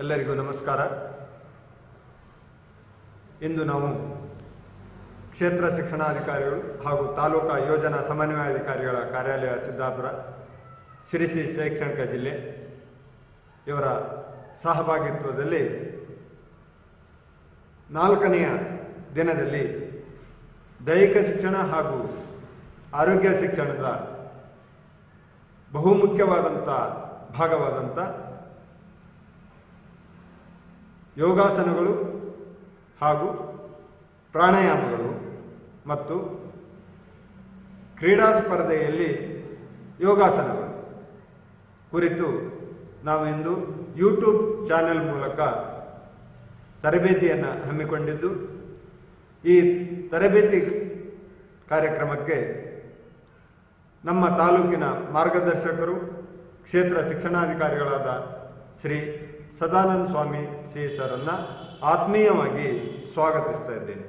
ಎಲ್ಲರಿಗೂ ನಮಸ್ಕಾರ. ಇಂದು ನಾವು ಕ್ಷೇತ್ರ ಶಿಕ್ಷಣಾಧಿಕಾರಿಗಳು ಹಾಗೂ ತಾಲೂಕಾ ಯೋಜನಾ ಸಮನ್ವಯಾಧಿಕಾರಿಗಳ ಕಾರ್ಯಾಲಯ ಸಿದ್ದಾಪುರ ಶಿರಸಿ ಶೈಕ್ಷಣಿಕ ಜಿಲ್ಲೆ ಇವರ ಸಹಭಾಗಿತ್ವದಲ್ಲಿ 4ನೆಯ ದಿನದಲ್ಲಿ ದೈಹಿಕ ಶಿಕ್ಷಣ ಹಾಗೂ ಆರೋಗ್ಯ ಶಿಕ್ಷಣದ ಬಹುಮುಖ್ಯವಾದಂಥ ಭಾಗವಾದಂಥ ಯೋಗಾಸನಗಳು ಹಾಗೂ ಪ್ರಾಣಾಯಾಮಗಳು ಮತ್ತು ಕ್ರೀಡಾ ಸ್ಪರ್ಧೆಯಲ್ಲಿ ಯೋಗಾಸನಗಳು ಕುರಿತು ನಾವು ಇಂದು ಯೂಟ್ಯೂಬ್ ಚಾನೆಲ್ ಮೂಲಕ ತರಬೇತಿಯನ್ನು ಹಮ್ಮಿಕೊಂಡಿದ್ದು, ಈ ತರಬೇತಿ ಕಾರ್ಯಕ್ರಮಕ್ಕೆ ನಮ್ಮ ತಾಲೂಕಿನ ಮಾರ್ಗದರ್ಶಕರು ಕ್ಷೇತ್ರ ಶಿಕ್ಷಣಾಧಿಕಾರಿಗಳಾದ ಶ್ರೀ ಸದಾನಂದ ಸ್ವಾಮಿ ಸಿ ಸರನ್ನು ಆತ್ಮೀಯವಾಗಿ ಸ್ವಾಗತಿಸ್ತಾ ಇದ್ದೇನೆ.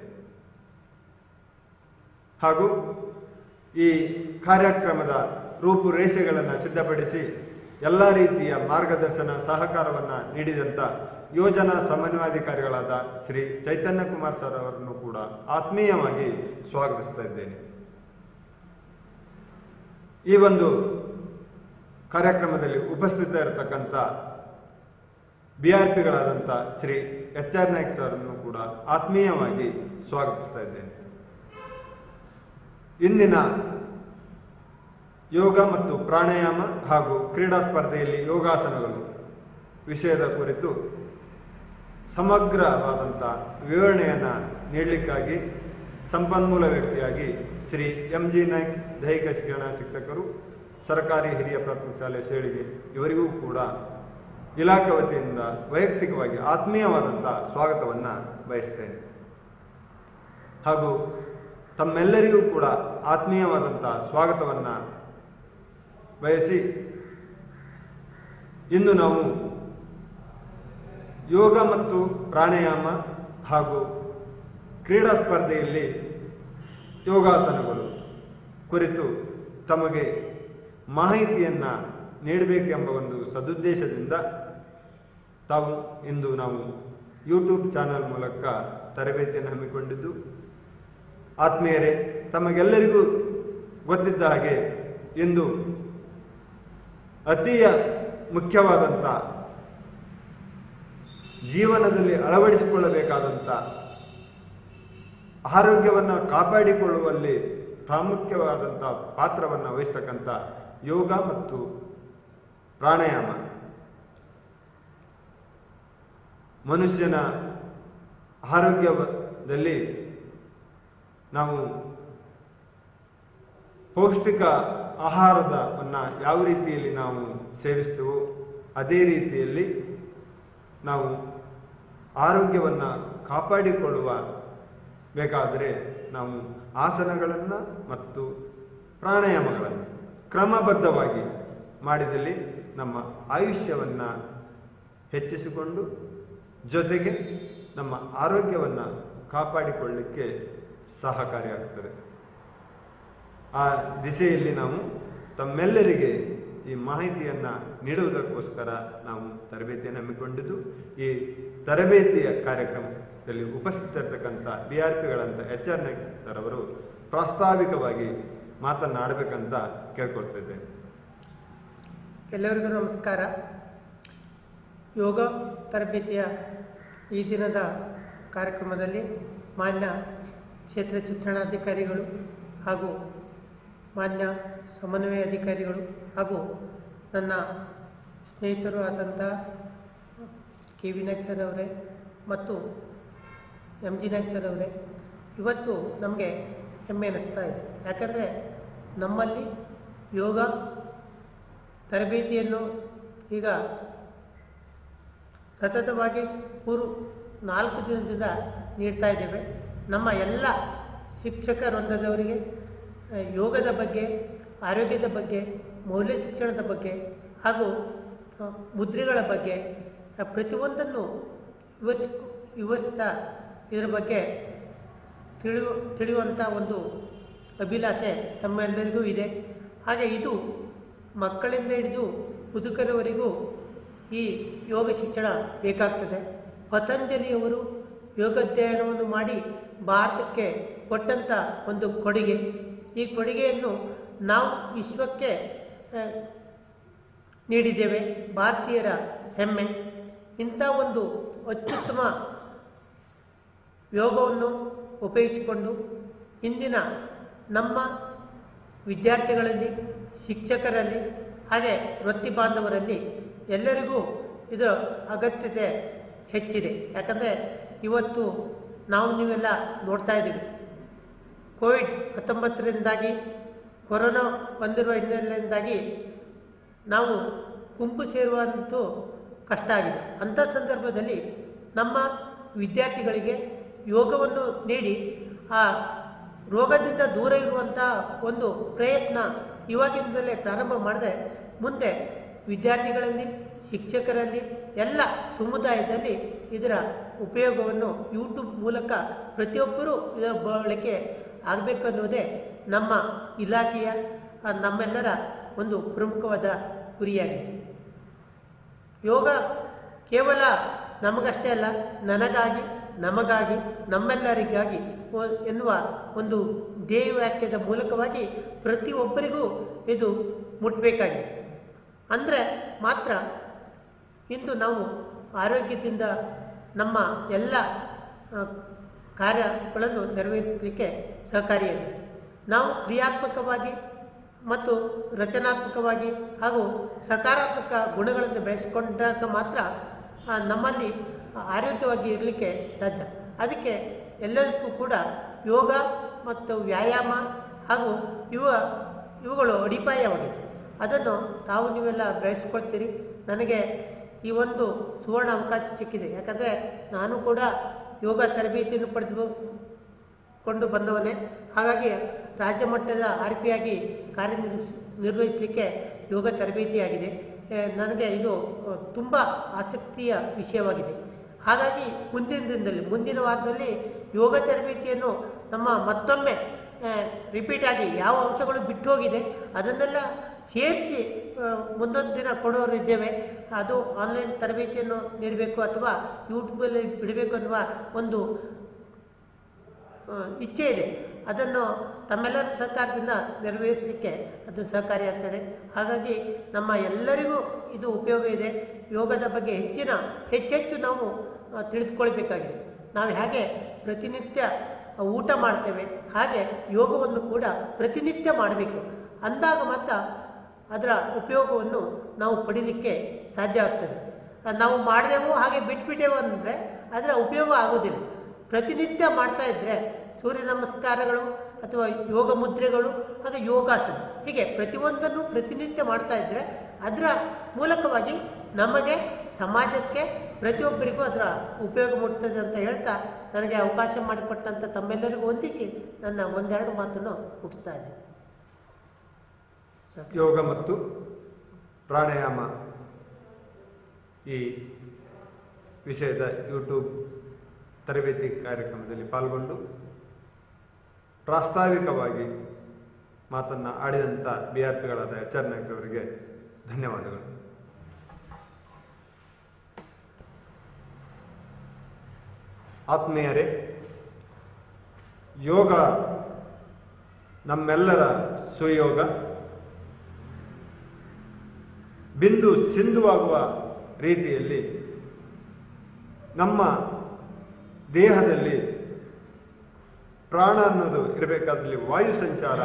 ಹಾಗೂ ಈ ಕಾರ್ಯಕ್ರಮದ ರೂಪುರೇಷೆಗಳನ್ನು ಸಿದ್ಧಪಡಿಸಿ ಎಲ್ಲ ರೀತಿಯ ಮಾರ್ಗದರ್ಶನ ಸಹಕಾರವನ್ನು ನೀಡಿದಂಥ ಯೋಜನಾ ಸಮನ್ವಯಾಧಿಕಾರಿಗಳಾದ ಶ್ರೀ ಚೈತನ್ಯ ಕುಮಾರ್ ಸರ್ ಅವರನ್ನು ಕೂಡ ಆತ್ಮೀಯವಾಗಿ ಸ್ವಾಗತಿಸ್ತಾ ಇದ್ದೇನೆ. ಈ ಒಂದು ಕಾರ್ಯಕ್ರಮದಲ್ಲಿ ಉಪಸ್ಥಿತರಿರತಕ್ಕಂಥ BRPಗಳಾದಂಥ ಶ್ರೀ HR ನಾಯ್ಕ್ ಸರ್ನ್ನು ಕೂಡ ಆತ್ಮೀಯವಾಗಿ ಸ್ವಾಗತಿಸ್ತಾ ಇದ್ದೇನೆ. ಇಂದಿನ ಯೋಗ ಮತ್ತು ಪ್ರಾಣಾಯಾಮ ಹಾಗೂ ಕ್ರೀಡಾ ಸ್ಪರ್ಧೆಯಲ್ಲಿ ಯೋಗಾಸನಗಳು ವಿಷಯದ ಕುರಿತು ಸಮಗ್ರವಾದಂಥ ವಿವರಣೆಯನ್ನು ನೀಡಲಿಕ್ಕಾಗಿ ಸಂಪನ್ಮೂಲ ವ್ಯಕ್ತಿಯಾಗಿ ಶ್ರೀ MG ನಾಯ್ಕ್ ದೈಹಿಕ ಶಿಕ್ಷಣ ಶಿಕ್ಷಕರು, ಸರ್ಕಾರಿ ಹಿರಿಯ ಪ್ರಾಥಮಿಕ ಶಾಲೆ ಸೇಳಿಗೆ ಇವರಿಗೂ ಕೂಡ ಇಲಾಖೆ ವತಿಯಿಂದ ವೈಯಕ್ತಿಕವಾಗಿ ಆತ್ಮೀಯವಾದಂಥ ಸ್ವಾಗತವನ್ನು ಬಯಸ್ತೇನೆ. ಹಾಗೂ ತಮ್ಮೆಲ್ಲರಿಗೂ ಕೂಡ ಆತ್ಮೀಯವಾದಂಥ ಸ್ವಾಗತವನ್ನು ಬಯಸಿ ಇಂದು ನಾವು ಯೋಗ ಮತ್ತು ಪ್ರಾಣಾಯಾಮ ಹಾಗೂ ಕ್ರೀಡಾ ಸ್ಪರ್ಧೆಯಲ್ಲಿ ಯೋಗಾಸನಗಳು ಕುರಿತು ತಮಗೆ ಮಾಹಿತಿಯನ್ನು ನೀಡಬೇಕೆಂಬ ಒಂದು ಸದುದ್ದೇಶದಿಂದ ನಾವು ಯೂಟ್ಯೂಬ್ ಚಾನಲ್ ಮೂಲಕ ತರಬೇತಿಯನ್ನು ಹಮ್ಮಿಕೊಂಡಿದ್ದು, ಆತ್ಮೀಯರೇ, ತಮಗೆಲ್ಲರಿಗೂ ಗೊತ್ತಿದ್ದ ಹಾಗೆ ಇಂದು ಅತೀಯ ಮುಖ್ಯವಾದಂಥ ಜೀವನದಲ್ಲಿ ಅಳವಡಿಸಿಕೊಳ್ಳಬೇಕಾದಂಥ ಆರೋಗ್ಯವನ್ನು ಕಾಪಾಡಿಕೊಳ್ಳುವಲ್ಲಿ ಪ್ರಾಮುಖ್ಯವಾದಂಥ ಪಾತ್ರವನ್ನು ವಹಿಸ್ತಕ್ಕಂಥ ಯೋಗ ಮತ್ತು ಪ್ರಾಣಾಯಾಮ ಮನುಷ್ಯನ ಆರೋಗ್ಯದಲ್ಲಿ ನಾವು ಪೌಷ್ಟಿಕ ಆಹಾರವನ್ನು ಯಾವ ರೀತಿಯಲ್ಲಿ ನಾವು ಸೇವಿಸ್ತೇವೋ ಅದೇ ರೀತಿಯಲ್ಲಿ ನಾವು ಆರೋಗ್ಯವನ್ನು ಕಾಪಾಡಿಕೊಳ್ಳುವ ಬೇಕಾದರೆ ನಾವು ಆಸನಗಳನ್ನು ಮತ್ತು ಪ್ರಾಣಾಯಾಮಗಳನ್ನು ಕ್ರಮಬದ್ಧವಾಗಿ ಮಾಡಿದಲ್ಲಿ ನಮ್ಮ ಆಯುಷ್ಯವನ್ನು ಹೆಚ್ಚಿಸಿಕೊಂಡು ಜೊತೆಗೆ ನಮ್ಮ ಆರೋಗ್ಯವನ್ನು ಕಾಪಾಡಿಕೊಳ್ಳಲಿಕ್ಕೆ ಸಹಕಾರಿಯಾಗುತ್ತದೆ. ಆ ದಿಸೆಯಲ್ಲಿ ನಾವು ತಮ್ಮೆಲ್ಲರಿಗೆ ಈ ಮಾಹಿತಿಯನ್ನು ನೀಡುವುದಕ್ಕೋಸ್ಕರ ನಾವು ತರಬೇತಿಯನ್ನು ಹಮ್ಮಿಕೊಂಡಿದ್ದು, ಈ ತರಬೇತಿಯ ಕಾರ್ಯಕ್ರಮದಲ್ಲಿ ಉಪಸ್ಥಿತರಿರ್ತಕ್ಕಂಥ BRPಗಳಂತ HR ನಾಯ್ಕ್ ಸರ್ ಅವರು ಪ್ರಾಸ್ತಾವಿಕವಾಗಿ ಮಾತನಾಡಬೇಕಂತ ಕೇಳ್ಕೊಳ್ತಿದ್ದೇನೆ. ಎಲ್ಲರಿಗೂ ನಮಸ್ಕಾರ. ಯೋಗ ತರಬೇತಿಯ ಈ ದಿನದ ಕಾರ್ಯಕ್ರಮದಲ್ಲಿ ಮಾನ್ಯ ಕ್ಷೇತ್ರ ಶಿಕ್ಷಣಾಧಿಕಾರಿಗಳು ಹಾಗೂ ಮಾನ್ಯ ಸಮನ್ವಯ ಅಧಿಕಾರಿಗಳು ಹಾಗೂ ನನ್ನ ಸ್ನೇಹಿತರು ಆದಂಥ KV ನಾಯ್ಕ್ ಸರ್ ಅವರೇ ಮತ್ತು MG ನಾಯ್ಕ್ ಸರ್ ಅವರೇ, ಇವತ್ತು ನಮಗೆ ಹೆಮ್ಮೆ ಅನ್ನಿಸ್ತಾ ಇದೆ. ಯಾಕಂದರೆ ನಮ್ಮಲ್ಲಿ ಯೋಗ ತರಬೇತಿಯನ್ನು ಈಗ ಸತತವಾಗಿ 4 ದಿನದಿಂದ ನೀಡ್ತಾ ಇದ್ದೇವೆ. ನಮ್ಮ ಎಲ್ಲ ಶಿಕ್ಷಕ ವೃಂದದವರಿಗೆ ಯೋಗದ ಬಗ್ಗೆ, ಆರೋಗ್ಯದ ಬಗ್ಗೆ, ಮೌಲ್ಯ ಶಿಕ್ಷಣದ ಬಗ್ಗೆ ಹಾಗೂ ಮುದ್ರೆಗಳ ಬಗ್ಗೆ ಪ್ರತಿಯೊಂದನ್ನು ವಿವರಿಸ್ತಾ ಇದರ ಬಗ್ಗೆ ತಿಳಿಯುವಂಥ ಒಂದು ಅಭಿಲಾಷೆ ತಮ್ಮೆಲ್ಲರಿಗೂ ಇದೆ. ಹಾಗೆ ಇದು ಮಕ್ಕಳಿಂದ ಹಿಡಿದು ಮುದುಕರವರೆಗೂ ಈ ಯೋಗ ಶಿಕ್ಷಣ ಬೇಕಾಗ್ತದೆ. ಪತಂಜಲಿಯವರು ಯೋಗಾಧ್ಯಯನವನ್ನು ಮಾಡಿ ಭಾರತಕ್ಕೆ ಕೊಟ್ಟಂಥ ಒಂದು ಕೊಡುಗೆ, ಈ ಕೊಡುಗೆಯನ್ನು ನಾವು ವಿಶ್ವಕ್ಕೆ ನೀಡಿದ್ದೇವೆ. ಭಾರತೀಯರ ಹೆಮ್ಮೆ. ಇಂಥ ಒಂದು ಅತ್ಯುತ್ತಮ ಯೋಗವನ್ನು ಉಪಯೋಗಿಸಿಕೊಂಡು ಇಂದಿನ ನಮ್ಮ ವಿದ್ಯಾರ್ಥಿಗಳಲ್ಲಿ, ಶಿಕ್ಷಕರಲ್ಲಿ, ಹಾಗೆ ವೃತ್ತಿ ಬಾಂಧವರಲ್ಲಿ ಎಲ್ಲರಿಗೂ ಇದರ ಅಗತ್ಯತೆ ಹೆಚ್ಚಿದೆ. ಯಾಕಂದರೆ ಇವತ್ತು ನೀವೆಲ್ಲ ನೋಡ್ತಾ ಇದ್ದೀವಿ, ಕೋವಿಡ್-19ರಿಂದಾಗಿ, ಕೊರೋನಾ ಬಂದಿರುವ ಹಿನ್ನೆಲೆಯಿಂದಾಗಿ ನಾವು ಗುಂಪು ಸೇರುವಂತೂ ಕಷ್ಟ ಆಗಿದೆ. ಅಂಥ ಸಂದರ್ಭದಲ್ಲಿ ನಮ್ಮ ವಿದ್ಯಾರ್ಥಿಗಳಿಗೆ ಯೋಗವನ್ನು ನೀಡಿ ಆ ರೋಗದಿಂದ ದೂರ ಇರುವಂಥ ಒಂದು ಪ್ರಯತ್ನ ಇವಾಗಿಂದಲೇ ಪ್ರಾರಂಭ ಮಾಡಿದೆ ಮುಂದೆ ವಿದ್ಯಾರ್ಥಿಗಳಲ್ಲಿ, ಶಿಕ್ಷಕರಲ್ಲಿ, ಎಲ್ಲ ಸಮುದಾಯದಲ್ಲಿ ಇದರ ಉಪಯೋಗವನ್ನು ಯೂಟ್ಯೂಬ್ ಮೂಲಕ ಪ್ರತಿಯೊಬ್ಬರೂ ಇದರ ಬಳಕೆ ಆಗಬೇಕು ಅನ್ನೋದೇ ನಮ್ಮ ಇಲಾಖೆಯ ನಮ್ಮೆಲ್ಲರ ಒಂದು ಪ್ರಮುಖವಾದ ಗುರಿಯಾಗಿದೆ. ಯೋಗ ಕೇವಲ ನಮಗಷ್ಟೇ ಅಲ್ಲ, ನನಗಾಗಿ, ನಮಗಾಗಿ, ನಮ್ಮೆಲ್ಲರಿಗಾಗಿ ಎನ್ನುವ ಒಂದು ಧ್ಯೇಯ ವಾಕ್ಯದ ಮೂಲಕವಾಗಿ ಪ್ರತಿಯೊಬ್ಬರಿಗೂ ಇದು ಮುಟ್ಟಬೇಕಾಗಿದೆ. ಅಂದರೆ ಮಾತ್ರ ಇಂದು ನಾವು ಆರೋಗ್ಯದಿಂದ ನಮ್ಮ ಎಲ್ಲ ಕಾರ್ಯಗಳನ್ನು ನೆರವೇರಿಸಲಿಕ್ಕೆ ಸಹಕಾರಿಯಾಗಿದೆ. ನಾವು ಕ್ರಿಯಾತ್ಮಕವಾಗಿ ಮತ್ತು ರಚನಾತ್ಮಕವಾಗಿ ಹಾಗೂ ಸಕಾರಾತ್ಮಕ ಗುಣಗಳನ್ನು ಬೆಳೆಸಿಕೊಂಡಾಗ ಮಾತ್ರ ನಮ್ಮಲ್ಲಿ ಆರೋಗ್ಯವಾಗಿ ಇರಲಿಕ್ಕೆ ಸಾಧ್ಯ. ಅದಕ್ಕೆ ಎಲ್ಲದಕ್ಕೂ ಕೂಡ ಯೋಗ ಮತ್ತು ವ್ಯಾಯಾಮ ಹಾಗೂ ಇವುಗಳು ಅಡಿಪಾಯವಾಗಿದೆ. ಅದನ್ನು ನೀವೆಲ್ಲ ಬೆಳೆಸ್ಕೊಳ್ತೀರಿ. ನನಗೆ ಈ ಒಂದು ಸುವರ್ಣ ಅವಕಾಶ ಸಿಕ್ಕಿದೆ. ಯಾಕಂದರೆ ನಾನು ಕೂಡ ಯೋಗ ತರಬೇತಿಯನ್ನು ಪಡೆದುಕೊಂಡು ಬಂದವನೇ. ಹಾಗಾಗಿ ರಾಜ್ಯ ಮಟ್ಟದ RP ಆಗಿ ನಿರ್ವಹಿಸಲಿಕ್ಕೆ ಯೋಗ ತರಬೇತಿಯಾಗಿದೆ. ನನಗೆ ಇದು ತುಂಬ ಆಸಕ್ತಿಯ ವಿಷಯವಾಗಿದೆ. ಹಾಗಾಗಿ ಮುಂದಿನ ದಿನದಲ್ಲಿ, ಮುಂದಿನ ವಾರದಲ್ಲಿ ಯೋಗ ತರಬೇತಿಯನ್ನು ಮತ್ತೊಮ್ಮೆ ರಿಪೀಟ್ ಆಗಿ ಯಾವ ಅಂಶಗಳು ಬಿಟ್ಟು ಹೋಗಿದೆ ಅದನ್ನೆಲ್ಲ ಸೇರಿಸಿ ಮುಂದೊಂದು ದಿನ ಕೊಡೋರು ಇದ್ದೇವೆ. ಅದು ಆನ್ಲೈನ್ ತರಬೇತಿಯನ್ನು ನೀಡಬೇಕು ಅಥವಾ ಯೂಟ್ಯೂಬಲ್ಲಿ ಬಿಡಬೇಕು ಅನ್ನುವ ಒಂದು ಇಚ್ಛೆ ಇದೆ. ಅದನ್ನು ತಮ್ಮೆಲ್ಲರ ಸಹಕಾರದಿಂದ ನೆರವೇರಿಸಲಿಕ್ಕೆ ಅದು ಸಹಕಾರಿಯಾಗ್ತದೆ. ಹಾಗಾಗಿ ನಮ್ಮ ಎಲ್ಲರಿಗೂ ಇದು ಉಪಯೋಗ ಇದೆ. ಯೋಗದ ಬಗ್ಗೆ ಹೆಚ್ಚೆಚ್ಚು ನಾವು ತಿಳಿದುಕೊಳ್ಬೇಕಾಗಿದೆ. ನಾವು ಹೇಗೆ ಪ್ರತಿನಿತ್ಯ ಊಟ ಮಾಡ್ತೇವೆ ಹಾಗೆ ಯೋಗವನ್ನು ಕೂಡ ಪ್ರತಿನಿತ್ಯ ಮಾಡಬೇಕು. ಅಂದಾಗ ಮಾತ್ರ ಅದರ ಉಪಯೋಗವನ್ನು ನಾವು ಪಡೀಲಿಕ್ಕೆ ಸಾಧ್ಯ ಆಗ್ತದೆ. ನಾವು ಮಾಡಿದೆವು ಹಾಗೆ ಬಿಟ್ಬಿಟ್ಟೆವು ಅಂದರೆ ಅದರ ಉಪಯೋಗ ಆಗೋದಿಲ್ಲ. ಪ್ರತಿನಿತ್ಯ ಮಾಡ್ತಾ ಇದ್ದರೆ ಸೂರ್ಯ ನಮಸ್ಕಾರಗಳು ಅಥವಾ ಯೋಗ ಮುದ್ರೆಗಳು ಹಾಗೆ ಯೋಗಾಸನ ಹೀಗೆ ಪ್ರತಿಯೊಂದನ್ನು ಪ್ರತಿನಿತ್ಯ ಮಾಡ್ತಾ ಇದ್ದರೆ ಅದರ ಮೂಲಕವಾಗಿ ನಮಗೆ, ಸಮಾಜಕ್ಕೆ, ಪ್ರತಿಯೊಬ್ಬರಿಗೂ ಅದರ ಉಪಯೋಗ ಮುಟ್ತದೆ ಅಂತ ಹೇಳ್ತಾ ನನಗೆ ಅವಕಾಶ ಮಾಡಿಕೊಟ್ಟಂಥ ತಮ್ಮೆಲ್ಲರಿಗೂ ವಂದಿಸಿ ನನ್ನ ಒಂದೆರಡು ಮಾತನ್ನು ಮುಗಿಸ್ತಾ ಇದ್ದೀನಿ. ಯೋಗ ಮತ್ತು ಪ್ರಾಣಾಯಾಮ ಈ ವಿಷಯದ ಯೂಟ್ಯೂಬ್ ತರಬೇತಿ ಕಾರ್ಯಕ್ರಮದಲ್ಲಿ ಪಾಲ್ಗೊಂಡು ಪ್ರಾಸ್ತಾವಿಕವಾಗಿ ಮಾತನ್ನು ಆಡಿದಂಥ BRPಗಳಾದ HR ನಾಯ್ಕ ಅವರಿಗೆ ಧನ್ಯವಾದಗಳು. ಆತ್ಮೀಯರೇ, ಯೋಗ ನಮ್ಮೆಲ್ಲರ ಸುಯೋಗ. ಬಿಂದು ಸಿಂಧುವಾಗುವ ರೀತಿಯಲ್ಲಿ ನಮ್ಮ ದೇಹದಲ್ಲಿ ಪ್ರಾಣ ಅನ್ನೋದು ಇರಬೇಕಾದಲ್ಲಿ ವಾಯು ಸಂಚಾರ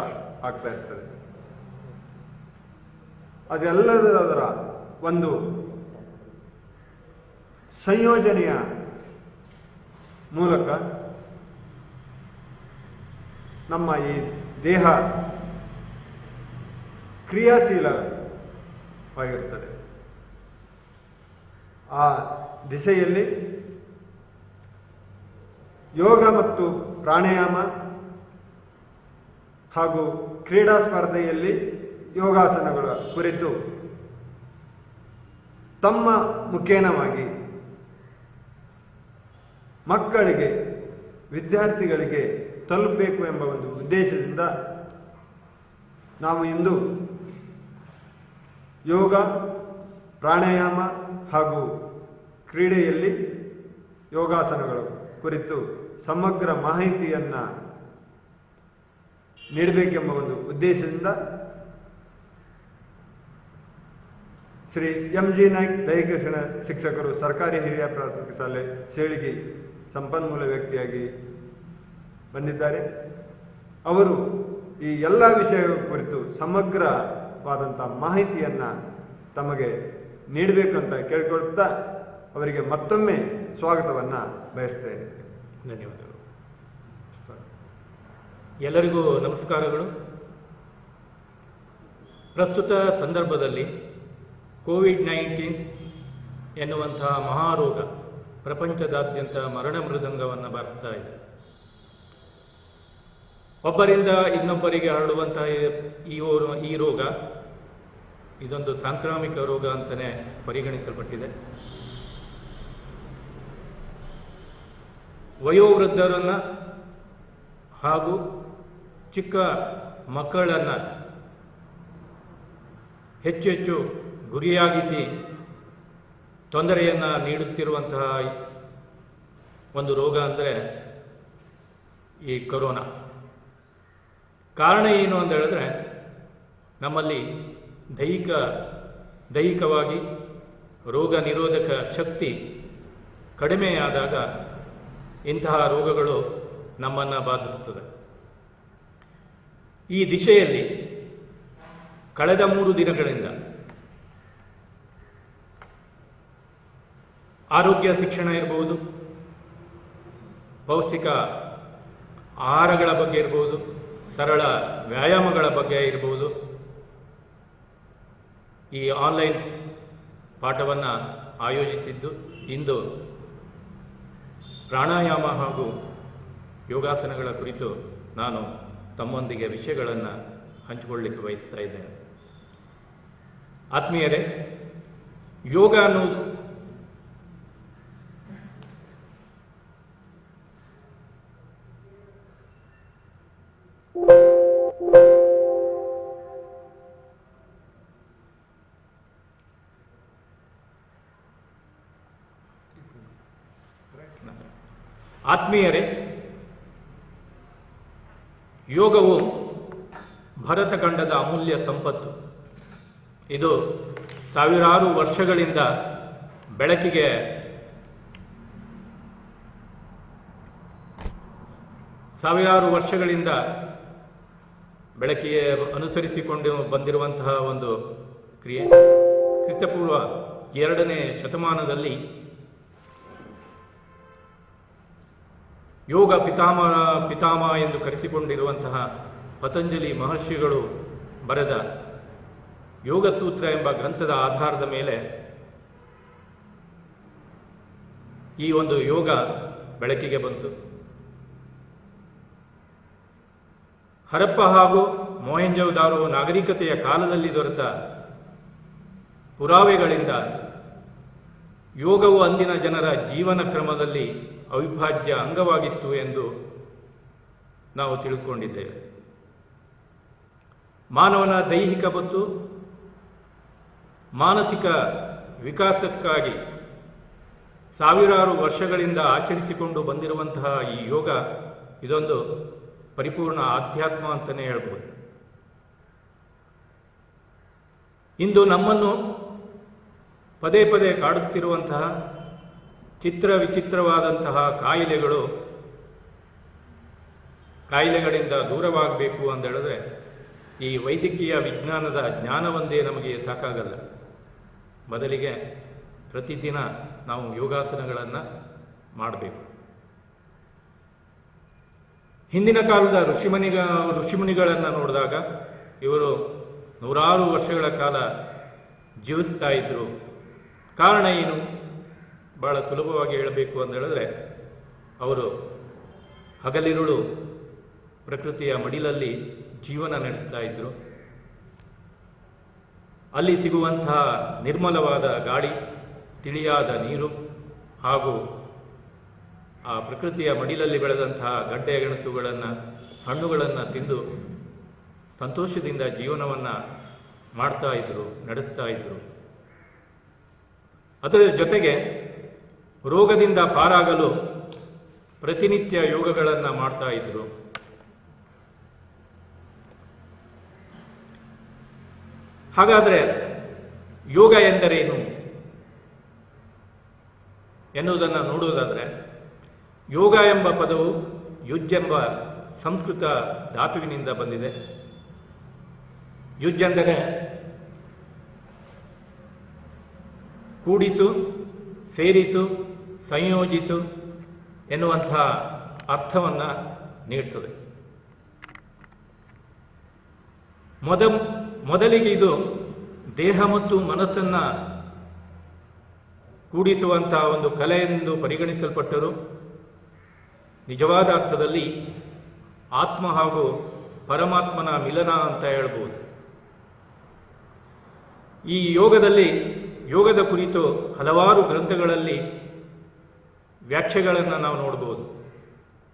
ಆಗ್ತಾ ಇರ್ತದೆ. ಅದೆಲ್ಲದರ ಒಂದು ಸಂಯೋಜನೆಯ ಮೂಲಕ ನಮ್ಮ ಈ ದೇಹ ಕ್ರಿಯಾಶೀಲವಾಗಿರುತ್ತದೆ. ಆ ದಿಸೆಯಲ್ಲಿ ಯೋಗ ಮತ್ತು ಪ್ರಾಣಾಯಾಮ ಹಾಗೂ ಕ್ರೀಡಾ ಸ್ಪರ್ಧೆಯಲ್ಲಿ ಯೋಗಾಸನಗಳ ಕುರಿತು ತಮ್ಮ ಮುಖೇನವಾಗಿ ಮಕ್ಕಳಿಗೆ, ವಿದ್ಯಾರ್ಥಿಗಳಿಗೆ ತಲುಪಬೇಕು ಎಂಬ ಒಂದು ಉದ್ದೇಶದಿಂದ ನಾವು ಇಂದು ಯೋಗ, ಪ್ರಾಣಾಯಾಮ ಹಾಗೂ ಕ್ರೀಡೆಯಲ್ಲಿ ಯೋಗಾಸನಗಳು ಕುರಿತು ಸಮಗ್ರ ಮಾಹಿತಿಯನ್ನು ನೀಡಬೇಕೆಂಬ ಒಂದು ಉದ್ದೇಶದಿಂದ ಶ್ರೀ MG ನಾಯ್ಕ್ ದೈಹಿಕ ಶಿಕ್ಷಕರು ಸರ್ಕಾರಿ ಹಿರಿಯ ಪ್ರಾಥಮಿಕ ಶಾಲೆ ಸೇಳಿಗೆ ಸಂಪನ್ಮೂಲ ವ್ಯಕ್ತಿಯಾಗಿ ಬಂದಿದ್ದಾರೆ. ಅವರು ಈ ಎಲ್ಲ ವಿಷಯಗಳ ಕುರಿತು ಸಮಗ್ರವಾದಂಥ ಮಾಹಿತಿಯನ್ನು ತಮಗೆ ನೀಡಬೇಕಂತ ಕೇಳಿಕೊಳ್ತಾ ಅವರಿಗೆ ಮತ್ತೊಮ್ಮೆ ಸ್ವಾಗತವನ್ನು ಬಯಸ್ತೇನೆ. ಧನ್ಯವಾದಗಳು. ಎಲ್ಲರಿಗೂ ನಮಸ್ಕಾರಗಳು. ಪ್ರಸ್ತುತ ಸಂದರ್ಭದಲ್ಲಿ ಕೋವಿಡ್-19 ಎನ್ನುವಂತಹ ಮಹಾರೋಗ ಪ್ರಪಂಚದಾದ್ಯಂತ ಮರಣ ಮೃದಂಗವನ್ನು ಬಾರಿಸ್ತಾ ಇದೆ. ಒಬ್ಬರಿಂದ ಇನ್ನೊಬ್ಬರಿಗೆ ಹರಡುವಂತಹ ಈ ರೋಗ ಇದೊಂದು ಸಾಂಕ್ರಾಮಿಕ ರೋಗ ಅಂತಲೇ ಪರಿಗಣಿಸಲ್ಪಟ್ಟಿದೆ. ವಯೋವೃದ್ಧರನ್ನು ಹಾಗೂ ಚಿಕ್ಕ ಮಕ್ಕಳನ್ನು ಹೆಚ್ಚು ಗುರಿಯಾಗಿಸಿ ತೊಂದರೆಯನ್ನು ನೀಡುತ್ತಿರುವಂತಹ ಒಂದು ರೋಗ ಅಂದರೆ ಈ ಕೊರೋನಾ. ಕಾರಣ ಏನು ಅಂತ ಹೇಳಿದ್ರೆ, ನಮ್ಮಲ್ಲಿ ದೈಹಿಕವಾಗಿ ರೋಗ ನಿರೋಧಕ ಶಕ್ತಿ ಕಡಿಮೆಯಾದಾಗ ಇಂತಹ ರೋಗಗಳು ನಮ್ಮನ್ನು ಬಾಧಿಸುತ್ತದೆ. ಈ ದಿಶೆಯಲ್ಲಿ ಕಳೆದ 3 ದಿನಗಳಿಂದ ಆರೋಗ್ಯ ಶಿಕ್ಷಣ ಇರ್ಬೋದು, ಪೌಷ್ಟಿಕ ಆಹಾರಗಳ ಬಗ್ಗೆ ಇರ್ಬೋದು, ಸರಳ ವ್ಯಾಯಾಮಗಳ ಬಗ್ಗೆ ಇರ್ಬೋದು, ಈ ಆನ್ಲೈನ್ ಪಾಠವನ್ನು ಆಯೋಜಿಸಿದ್ದು. ಇಂದು ಪ್ರಾಣಾಯಾಮ ಹಾಗೂ ಯೋಗಾಸನಗಳ ಕುರಿತು ನಾನು ತಮ್ಮೊಂದಿಗೆ ವಿಷಯಗಳನ್ನು ಹಂಚಿಕೊಳ್ಳಲಿಕ್ಕೆ ಬಯಸ್ತಾ ಇದ್ದೇನೆ. ಆತ್ಮೀಯರೇ, ಯೋಗ ಅನ್ನೋದು ಯೋಗವು ಭರತಖಂಡದ ಅಮೂಲ್ಯ ಸಂಪತ್ತು. ಇದು ಸಾವಿರಾರು ವರ್ಷಗಳಿಂದ ಬೆಳಕಿಗೆ ಅನುಸರಿಸಿಕೊಂಡು ಬಂದಿರುವಂತಹ ಒಂದು ಕ್ರಿಯೆ. ಕ್ರಿಸ್ತಪೂರ್ವ 2ನೇ ಶತಮಾನದಲ್ಲಿ ಯೋಗ ಪಿತಾಮಹ ಎಂದು ಕರೆಸಿಕೊಂಡಿರುವಂತಹ ಪತಂಜಲಿ ಮಹರ್ಷಿಗಳು ಬರೆದ ಯೋಗಸೂತ್ರ ಎಂಬ ಗ್ರಂಥದ ಆಧಾರದ ಮೇಲೆ ಈ ಒಂದು ಯೋಗ ಬೆಳಕಿಗೆ ಬಂತು. ಹರಪ್ಪ ಹಾಗೂ ಮೊಹೆಂಜೊದಾರೋ ನಾಗರಿಕತೆಯ ಕಾಲದಲ್ಲಿ ದೊರೆತ ಪುರಾವೆಗಳಿಂದ ಯೋಗವು ಅಂದಿನ ಜನರ ಜೀವನ ಕ್ರಮದಲ್ಲಿ ಅವಿಭಾಜ್ಯ ಅಂಗವಾಗಿತ್ತು ಎಂದು ನಾವು ತಿಳಿದುಕೊಂಡಿದ್ದೇವೆ. ಮಾನವನ ದೈಹಿಕ ಮತ್ತು ಮಾನಸಿಕ ವಿಕಾಸಕ್ಕಾಗಿ ಸಾವಿರಾರು ವರ್ಷಗಳಿಂದ ಆಚರಿಸಿಕೊಂಡು ಬಂದಿರುವಂತಹ ಈ ಯೋಗ ಇದೊಂದು ಪರಿಪೂರ್ಣ ಆಧ್ಯಾತ್ಮ ಅಂತಲೇ ಹೇಳ್ಬೋದು. ಇಂದು ನಮ್ಮನ್ನು ಪದೇ ಪದೇ ಕಾಡುತ್ತಿರುವಂತಹ ವಿಚಿತ್ರವಾದಂತಹ ಕಾಯಿಲೆಗಳಿಂದ ದೂರವಾಗಬೇಕು ಅಂತ ಹೇಳಿದ್ರೆ ಈ ವೈದ್ಯಕೀಯ ವಿಜ್ಞಾನದ ಜ್ಞಾನವೊಂದೇ ನಮಗೆ ಸಾಕಾಗಲ್ಲ. ಬದಲಿಗೆ ಪ್ರತಿದಿನ ನಾವು ಯೋಗಾಸನಗಳನ್ನು ಮಾಡಬೇಕು. ಹಿಂದಿನ ಕಾಲದ ಋಷಿಮುನಿಗಳನ್ನು ನೋಡಿದಾಗ ಇವರು ನೂರಾರು ವರ್ಷಗಳ ಕಾಲ ಜೀವಿಸ್ತಾ ಇದ್ದರು. ಕಾರಣ ಏನು? ಭಾಳ ಸುಲಭವಾಗಿ ಹೇಳಬೇಕು ಅಂತ ಹೇಳಿದ್ರೆ, ಅವರು ಹಗಲಿರುಳು ಪ್ರಕೃತಿಯ ಮಡಿಲಲ್ಲಿ ಜೀವನ ನಡೆಸ್ತಾ ಇದ್ದರು. ಅಲ್ಲಿ ಸಿಗುವಂತಹ ನಿರ್ಮಲವಾದ ಗಾಳಿ, ತಿಳಿಯಾದ ನೀರು ಹಾಗೂ ಆ ಪ್ರಕೃತಿಯ ಮಡಿಲಲ್ಲಿ ಬೆಳೆದಂತಹ ಗಡ್ಡೆ ಗೆಣಸುಗಳನ್ನು, ಹಣ್ಣುಗಳನ್ನು ತಿಂದು ಸಂತೋಷದಿಂದ ಜೀವನವನ್ನು ಮಾಡ್ತಾ ಇದ್ದರು, ನಡೆಸ್ತಾ ಇದ್ದರು. ಅದರ ಜೊತೆಗೆ ರೋಗದಿಂದ ಪಾರಾಗಲು ಪ್ರತಿನಿತ್ಯ ಯೋಗಗಳನ್ನು ಮಾಡ್ತಾ ಇದ್ರು. ಹಾಗಾದರೆ ಯೋಗ ಎಂದರೇನು ಎನ್ನುವುದನ್ನು ನೋಡುವುದಾದರೆ, ಯೋಗ ಎಂಬ ಪದವು ಯುಜ್ ಎಂಬ ಸಂಸ್ಕೃತ ಧಾತುವಿನಿಂದ ಬಂದಿದೆ. ಯುಜ್ ಎಂದರೆ ಕೂಡಿಸು, ಸೇರಿಸು, ಸಂಯೋಜಿಸು ಎನ್ನುವಂಥ ಅರ್ಥವನ್ನು ನೀಡ್ತದೆ. ಮೊದಲಿಗೆ ಇದು ದೇಹ ಮತ್ತು ಮನಸ್ಸನ್ನು ಕೂಡಿಸುವಂತಹ ಒಂದು ಕಲೆ ಎಂದು ಪರಿಗಣಿಸಲ್ಪಟ್ಟರು. ನಿಜವಾದ ಅರ್ಥದಲ್ಲಿ ಆತ್ಮ ಹಾಗೂ ಪರಮಾತ್ಮನ ಮಿಲನ ಅಂತ ಹೇಳ್ಬೋದು. ಈ ಯೋಗದ ಕುರಿತು ಹಲವಾರು ಗ್ರಂಥಗಳಲ್ಲಿ ವ್ಯಾಖ್ಯೆಗಳನ್ನು ನಾವು ನೋಡ್ಬೋದು.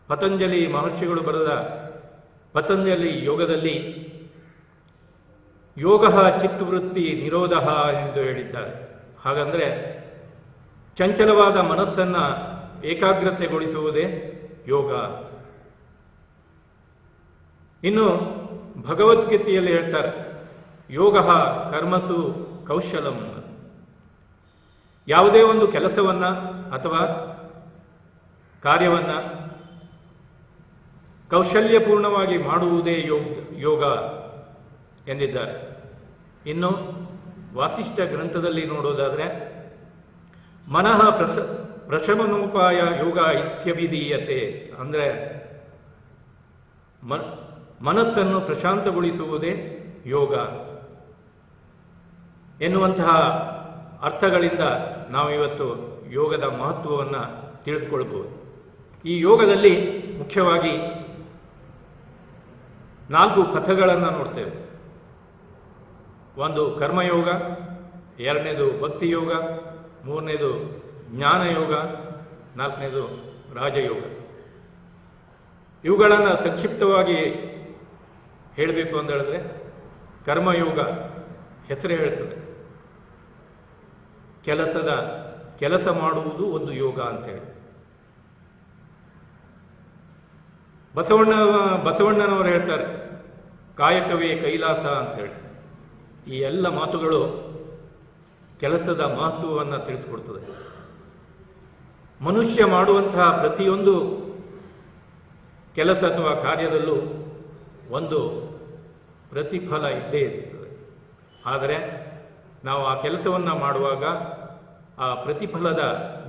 ಪತಂಜಲಿ ಮಹರ್ಷಿಗಳು ಬರೆದ ಪತಂಜಲಿ ಯೋಗದಲ್ಲಿ ಯೋಗ ಚಿತ್ತವೃತ್ತಿ ನಿರೋಧ ಎಂದು ಹೇಳಿದ್ದಾರೆ. ಹಾಗಂದರೆ ಚಂಚಲವಾದ ಮನಸ್ಸನ್ನು ಏಕಾಗ್ರತೆಗೊಳಿಸುವುದೇ ಯೋಗ. ಇನ್ನು ಭಗವದ್ಗೀತೆಯಲ್ಲಿ ಹೇಳ್ತಾರೆ, ಯೋಗ ಕರ್ಮಸು ಕೌಶಲಂ. ಯಾವುದೇ ಒಂದು ಕೆಲಸವನ್ನು ಅಥವಾ ಕಾರ್ಯವನ್ನು ಕೌಶಲ್ಯಪೂರ್ಣವಾಗಿ ಮಾಡುವುದೇ ಯೋಗ ಎಂದಿದ್ದಾರೆ. ಇನ್ನು ವಾಸಿಷ್ಠ ಗ್ರಂಥದಲ್ಲಿ ನೋಡೋದಾದರೆ, ಮನಃ ಪ್ರಶಮನೋಪಾಯ ಯೋಗ ಇತ್ಯಭಿಧೀಯತೆ, ಅಂದರೆ ಮನಸ್ಸನ್ನು ಪ್ರಶಾಂತಗೊಳಿಸುವುದೇ ಯೋಗ ಎನ್ನುವಂತಹ ಅರ್ಥಗಳಿಂದ ನಾವು ಇವತ್ತು ಯೋಗದ ಮಹತ್ವವನ್ನು ತಿಳಿದುಕೊಳ್ಬೋದು. ಈ ಯೋಗದಲ್ಲಿ ಮುಖ್ಯವಾಗಿ 4 ಪಥಗಳನ್ನು ನೋಡ್ತೇವೆ. ಒಂದು ಕರ್ಮಯೋಗ, ಎರಡನೇದು ಭಕ್ತಿಯೋಗ, ಮೂರನೇದು ಜ್ಞಾನಯೋಗ, ನಾಲ್ಕನೇದು ರಾಜಯೋಗ. ಇವುಗಳನ್ನು ಸಂಕ್ಷಿಪ್ತವಾಗಿ ಹೇಳಬೇಕು ಅಂತ ಹೇಳಿದ್ರೆ, ಕರ್ಮಯೋಗ ಹೆಸರೇ ಹೇಳ್ತದೆ, ಕೆಲಸ ಮಾಡುವುದು ಒಂದು ಯೋಗ ಅಂತೇಳಿ. ಬಸವಣ್ಣನವರು ಹೇಳ್ತಾರೆ, ಕಾಯಕವೇ ಕೈಲಾಸ ಅಂತೇಳಿ. ಈ ಎಲ್ಲ ಮಾತುಗಳು ಕೆಲಸದ ಮಹತ್ವವನ್ನು ತಿಳಿಸ್ಕೊಡ್ತದೆ. ಮನುಷ್ಯ ಮಾಡುವಂತಹ ಪ್ರತಿಯೊಂದು ಕೆಲಸ ಅಥವಾ ಕಾರ್ಯದಲ್ಲೂ ಒಂದು ಪ್ರತಿಫಲ ಇದ್ದೇ ಇರ್ತದೆ. ಆದರೆ ನಾವು ಆ ಕೆಲಸವನ್ನು ಮಾಡುವಾಗ ಆ ಪ್ರತಿಫಲದ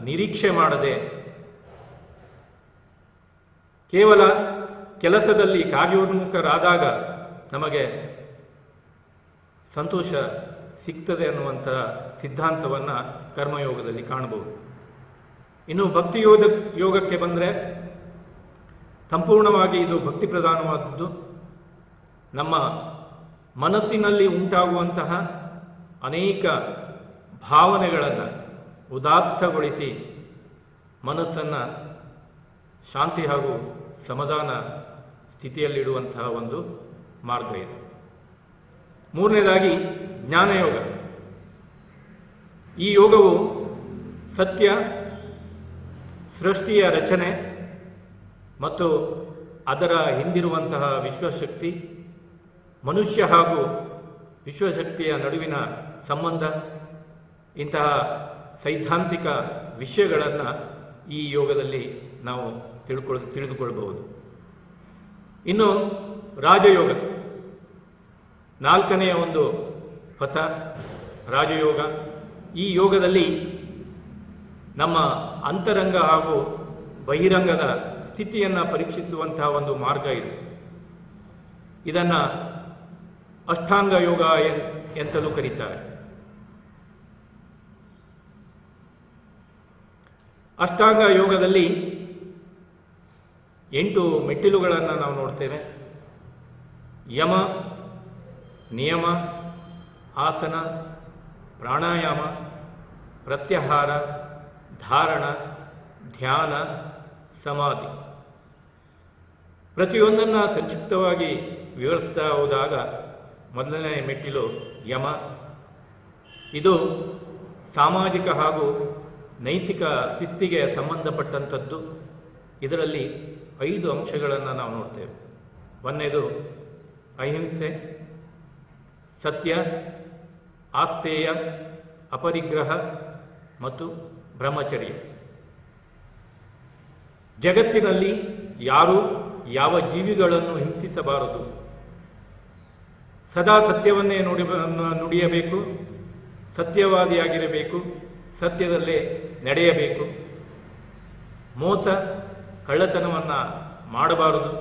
ನಿರೀಕ್ಷೆ ಮಾಡದೆ ಕೇವಲ ಕೆಲಸದಲ್ಲಿ ಕಾರ್ಯೋನ್ಮುಖರಾದಾಗ ನಮಗೆ ಸಂತೋಷ ಸಿಗ್ತದೆ ಅನ್ನುವಂಥ ಸಿದ್ಧಾಂತವನ್ನು ಕರ್ಮಯೋಗದಲ್ಲಿ ಕಾಣಬಹುದು. ಇನ್ನು ಭಕ್ತಿ ಯೋಗಕ್ಕೆ ಬಂದರೆ ಸಂಪೂರ್ಣವಾಗಿ ಇದು ಭಕ್ತಿ ಪ್ರಧಾನವಾದದ್ದು. ನಮ್ಮ ಮನಸ್ಸಿನಲ್ಲಿ ಉಂಟಾಗುವಂತಹ ಅನೇಕ ಭಾವನೆಗಳನ್ನು ಉದಾತ್ತಗೊಳಿಸಿ ಮನಸ್ಸನ್ನು ಶಾಂತಿ ಹಾಗೂ ಸಮಾಧಾನ ಸ್ಥಿತಿಯಲ್ಲಿಡುವಂತಹ ಒಂದು ಮಾರ್ಗ ಇದೆ. ಮೂರನೇದಾಗಿ ಜ್ಞಾನಯೋಗ. ಈ ಯೋಗವು ಸತ್ಯ, ಸೃಷ್ಟಿಯ ರಚನೆ ಮತ್ತು ಅದರ ಹಿಂದಿರುವಂತಹ ವಿಶ್ವಶಕ್ತಿ, ಮನುಷ್ಯ ಹಾಗೂ ವಿಶ್ವಶಕ್ತಿಯ ನಡುವಿನ ಸಂಬಂಧ, ಇಂತಹ ಸೈದ್ಧಾಂತಿಕ ವಿಷಯಗಳನ್ನು ಈ ಯೋಗದಲ್ಲಿ ನಾವು ತಿಳಿದುಕೊಳ್ಳಬಹುದು. ಇನ್ನು ರಾಜಯೋಗ, 4ನೆಯ ಒಂದು ಪಥ ರಾಜಯೋಗ. ಈ ಯೋಗದಲ್ಲಿ ನಮ್ಮ ಅಂತರಂಗ ಹಾಗೂ ಬಹಿರಂಗದ ಸ್ಥಿತಿಯನ್ನು ಪರೀಕ್ಷಿಸುವಂತಹ ಒಂದು ಮಾರ್ಗ ಇದೆ. ಇದನ್ನು ಅಷ್ಟಾಂಗ ಯೋಗ ಎಂತಲೂ ಕರೀತಾರೆ. ಅಷ್ಟಾಂಗ ಯೋಗದಲ್ಲಿ 8 ಮೆಟ್ಟಿಲುಗಳನ್ನು ನಾವು ನೋಡ್ತೇವೆ. ಯಮ, ನಿಯಮ, ಆಸನ, ಪ್ರಾಣಾಯಾಮ, ಪ್ರತ್ಯಾಹಾರ, ಧಾರಣ, ಧ್ಯಾನ, ಸಮಾಧಿ. ಪ್ರತಿಯೊಂದನ್ನು ಸಂಕ್ಷಿಪ್ತವಾಗಿ ವಿವರಿಸ್ತಾ ಹೋದಾಗ ಮೊದಲನೇ ಮೆಟ್ಟಿಲು ಯಮ. ಇದು ಸಾಮಾಜಿಕ ಹಾಗೂ ನೈತಿಕ ಶಿಸ್ತಿಗೆ ಸಂಬಂಧಪಟ್ಟಂಥದ್ದು. ಇದರಲ್ಲಿ 5 ಅಂಶಗಳನ್ನು ನಾವು ನೋಡ್ತೇವೆ. ಒಂದನೇದು ಅಹಿಂಸೆ, ಸತ್ಯ, ಆಸ್ತೇಯ, ಅಪರಿಗ್ರಹ ಮತ್ತು ಬ್ರಹ್ಮಚರ್ಯ. ಜಗತ್ತಿನಲ್ಲಿ ಯಾರೂ ಯಾವ ಜೀವಿಗಳನ್ನು ಹಿಂಸಿಸಬಾರದು, ಸದಾ ಸತ್ಯವನ್ನೇ ನುಡಿಯಬೇಕು, ಸತ್ಯವಾದಿಯಾಗಿರಬೇಕು, ಸತ್ಯದಲ್ಲೇ ನಡೆಯಬೇಕು, ಮೋಸ ಕಳ್ಳತನವನ್ನು ಮಾಡಬಾರದು,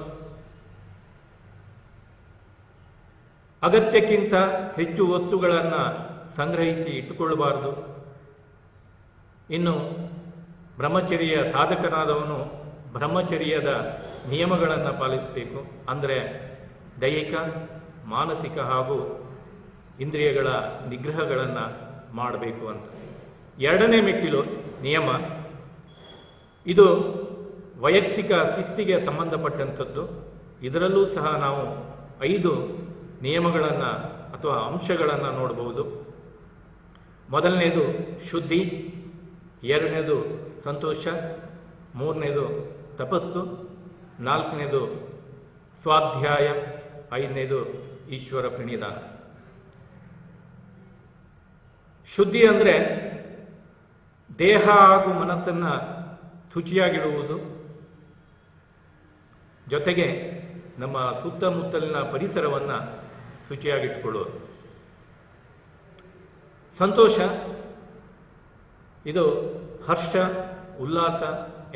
ಅಗತ್ಯಕ್ಕಿಂತ ಹೆಚ್ಚು ವಸ್ತುಗಳನ್ನು ಸಂಗ್ರಹಿಸಿ ಇಟ್ಟುಕೊಳ್ಳಬಾರದು. ಇನ್ನು ಬ್ರಹ್ಮಚರ್ಯ ಸಾಧಕನಾದವನು ಬ್ರಹ್ಮಚರ್ಯದ ನಿಯಮಗಳನ್ನು ಪಾಲಿಸಬೇಕು. ಅಂದರೆ ದೈಹಿಕ, ಮಾನಸಿಕ ಹಾಗೂ ಇಂದ್ರಿಯಗಳ ನಿಗ್ರಹಗಳನ್ನು ಮಾಡಬೇಕು ಅಂತ. 2ನೇ ಮೆಟ್ಟಿಲು ನಿಯಮ. ಇದು ವೈಯಕ್ತಿಕ ಶಿಸ್ತಿಗೆ ಸಂಬಂಧಪಟ್ಟಂಥದ್ದು. ಇದರಲ್ಲೂ ಸಹ ನಾವು 5 ನಿಯಮಗಳನ್ನು ಅಥವಾ ಅಂಶಗಳನ್ನು ನೋಡಬಹುದು. ಮೊದಲನೇದು ಶುದ್ಧಿ, 2ನೇದು ಸಂತೋಷ, 3ನೇದು ತಪಸ್ಸು, 4ನೇದು ಸ್ವಾಧ್ಯಾಯ, 5ನೇದು ಈಶ್ವರ ಪ್ರಣಿಧಾನ. ಶುದ್ಧಿ ಅಂದರೆ ದೇಹ ಹಾಗೂ ಮನಸ್ಸನ್ನು ಶುಚಿಯಾಗಿಡುವುದು, ಜೊತೆಗೆ ನಮ್ಮ ಸುತ್ತಮುತ್ತಲಿನ ಪರಿಸರವನ್ನು ಶುಚಿಯಾಗಿಟ್ಟುಕೊಳ್ಳುವುದು. ಸಂತೋಷ, ಇದು ಹರ್ಷ, ಉಲ್ಲಾಸ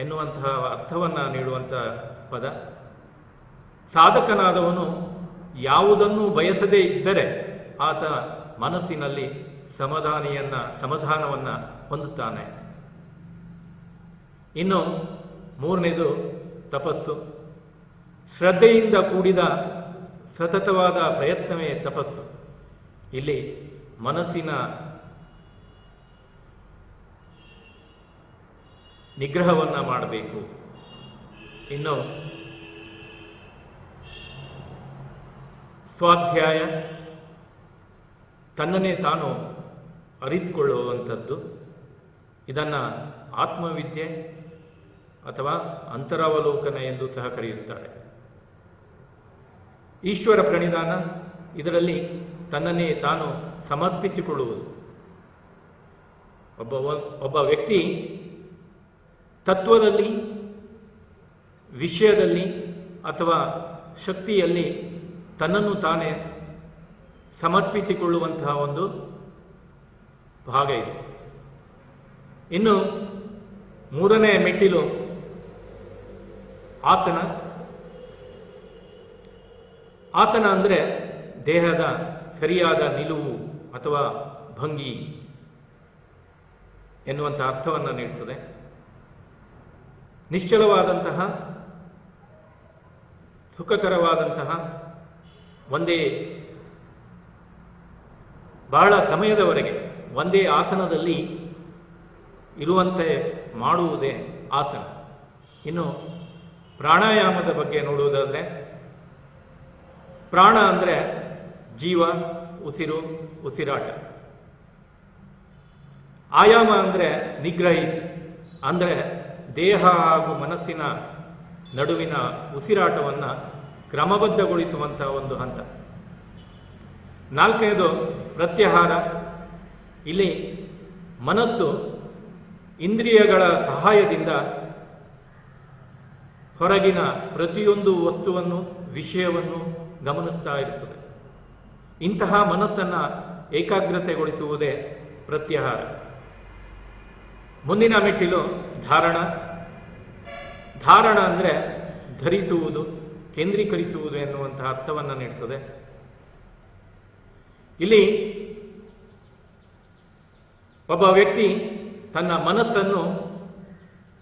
ಎನ್ನುವಂತಹ ಅರ್ಥವನ್ನು ನೀಡುವಂಥ ಪದ. ಸಾಧಕನಾದವನು ಯಾವುದನ್ನು ಬಯಸದೇ ಇದ್ದರೆ ಆತ ಮನಸ್ಸಿನಲ್ಲಿ ಸಮಾಧಾನವನ್ನು ಹೊಂದುತ್ತಾನೆ. ಇನ್ನು 3ನೇದು ತಪಸ್ಸು. ಶ್ರದ್ಧೆಯಿಂದ ಕೂಡಿದ ಸತತವಾದ ಪ್ರಯತ್ನವೇ ತಪಸ್ಸು. ಇಲ್ಲಿ ಮನಸ್ಸಿನ ನಿಗ್ರಹವನ್ನು ಮಾಡಬೇಕು. ಇನ್ನು ಸ್ವಾಧ್ಯಾಯ, ತನ್ನನ್ನೇ ತಾನು ಅರಿತುಕೊಳ್ಳುವಂಥದ್ದು. ಇದನ್ನು ಆತ್ಮವಿದ್ಯೆ ಅಥವಾ ಅಂತರಾವಲೋಕನ ಎಂದು ಸಹ ಕರೆಯುತ್ತಾರೆ. ಈಶ್ವರ ಪ್ರಣಿಧಾನ, ಇದರಲ್ಲಿ ತನ್ನನ್ನೇ ತಾನು ಸಮರ್ಪಿಸಿಕೊಳ್ಳುವುದು. ಒಬ್ಬ ವ್ಯಕ್ತಿ ತತ್ವದಲ್ಲಿ, ವಿಷಯದಲ್ಲಿ ಅಥವಾ ಶಕ್ತಿಯಲ್ಲಿ ತನ್ನನ್ನು ತಾನೇ ಸಮರ್ಪಿಸಿಕೊಳ್ಳುವಂತಹ ಒಂದು ಭಾಗ ಇದೆ. ಇನ್ನು 3ನೇ ಮೆಟ್ಟಿಲು ಆಸನ. ಆಸನ ಅಂದರೆ ದೇಹದ ಸರಿಯಾದ ನಿಲುವು ಅಥವಾ ಭಂಗಿ ಎನ್ನುವಂಥ ಅರ್ಥವನ್ನು ನೀಡುತ್ತದೆ. ನಿಶ್ಚಲವಾದಂತಹ, ಸುಖಕರವಾದಂತಹ, ಒಂದೇ ಬಹಳ ಸಮಯದವರೆಗೆ ಒಂದೇ ಆಸನದಲ್ಲಿ ಇರುವಂತೆ ಮಾಡುವುದೇ ಆಸನ. ಇನ್ನು ಪ್ರಾಣಾಯಾಮದ ಬಗ್ಗೆ ನೋಡುವುದಾದರೆ, ಪ್ರಾಣ ಅಂದರೆ ಜೀವ, ಉಸಿರು, ಉಸಿರಾಟ. ಆಯಾಮ ಅಂದರೆ ನಿಗ್ರಹಿಸಿ, ಅಂದರೆ ದೇಹ ಹಾಗೂ ಮನಸ್ಸಿನ ನಡುವಿನ ಉಸಿರಾಟವನ್ನು ಕ್ರಮಬದ್ಧಗೊಳಿಸುವಂಥ ಒಂದು ಹಂತ. 4ನೇದು ಪ್ರತ್ಯಾಹಾರ. ಇಲ್ಲಿ ಮನಸ್ಸು ಇಂದ್ರಿಯಗಳ ಸಹಾಯದಿಂದ ಹೊರಗಿನ ಪ್ರತಿಯೊಂದು ವಸ್ತುವನ್ನು, ವಿಷಯವನ್ನು ಗಮನಿಸ್ತಾ ಇರುತ್ತದೆ. ಇಂತಹ ಮನಸ್ಸನ್ನು ಏಕಾಗ್ರತೆಗೊಳಿಸುವುದೇ ಪ್ರತ್ಯಾಹಾರ. ಮುಂದಿನ ಮೆಟ್ಟಿಲು ಧಾರಣ. ಧಾರಣ ಅಂದರೆ ಧರಿಸುವುದು, ಕೇಂದ್ರೀಕರಿಸುವುದು ಎನ್ನುವಂತಹ ಅರ್ಥವನ್ನು ನೀಡುತ್ತದೆ. ಇಲ್ಲಿ ಒಬ್ಬ ವ್ಯಕ್ತಿ ತನ್ನ ಮನಸ್ಸನ್ನು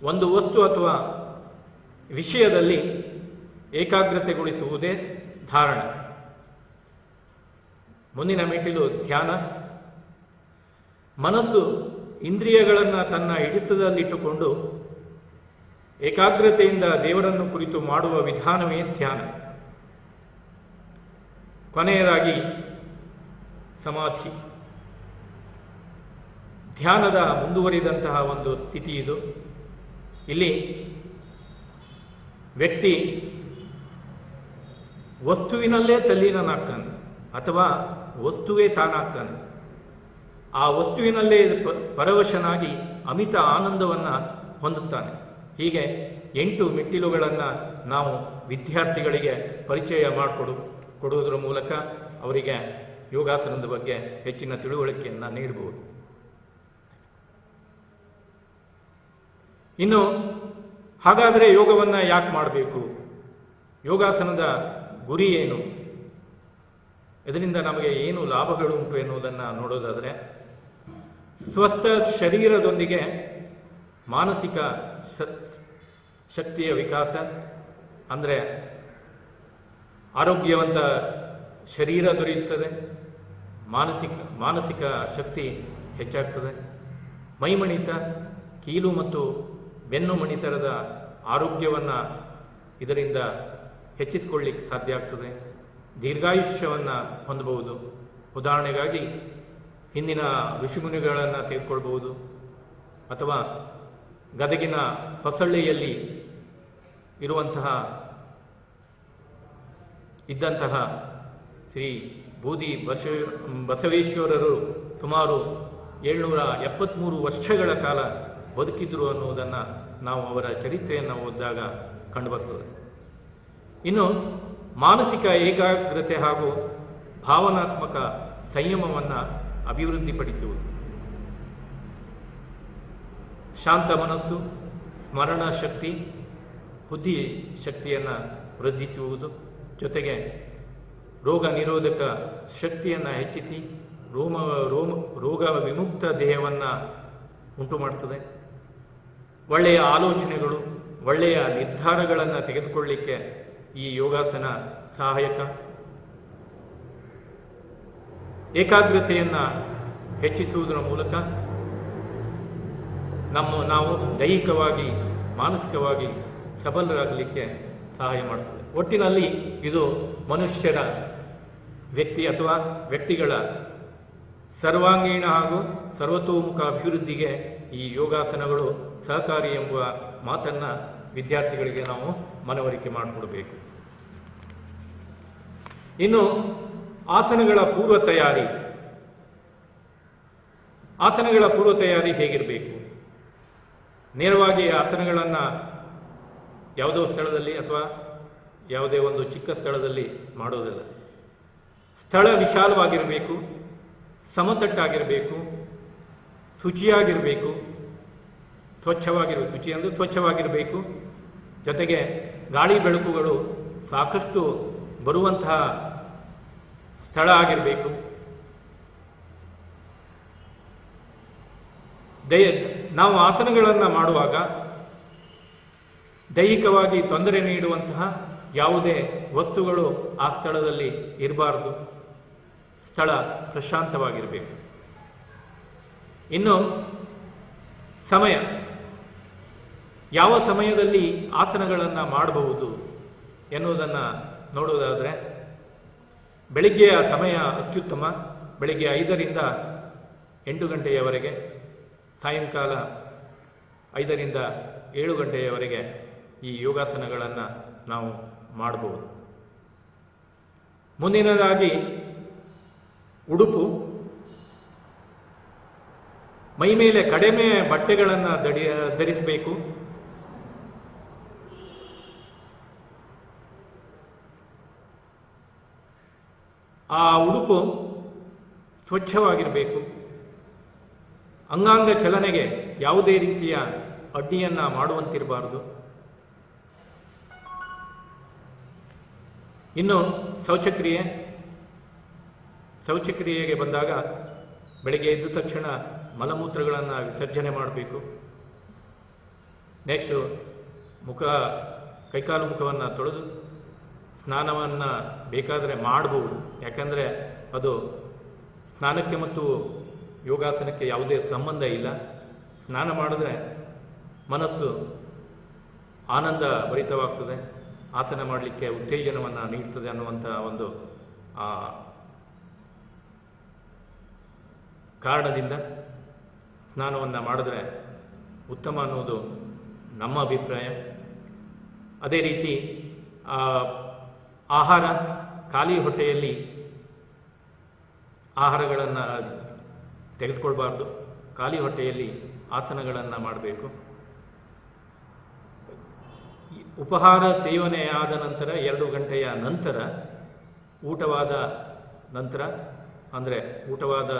ಒಂದು ವಸ್ತು ಅಥವಾ ವಿಷಯದಲ್ಲಿ ಏಕಾಗ್ರತೆಗೊಳಿಸುವುದೇ ಧಾರಣ. ಮುಂದಿನ ಮೆಟ್ಟಿಲು ಧ್ಯಾನ. ಮನಸ್ಸು ಇಂದ್ರಿಯಗಳನ್ನು ತನ್ನ ಹಿಡಿತದಲ್ಲಿಟ್ಟುಕೊಂಡು ಏಕಾಗ್ರತೆಯಿಂದ ದೇವರನ್ನು ಕುರಿತು ಮಾಡುವ ವಿಧಾನವೇ ಧ್ಯಾನ. ಕೊನೆಯದಾಗಿ ಸಮಾಧಿ. ಧ್ಯಾನದ ಮುಂದುವರಿದಂತಹ ಒಂದು ಸ್ಥಿತಿ ಇದು. ಇಲ್ಲಿ ವ್ಯಕ್ತಿ ವಸ್ತುವಿನಲ್ಲೇ ತಲ್ಲೀನನಾಗ್ತಾನೆ ಅಥವಾ ವಸ್ತುವೇ ತಾನಾಗ್ತಾನೆ. ಆ ವಸ್ತುವಿನಲ್ಲೇ ಪರವಶನಾಗಿ ಅಮಿತ ಆನಂದವನ್ನು ಹೊಂದುತ್ತಾನೆ. ಹೀಗೆ 8 ಮೆಟ್ಟಿಲುಗಳನ್ನು ನಾವು ವಿದ್ಯಾರ್ಥಿಗಳಿಗೆ ಪರಿಚಯ ಕೊಡುವುದರ ಮೂಲಕ ಅವರಿಗೆ ಯೋಗಾಸನದ ಬಗ್ಗೆ ಹೆಚ್ಚಿನ ತಿಳುವಳಿಕೆಯನ್ನು ನೀಡಬಹುದು. ಇನ್ನು ಹಾಗಾದರೆ ಯೋಗವನ್ನು ಯಾಕೆ ಮಾಡಬೇಕು? ಯೋಗಾಸನದ ಗುರಿ ಏನು? ಇದರಿಂದ ನಮಗೆ ಏನು ಲಾಭಗಳು ಉಂಟು ಎನ್ನುವುದನ್ನು ನೋಡೋದಾದರೆ, ಸ್ವಸ್ಥ ಶರೀರದೊಂದಿಗೆ ಮಾನಸಿಕ ಶಕ್ತಿಯ ವಿಕಾಸ, ಅಂದರೆ ಆರೋಗ್ಯವಂತ ಶರೀರ ದೊರೆಯುತ್ತದೆ, ಮಾನಸಿಕ ಶಕ್ತಿ ಹೆಚ್ಚಾಗ್ತದೆ, ಮೈಮಣಿತ, ಕೀಲು ಮತ್ತು ಬೆನ್ನು ಮಣಿಸರದ ಆರೋಗ್ಯವನ್ನು ಇದರಿಂದ ಹೆಚ್ಚಿಸಿಕೊಳ್ಳಿಕ್ಕೆ ಸಾಧ್ಯ ಆಗ್ತದೆ, ದೀರ್ಘಾಯುಷ್ಯವನ್ನು ಹೊಂದಬಹುದು. ಉದಾಹರಣೆಗಾಗಿ ಹಿಂದಿನ ಋಷಿಮುನಿಗಳನ್ನು ತೆಗೆದುಕೊಳ್ಬಹುದು, ಅಥವಾ ಗದಗಿನ ಹೊಸಳ್ಳಿಯಲ್ಲಿ ಇದ್ದಂತಹ ಶ್ರೀ ಬೂದಿ ಬಸವೇಶ್ವರರು ಸುಮಾರು 773 ವರ್ಷಗಳ ಕಾಲ ಬದುಕಿದ್ರು ಅನ್ನುವುದನ್ನು ನಾವು ಅವರ ಚರಿತ್ರೆಯನ್ನು ಓದಿದಾಗ ಕಂಡುಬರ್ತದೆ. ಇನ್ನು ಮಾನಸಿಕ ಏಕಾಗ್ರತೆ ಹಾಗೂ ಭಾವನಾತ್ಮಕ ಸಂಯಮವನ್ನು ಅಭಿವೃದ್ಧಿಪಡಿಸುವುದು, ಶಾಂತ ಮನಸ್ಸು, ಸ್ಮರಣ ಶಕ್ತಿ, ಬುದ್ಧಿ ಶಕ್ತಿಯನ್ನು ವೃದ್ಧಿಸುವುದು, ಜೊತೆಗೆ ರೋಗ ನಿರೋಧಕ ಶಕ್ತಿಯನ್ನು ಹೆಚ್ಚಿಸಿ ರೋಗ ವಿಮುಕ್ತ ದೇಹವನ್ನು ಉಂಟು ಮಾಡ್ತದೆ. ಒಳ್ಳೆಯ ಆಲೋಚನೆಗಳು, ಒಳ್ಳೆಯ ನಿರ್ಧಾರಗಳನ್ನು ತೆಗೆದುಕೊಳ್ಳಲಿಕ್ಕೆ ಈ ಯೋಗಾಸನ ಸಹಾಯಕ. ಏಕಾಗ್ರತೆಯನ್ನು ಹೆಚ್ಚಿಸುವುದರ ಮೂಲಕ ನಾವು ದೈಹಿಕವಾಗಿ, ಮಾನಸಿಕವಾಗಿ ಸಬಲರಾಗಲಿಕ್ಕೆ ಸಹಾಯ ಮಾಡ್ತದೆ. ಒಟ್ಟಿನಲ್ಲಿ ಇದು ಮನುಷ್ಯರ ವ್ಯಕ್ತಿಗಳ ಸರ್ವಾಂಗೀಣ ಹಾಗೂ ಸರ್ವತೋಮುಖ ಅಭಿವೃದ್ಧಿಗೆ ಈ ಯೋಗಾಸನಗಳು ಸಹಕಾರಿ ಎಂಬ ಮಾತನ್ನು ವಿದ್ಯಾರ್ಥಿಗಳಿಗೆ ನಾವು ಮನವರಿಕೆ ಮಾಡಿಕೊಡಬೇಕು. ಇನ್ನು ಆಸನಗಳ ಪೂರ್ವ ತಯಾರಿ ಹೇಗಿರಬೇಕು? ನೇರವಾಗಿ ಆಸನಗಳನ್ನು ಯಾವುದೋ ಸ್ಥಳದಲ್ಲಿ ಅಥವಾ ಯಾವುದೇ ಒಂದು ಚಿಕ್ಕ ಸ್ಥಳದಲ್ಲಿ ಮಾಡೋದಿಲ್ಲ. ಸ್ಥಳ ವಿಶಾಲವಾಗಿರಬೇಕು, ಸಮತಟ್ಟಾಗಿರಬೇಕು, ಶುಚಿಯಾಗಿರಬೇಕು. ಶುಚಿ ಅಂದರೆ ಸ್ವಚ್ಛವಾಗಿರಬೇಕು. ಜೊತೆಗೆ ಗಾಳಿ ಬೆಳಕುಗಳು ಸಾಕಷ್ಟು ಬರುವಂತಹ ಸ್ಥಳ ಆಗಿರಬೇಕು. ನಾವು ಆಸನಗಳನ್ನು ಮಾಡುವಾಗ ದೈಹಿಕವಾಗಿ ತೊಂದರೆ ನೀಡುವಂತಹ ಯಾವುದೇ ವಸ್ತುಗಳು ಆ ಸ್ಥಳದಲ್ಲಿ ಇರಬಾರ್ದು. ಸ್ಥಳ ಪ್ರಶಾಂತವಾಗಿರಬೇಕು. ಇನ್ನು ಸಮಯ, ಯಾವ ಸಮಯದಲ್ಲಿ ಆಸನಗಳನ್ನು ಮಾಡಬಹುದು ಎನ್ನುವುದನ್ನು ನೋಡುವುದಾದರೆ, ಬೆಳಿಗ್ಗೆಯ ಸಮಯ ಅತ್ಯುತ್ತಮ. ಬೆಳಿಗ್ಗೆ 5ರಿಂದ 8 ಗಂಟೆಯವರೆಗೆ, ಸಾಯಂಕಾಲ 5ರಿಂದ 7 ಗಂಟೆಯವರೆಗೆ ಈ ಯೋಗಾಸನಗಳನ್ನು ನಾವು ಮಾಡಬಹುದು. ಮುಂದಿನದಾಗಿ ಉಡುಪು. ಮೈ ಮೇಲೆ ಕಡಿಮೆ ಬಟ್ಟೆಗಳನ್ನು ಧರಿಸಬೇಕು. ಆ ಉಡುಪು ಸ್ವಚ್ಛವಾಗಿರಬೇಕು. ಅಂಗಾಂಗ ಚಲನೆಗೆ ಯಾವುದೇ ರೀತಿಯ ಅಡ್ಡಿಯನ್ನು ಮಾಡುವಂತಿರಬಾರದು. ಇನ್ನು ಶೌಚಕ್ರಿಯೆಗೆ ಬಂದಾಗ ಬೆಳಗ್ಗೆ ಎದ್ದ ತಕ್ಷಣ ಮಲಮೂತ್ರಗಳನ್ನು ವಿಸರ್ಜನೆ ಮಾಡಬೇಕು. ನೆಕ್ಸ್ಟು ಕೈಕಾಲು ಮುಖವನ್ನು ತೊಳೆದು ಸ್ನಾನವನ್ನು ಬೇಕಾದರೆ ಮಾಡಬಹುದು. ಯಾಕಂದರೆ ಅದು ಸ್ನಾನಕ್ಕೆ ಮತ್ತು ಯೋಗಾಸನಕ್ಕೆ ಯಾವುದೇ ಸಂಬಂಧ ಇಲ್ಲ. ಸ್ನಾನ ಮಾಡಿದ್ರೆ ಮನಸ್ಸು ಆನಂದ ಭರಿತವಾಗ್ತದೆ, ಆಸನ ಮಾಡಲಿಕ್ಕೆ ಉತ್ತೇಜನವನ್ನು ನೀಡ್ತದೆ ಅನ್ನುವಂಥ ಒಂದು ಕಾರಣದಿಂದ ಸ್ನಾನವನ್ನು ಮಾಡಿದ್ರೆ ಉತ್ತಮ ಅನ್ನೋದು ನಮ್ಮ ಅಭಿಪ್ರಾಯ. ಅದೇ ರೀತಿ ಆಹಾರ, ಖಾಲಿ ಹೊಟ್ಟೆಯಲ್ಲಿ ಆಹಾರಗಳನ್ನು ತೆಗೆದುಕೊಳ್ಬಾರ್ದು. ಖಾಲಿ ಹೊಟ್ಟೆಯಲ್ಲಿ ಆಸನಗಳನ್ನು ಮಾಡಬೇಕು. ಉಪಹಾರ ಸೇವನೆಯಾದ ನಂತರ 2 ಗಂಟೆಯ ನಂತರ, ಊಟವಾದ ನಂತರ ಅಂದರೆ ಊಟವಾದ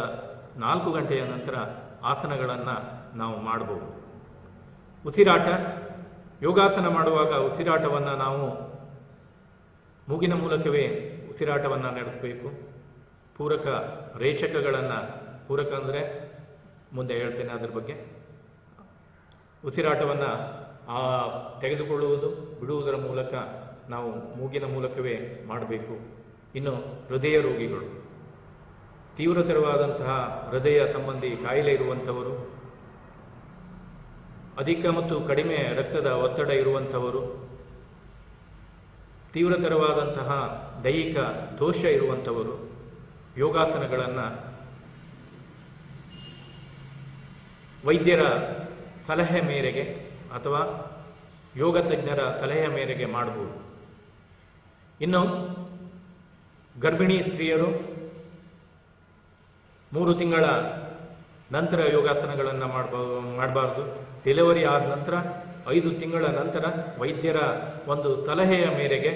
4 ಗಂಟೆಯ ನಂತರ ಆಸನಗಳನ್ನು ನಾವು ಮಾಡಬಹುದು. ಉಸಿರಾಟ, ಯೋಗಾಸನ ಮಾಡುವಾಗ ಉಸಿರಾಟವನ್ನು ನಾವು ಮೂಗಿನ ಮೂಲಕವೇ ಉಸಿರಾಟವನ್ನು ನಡೆಸಬೇಕು. ಪೂರಕ ರೇಚಕಗಳನ್ನು, ಪೂರಕ ಅಂದರೆ ಮುಂದೆ ಹೇಳ್ತೇನೆ ಅದರ ಬಗ್ಗೆ. ಉಸಿರಾಟವನ್ನು ತೆಗೆದುಕೊಳ್ಳುವುದು, ಬಿಡುವುದರ ಮೂಲಕ ನಾವು ಮೂಗಿನ ಮೂಲಕವೇ ಮಾಡಬೇಕು. ಇನ್ನು ಹೃದಯ ರೋಗಿಗಳು, ತೀವ್ರತರವಾದಂತಹ ಹೃದಯ ಸಂಬಂಧಿ ಕಾಯಿಲೆ ಇರುವಂಥವರು, ಅಧಿಕ ಮತ್ತು ಕಡಿಮೆ ರಕ್ತದ ಒತ್ತಡ ಇರುವಂಥವರು, ತೀವ್ರತರವಾದಂತಹ ದೈಹಿಕ ದೋಷ ಇರುವಂಥವರು ಯೋಗಾಸನಗಳನ್ನು ವೈದ್ಯರ ಸಲಹೆ ಮೇರೆಗೆ ಅಥವಾ ಯೋಗ ತಜ್ಞರ ಸಲಹೆ ಮೇರೆಗೆ ಮಾಡಬಹುದು. ಇನ್ನು ಗರ್ಭಿಣಿ ಸ್ತ್ರೀಯರು 3 ತಿಂಗಳ ನಂತರ ಯೋಗಾಸನಗಳನ್ನು ಮಾಡಬಾರ್ದು. ಡೆಲಿವರಿ ಆದ ನಂತರ 5 ತಿಂಗಳ ನಂತರ ವೈದ್ಯರ ಒಂದು ಸಲಹೆಯ ಮೇರೆಗೆ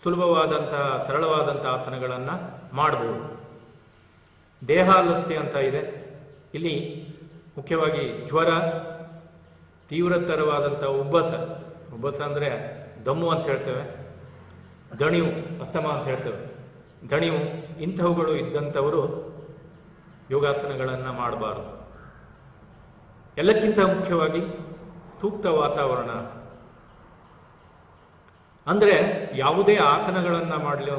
ಸುಲಭವಾದಂತಹ ಸರಳವಾದಂಥ ಆಸನಗಳನ್ನು ಮಾಡಬಹುದು. ದೇಹಾಲಸ್ಯ ಅಂತ ಇದೆ. ಇಲ್ಲಿ ಮುಖ್ಯವಾಗಿ ಜ್ವರ, ತೀವ್ರತರವಾದಂಥ ಉಬ್ಬಸ ಅಂದರೆ ದಮ್ಮು ಅಂತ ಹೇಳ್ತೇವೆ, ದಣಿವು, ಅಸ್ತಮ ಅಂತ ಹೇಳ್ತೇವೆ, ದಣಿವು, ಇಂಥವುಗಳು ಇದ್ದಂಥವರು ಯೋಗಾಸನಗಳನ್ನು ಮಾಡಬಾರದು. ಎಲ್ಲಕ್ಕಿಂತ ಮುಖ್ಯವಾಗಿ ಸೂಕ್ತ ವಾತಾವರಣ ಅಂದರೆ ಯಾವುದೇ ಆಸನಗಳನ್ನು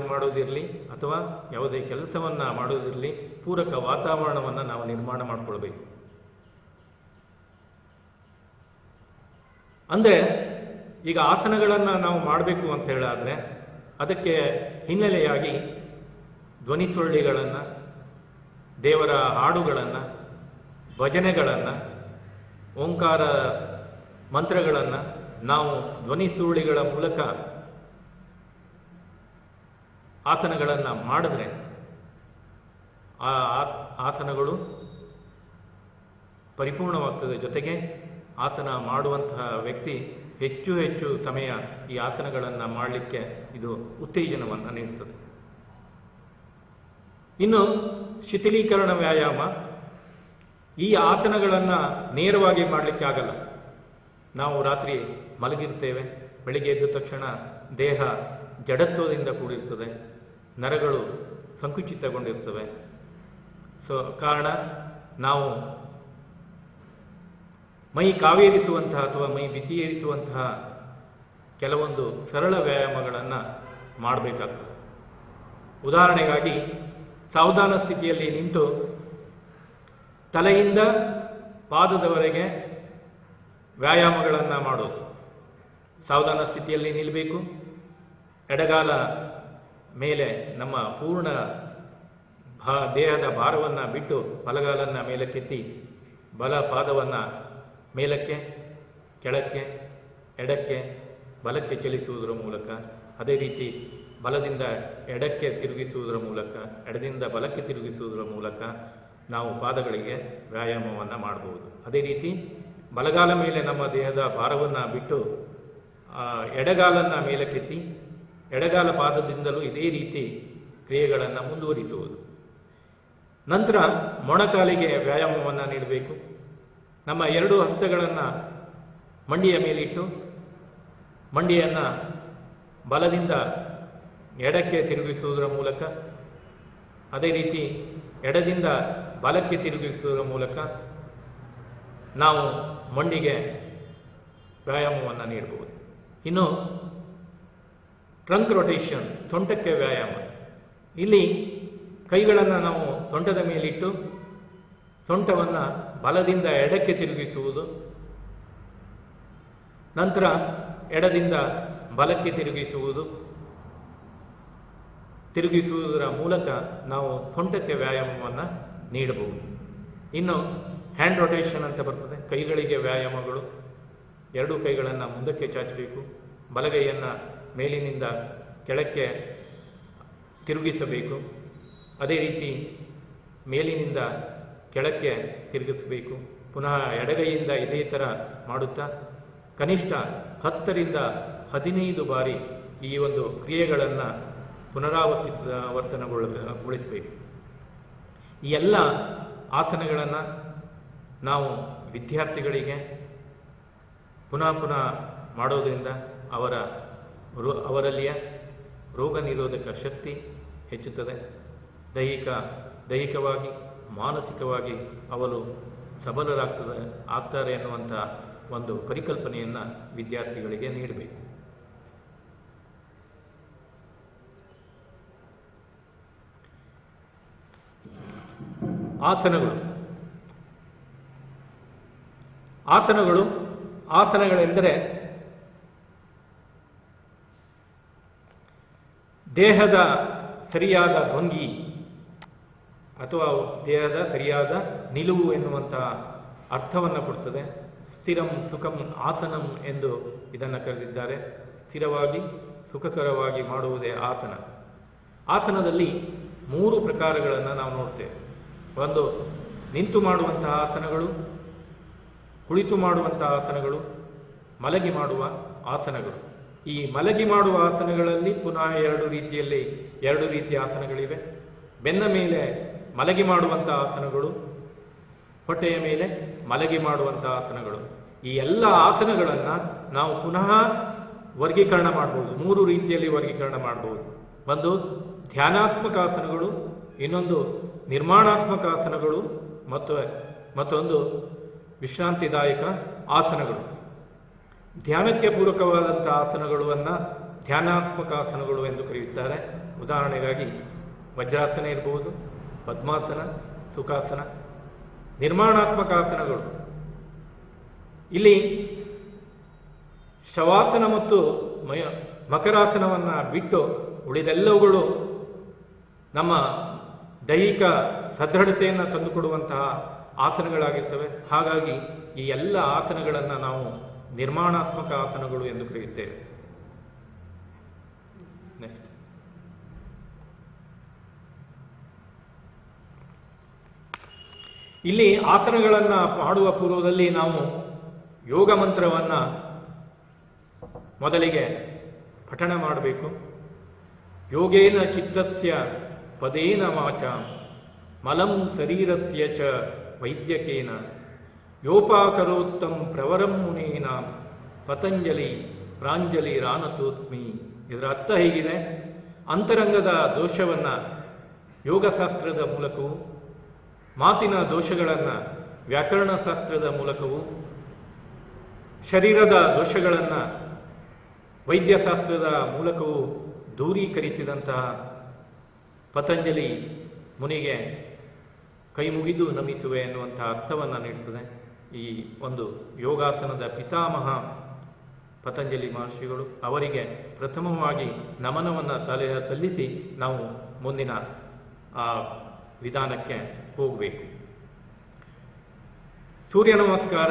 ಮಾಡೋದಿರಲಿ ಅಥವಾ ಯಾವುದೇ ಕೆಲಸವನ್ನು ಮಾಡೋದಿರಲಿ, ಪೂರಕ ವಾತಾವರಣವನ್ನು ನಾವು ನಿರ್ಮಾಣ ಮಾಡಿಕೊಳ್ಬೇಕು. ಅಂದರೆ ಈಗ ಆಸನಗಳನ್ನು ನಾವು ಮಾಡಬೇಕು ಅಂತ ಹೇಳಾದರೆ ಅದಕ್ಕೆ ಹಿನ್ನೆಲೆಯಾಗಿ ಧ್ವನಿ ಸುರುಳಿಗಳನ್ನು, ದೇವರ ಹಾಡುಗಳನ್ನು, ಭಜನೆಗಳನ್ನು, ಓಂಕಾರ ಮಂತ್ರಗಳನ್ನು ನಾವು ಧ್ವನಿ ಸುರುಳಿಗಳ ಮೂಲಕ ಆಸನಗಳನ್ನು ಮಾಡಿದ್ರೆ ಆ ಆಸನಗಳು ಪರಿಪೂರ್ಣವಾಗ್ತದೆ. ಜೊತೆಗೆ ಆಸನ ಮಾಡುವಂತಹ ವ್ಯಕ್ತಿ ಹೆಚ್ಚು ಹೆಚ್ಚು ಸಮಯ ಈ ಆಸನಗಳನ್ನು ಮಾಡಲಿಕ್ಕೆ ಇದು ಉತ್ತೇಜನವನ್ನು ನೀಡುತ್ತದೆ. ಇನ್ನು ಶಿಥಿಲೀಕರಣ ವ್ಯಾಯಾಮ, ಈ ಆಸನಗಳನ್ನು ನೇರವಾಗಿ ಮಾಡಲಿಕ್ಕೆ ಆಗಲ್ಲ. ನಾವು ರಾತ್ರಿ ಮಲಗಿರ್ತೇವೆ, ಬೆಳಿಗ್ಗೆ ಎದ್ದ ತಕ್ಷಣ ದೇಹ ಜಡತ್ವದಿಂದ ಕೂಡಿರ್ತದೆ, ನರಗಳು ಸಂಕುಚಿತಗೊಂಡಿರ್ತವೆ. ಕಾರಣ ನಾವು ಮೈ ಕಾವೇರಿಸುವಂತಹ ಅಥವಾ ಮೈ ಬಿಸಿಯೇರಿಸುವಂತಹ ಕೆಲವೊಂದು ಸರಳ ವ್ಯಾಯಾಮಗಳನ್ನು ಮಾಡಬೇಕಾಗ್ತದೆ. ಉದಾಹರಣೆಗಾಗಿ ಸಾವಧಾನ ಸ್ಥಿತಿಯಲ್ಲಿ ನಿಂತು ತಲೆಯಿಂದ ಪಾದದವರೆಗೆ ವ್ಯಾಯಾಮಗಳನ್ನು ಮಾಡೋದು. ಸಾವಧಾನ ಸ್ಥಿತಿಯಲ್ಲಿ ನಿಲ್ಲಬೇಕು. ಎಡಗಾಲ ಮೇಲೆ ನಮ್ಮ ಪೂರ್ಣ ದೇಹದ ಭಾರವನ್ನು ಬಿಟ್ಟು ಬಲಗಾಲನ್ನು ಮೇಲಕ್ಕೆತ್ತಿ ಬಲ ಪಾದವನ್ನು ಮೇಲಕ್ಕೆ, ಕೆಳಕ್ಕೆ, ಎಡಕ್ಕೆ, ಬಲಕ್ಕೆ ಚಲಿಸುವುದರ ಮೂಲಕ, ಅದೇ ರೀತಿ ಬಲದಿಂದ ಎಡಕ್ಕೆ ತಿರುಗಿಸುವುದರ ಮೂಲಕ, ಎಡದಿಂದ ಬಲಕ್ಕೆ ತಿರುಗಿಸುವುದರ ಮೂಲಕ ನಾವು ಪಾದಗಳಿಗೆ ವ್ಯಾಯಾಮವನ್ನು ಮಾಡಬಹುದು. ಅದೇ ರೀತಿ ಬಲಗಾಲ ಮೇಲೆ ನಮ್ಮ ದೇಹದ ಭಾರವನ್ನು ಬಿಟ್ಟು ಎಡಗಾಲನ್ನು ಮೇಲಕ್ಕೆತ್ತಿ ಎಡಗಾಲ ಪಾದದಿಂದಲೂ ಇದೇ ರೀತಿ ಕ್ರಿಯೆಗಳನ್ನು ಮುಂದುವರಿಸುವುದು. ನಂತರ ಮೊಣಕಾಲಿಗೆ ವ್ಯಾಯಾಮವನ್ನು ನೀಡಬೇಕು. ನಮ್ಮ 2 ಹಸ್ತಗಳನ್ನು ಮಂಡಿಯ ಮೇಲಿಟ್ಟು ಮಂಡಿಯನ್ನು ಬಲದಿಂದ ಎಡಕ್ಕೆ ತಿರುಗಿಸುವುದರ ಮೂಲಕ, ಅದೇ ರೀತಿ ಎಡದಿಂದ ಬಲಕ್ಕೆ ತಿರುಗಿಸುವುದರ ಮೂಲಕ ನಾವು ಮಂಡಿಗೆ ವ್ಯಾಯಾಮವನ್ನು ನೀಡಬಹುದು. ಇನ್ನು ಟ್ರಂಕ್ ರೊಟೇಷನ್, ಸೊಂಟಕ್ಕೆ ವ್ಯಾಯಾಮ. ಇಲ್ಲಿ ಕೈಗಳನ್ನು ನಾವು ಸೊಂಟದ ಮೇಲಿಟ್ಟು ಸೊಂಟವನ್ನು ಬಲದಿಂದ ಎಡಕ್ಕೆ ತಿರುಗಿಸುವುದು, ನಂತರ ಎಡದಿಂದ ಬಲಕ್ಕೆ ತಿರುಗಿಸುವುದರ ಮೂಲಕ ನಾವು ಸೊಂಟಕ್ಕೆ ವ್ಯಾಯಾಮವನ್ನು ನೀಡಬಹುದು. ಇನ್ನು ಹ್ಯಾಂಡ್ ರೊಟೇಷನ್ ಅಂತ ಬರ್ತದೆ. ಕೈಗಳಿಗೆ ವ್ಯಾಯಾಮಗಳು. ಎರಡೂ ಕೈಗಳನ್ನು ಮುಂದಕ್ಕೆ ಚಾಚಬೇಕು. ಬಲಗೈಯನ್ನು ಮೇಲಿನಿಂದ ಕೆಳಕ್ಕೆ ತಿರುಗಿಸಬೇಕು. ಅದೇ ರೀತಿ ಮೇಲಿನಿಂದ ಕೆಳಕ್ಕೆ ತಿರುಗಿಸಬೇಕು. ಪುನಃ ಎಡಗೈಯಿಂದ ಇದೇ ಥರ ಮಾಡುತ್ತಾ ಕನಿಷ್ಠ 10ರಿಂದ 15 ಬಾರಿ ಈ ಒಂದು ಕ್ರಿಯೆಗಳನ್ನು ಪುನರಾವರ್ತನಗೊಳಿಸಬೇಕು. ಈ ಎಲ್ಲ ಆಸನಗಳನ್ನು ನಾವು ವಿದ್ಯಾರ್ಥಿಗಳಿಗೆ ಪುನಃ ಪುನಃ ಮಾಡೋದರಿಂದ ಅವರಲ್ಲಿಯ ರೋಗ ನಿರೋಧಕ ಶಕ್ತಿ ಹೆಚ್ಚುತ್ತದೆ. ದೈಹಿಕವಾಗಿ ಮಾನಸಿಕವಾಗಿ ಅವರು ಆಗ್ತಾರೆ ಎನ್ನುವಂಥ ಒಂದು ಪರಿಕಲ್ಪನೆಯನ್ನು ವಿದ್ಯಾರ್ಥಿಗಳಿಗೆ ನೀಡಬೇಕು. ಆಸನಗಳೆಂದರೆ ದೇಹದ ಸರಿಯಾದ ಭಂಗಿ ಅಥವಾ ದೇಹದ ಸರಿಯಾದ ನಿಲುವು ಎನ್ನುವಂತಹ ಅರ್ಥವನ್ನು ಕೊಡ್ತದೆ. ಸ್ಥಿರಂ ಸುಖಂ ಆಸನಂ ಎಂದು ಇದನ್ನು ಕರೆದಿದ್ದಾರೆ. ಸ್ಥಿರವಾಗಿ ಸುಖಕರವಾಗಿ ಮಾಡುವುದೇ ಆಸನ. ಆಸನದಲ್ಲಿ 3 ಪ್ರಕಾರಗಳನ್ನು ನಾವು ನೋಡ್ತೇವೆ. ಒಂದು ನಿಂತು ಮಾಡುವಂತಹ ಆಸನಗಳು, ಕುಳಿತು ಮಾಡುವಂತಹ ಆಸನಗಳು, ಮಲಗಿ ಮಾಡುವ ಆಸನಗಳು. ಈ ಮಲಗಿ ಮಾಡುವ ಆಸನಗಳಲ್ಲಿ ಪುನಃ 2 ರೀತಿಯ ಆಸನಗಳಿವೆ. ಬೆನ್ನ ಮೇಲೆ ಮಲಗಿ ಮಾಡುವಂಥ ಆಸನಗಳು, ಹೊಟ್ಟೆಯ ಮೇಲೆ ಮಲಗಿ ಮಾಡುವಂಥ ಆಸನಗಳು. ಈ ಎಲ್ಲ ಆಸನಗಳನ್ನು ನಾವು ಪುನಃ ವರ್ಗೀಕರಣ ಮಾಡ್ಬೋದು. 3 ರೀತಿಯಲ್ಲಿ ವರ್ಗೀಕರಣ ಮಾಡ್ಬೋದು. ಒಂದು ಧ್ಯಾನಾತ್ಮಕ ಆಸನಗಳು, ಇನ್ನೊಂದು ನಿರ್ಮಾಣಾತ್ಮಕ ಆಸನಗಳು, ಮತ್ತೊಂದು ವಿಶ್ರಾಂತಿದಾಯಕ ಆಸನಗಳು. ಧ್ಯಾನಕ್ಕೆ ಪೂರಕವಾದಂಥ ಆಸನಗಳನ್ನು ಧ್ಯಾನಾತ್ಮಕ ಆಸನಗಳು ಎಂದು ಕರೆಯುತ್ತಾರೆ. ಉದಾಹರಣೆಗಾಗಿ ವಜ್ರಾಸನ ಇರಬಹುದು, ಪದ್ಮಾಸನ, ಸುಖಾಸನ. ನಿರ್ಮಾಣಾತ್ಮಕ ಆಸನಗಳು, ಇಲ್ಲಿ ಶವಾಸನ ಮತ್ತು ಮಕರಾಸನವನ್ನು ಬಿಟ್ಟು ಉಳಿದೆಲ್ಲವುಗಳು ನಮ್ಮ ದೈಹಿಕ ಸದೃಢತೆಯನ್ನು ತಂದುಕೊಡುವಂತಹ ಆಸನಗಳಾಗಿರ್ತವೆ. ಹಾಗಾಗಿ ಈ ಎಲ್ಲ ಆಸನಗಳನ್ನು ನಾವು ನಿರ್ಮಾಣಾತ್ಮಕ ಆಸನಗಳು ಎಂದು ಕರೆಯುತ್ತೇವೆ. ನೆಕ್ಸ್ಟ್, ಇಲ್ಲಿ ಆಸನಗಳನ್ನು ಮಾಡುವ ಪೂರ್ವದಲ್ಲಿ ನಾವು ಯೋಗ ಮಂತ್ರವನ್ನು ಮೊದಲಿಗೆ ಪಠಣ ಮಾಡಬೇಕು. ಯೋಗೇನ ಚಿತ್ತಸ್ಯ ಪದೇನ ವಾಚಾಂ ಮಲಂ ಶರೀರಸ್ಯ ಚ ವೈದ್ಯಕೇನ ಯೋಪಾಕರೋತ್ತಂ ಪ್ರವರಂ ಮುನೇನ ಪತಂಜಲಿ ಪ್ರಾಂಜಲಿರಾನತೋಸ್ಮಿ. ಇದರ ಅರ್ಥ ಹೀಗಿದೆ: ಅಂತರಂಗದ ದೋಷವನ್ನು ಯೋಗಶಾಸ್ತ್ರದ ಮೂಲಕವೂ, ಮಾತಿನ ದೋಷಗಳನ್ನು ವ್ಯಾಕರಣಶಾಸ್ತ್ರದ ಮೂಲಕವೂ, ಶರೀರದ ದೋಷಗಳನ್ನು ವೈದ್ಯಶಾಸ್ತ್ರದ ಮೂಲಕವೂ ದೂರೀಕರಿಸಿದಂತಹ ಪತಂಜಲಿ ಮುನಿಗೆ ಕೈ ಮುಗಿದು ನಮಿಸುವೆ ಎನ್ನುವಂಥ ಅರ್ಥವನ್ನು ನೀಡುತ್ತದೆ. ಈ ಒಂದು ಯೋಗಾಸನದ ಪಿತಾಮಹ ಪತಂಜಲಿ ಮಹರ್ಷಿಗಳು. ಅವರಿಗೆ ಪ್ರಥಮವಾಗಿ ನಮನವನ್ನು ಸಲ್ಲಿಸಿ ನಾವು ಮುಂದಿನ ವಿಧಾನಕ್ಕೆ ಹೋಗಬೇಕು. ಸೂರ್ಯ ನಮಸ್ಕಾರ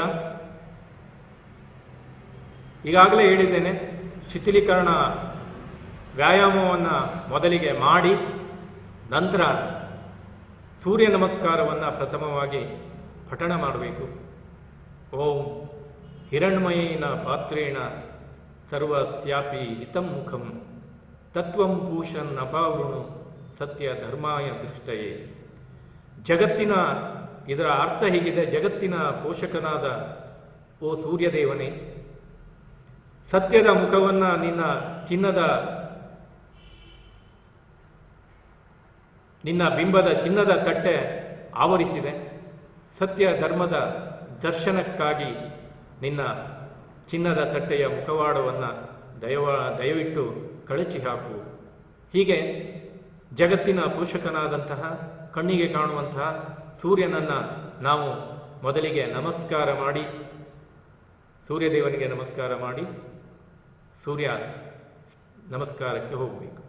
ಈಗಾಗಲೇ ಹೇಳಿದ್ದೇನೆ. ಶಿಥಿಲೀಕರಣ ವ್ಯಾಯಾಮವನ್ನು ಮೊದಲಿಗೆ ಮಾಡಿ ನಂತರ ಸೂರ್ಯ ನಮಸ್ಕಾರವನ್ನು ಪ್ರಥಮವಾಗಿ ಪಠಣ ಮಾಡಬೇಕು. ಓಂ ಹಿರಣ್ಮಯೇನ ಪಾತ್ರೇಣ ಸರ್ವಸ್ಯಾಪಿ ಹಿತಂ ಮುಖಂ ತತ್ವಂ ಪೂಷನ್ ಅಪಾವೃಣು ಸತ್ಯ ಧರ್ಮಾಯ ದೃಷ್ಟಯೇ. ಇದರ ಅರ್ಥ ಹೀಗಿದೆ: ಜಗತ್ತಿನ ಪೋಷಕನಾದ ಓ ಸೂರ್ಯದೇವನೇ, ಸತ್ಯದ ಮುಖವನ್ನು ನಿನ್ನ ಬಿಂಬದ ಚಿನ್ನದ ತಟ್ಟೆ ಆವರಿಸಿದೆ. ಸತ್ಯ ಧರ್ಮದ ದರ್ಶನಕ್ಕಾಗಿ ನಿನ್ನ ಚಿನ್ನದ ತಟ್ಟೆಯ ಮುಖವಾಡವನ್ನು ದಯವಿಟ್ಟು ಕಳಚಿ ಹಾಕು. ಹೀಗೆ ಜಗತ್ತಿನ ಪೋಷಕನಾದಂತಹ ಕಣ್ಣಿಗೆ ಕಾಣುವಂತಹ ಸೂರ್ಯನನ್ನು ನಾವು ಮೊದಲಿಗೆ ನಮಸ್ಕಾರ ಮಾಡಿ, ಸೂರ್ಯದೇವನಿಗೆ ನಮಸ್ಕಾರ ಮಾಡಿ ಸೂರ್ಯ ನಮಸ್ಕಾರಕ್ಕೆ ಹೋಗಬೇಕು.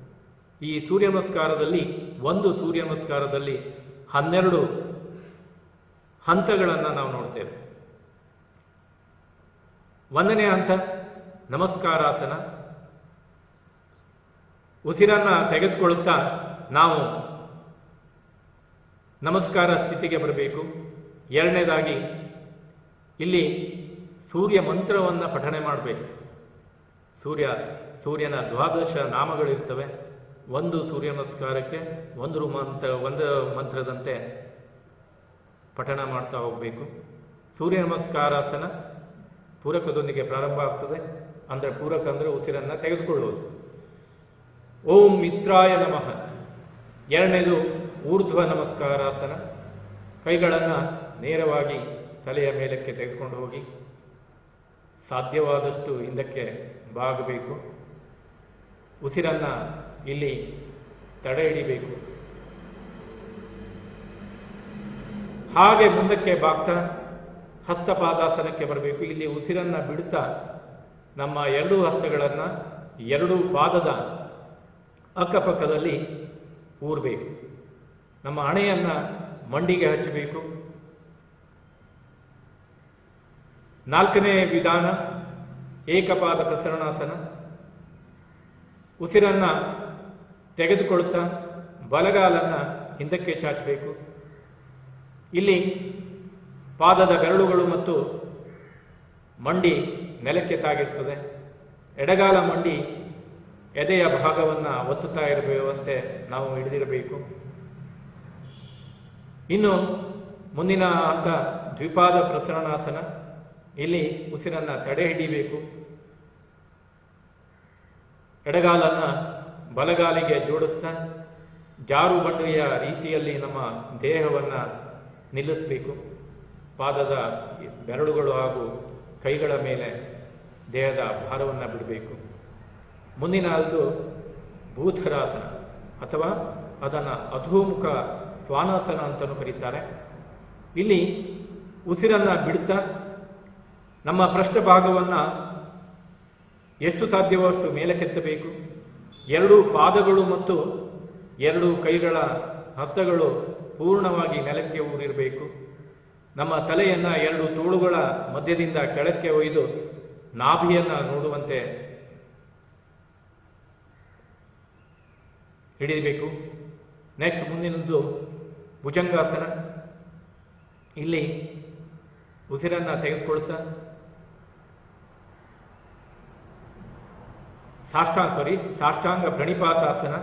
ಈ ಸೂರ್ಯ ನಮಸ್ಕಾರದಲ್ಲಿ ಒಂದು ಸೂರ್ಯ ನಮಸ್ಕಾರದಲ್ಲಿ 12 ಹಂತಗಳನ್ನು ನಾವು ನೋಡ್ತೇವೆ. 1ನೇ ಹಂತ ನಮಸ್ಕಾರಾಸನ. ಉಸಿರನ್ನು ತೆಗೆದುಕೊಳ್ಳುತ್ತಾ ನಾವು ನಮಸ್ಕಾರ ಸ್ಥಿತಿಗೆ ಬರಬೇಕು. 2ನೇದಾಗಿ ಇಲ್ಲಿ ಸೂರ್ಯ ಮಂತ್ರವನ್ನು ಪಠಣೆ ಮಾಡಬೇಕು. ಸೂರ್ಯನ 12 ನಾಮಗಳಿರ್ತವೆ. ಒಂದು ಸೂರ್ಯ ನಮಸ್ಕಾರಕ್ಕೆ ಒಂದು ಮಂತ್ರದಂತೆ ಪಠಣ ಮಾಡ್ತಾ ಹೋಗಬೇಕು. ಸೂರ್ಯ ನಮಸ್ಕಾರಾಸನ ಪೂರಕದೊಂದಿಗೆ ಪ್ರಾರಂಭ ಆಗ್ತದೆ. ಅಂದರೆ ಪೂರಕ ಅಂದರೆ ಉಸಿರನ್ನು ತೆಗೆದುಕೊಳ್ಳುವುದು. ಓಂ ಮಿತ್ರಾಯ ನಮಃ. 2ನೇದು ಊರ್ಧ್ವ ನಮಸ್ಕಾರಾಸನ. ಕೈಗಳನ್ನು ನೇರವಾಗಿ ತಲೆಯ ಮೇಲಕ್ಕೆ ತೆಗೆದುಕೊಂಡು ಹೋಗಿ ಸಾಧ್ಯವಾದಷ್ಟು ಹಿಂದಕ್ಕೆ ಬಾಗಬೇಕು. ಉಸಿರನ್ನು ಇಲ್ಲಿ ತಡೆ ಹಿಡಿಬೇಕು. ಹಾಗೆ ಮುಂದಕ್ಕೆ ಬಾಗ್ತಾ ಹಸ್ತಪಾದಾಸನಕ್ಕೆ ಬರಬೇಕು. ಇಲ್ಲಿ ಉಸಿರನ್ನು ಬಿಡುತ್ತಾ ನಮ್ಮ 2 ಹಸ್ತಗಳನ್ನು 2 ಪಾದದ ಅಕ್ಕಪಕ್ಕದಲ್ಲಿ ಊರಬೇಕು. ನಮ್ಮ ಹಣೆಯನ್ನು ಮಂಡಿಗೆ ಹಚ್ಚಬೇಕು. 4ನೇ ವಿಧಾನ ಏಕಪಾದ ಪ್ರಸರಣಾಸನ. ಉಸಿರನ್ನು ತೆಗೆದುಕೊಳ್ಳುತ್ತಾ ಬಲಗಾಲನ್ನು ಹಿಂದಕ್ಕೆ ಚಾಚಬೇಕು. ಇಲ್ಲಿ ಪಾದದ ಬೆರಳುಗಳು ಮತ್ತು ಮಂಡಿ ನೆಲಕ್ಕೆ ತಾಗಿರ್ತದೆ. ಎಡಗಾಲ ಮಂಡಿ ಎದೆಯ ಭಾಗವನ್ನು ಒತ್ತುತ್ತಾ ಇರಬೇಕಂತೆ ನಾವು ಹಿಡಿದಿರಬೇಕು. ಇನ್ನು ಮುಂದಿನ ಹಂತ ದ್ವಿಪಾದ ಪ್ರಸರಣಾಸನ. ಇಲ್ಲಿ ಉಸಿರನ್ನು ತಡೆ ಹಿಡಿಬೇಕು. ಎಡಗಾಲನ್ನು ಬಲಗಾಲಿಗೆ ಜೋಡಿಸ್ತಾ ಜಾರು ಬಂಡೆಯ ರೀತಿಯಲ್ಲಿ ನಮ್ಮ ದೇಹವನ್ನು ನಿಲ್ಲಿಸಬೇಕು. ಪಾದದ ಬೆರಳುಗಳು ಹಾಗೂ ಕೈಗಳ ಮೇಲೆ ದೇಹದ ಭಾರವನ್ನು ಬಿಡಬೇಕು. ಮುಂದಿನದು ಭೂಧರಾಸನ ಅಥವಾ ಅದನ್ನು ಅಧೋಮುಖ ಸ್ವಾನಾಸನ ಅಂತಲೂ ಕರೀತಾರೆ. ಇಲ್ಲಿ ಉಸಿರನ್ನು ಬಿಡುತ್ತಾ ನಮ್ಮ ಪೃಷ್ಠಭಾಗವನ್ನು ಎಷ್ಟು ಸಾಧ್ಯವೋ ಅಷ್ಟು ಮೇಲಕ್ಕೆತ್ತಬೇಕು. 2 ಪಾದಗಳು ಮತ್ತು 2 ಕೈಗಳ ಹಸ್ತಗಳು ಪೂರ್ಣವಾಗಿ ನೆಲಕ್ಕೆ ಊರಿರಬೇಕು. ನಮ್ಮ ತಲೆಯನ್ನು 2 ತೋಳುಗಳ ಮಧ್ಯದಿಂದ ಕೆಳಕ್ಕೆ ಒಯ್ದು ನಾಭಿಯನ್ನು ನೋಡುವಂತೆ ಹಿಡಿಯಬೇಕು. ನೆಕ್ಸ್ಟ್ ಮುಂದಿನದ್ದು ಭುಜಂಗಾಸನ. ಇಲ್ಲಿ ಉಸಿರನ್ನು ತೆಗೆದುಕೊಳ್ತಾ ಸಾಷ್ಟಾಂಗ ಪ್ರಣಿಪಾತಾಸನ.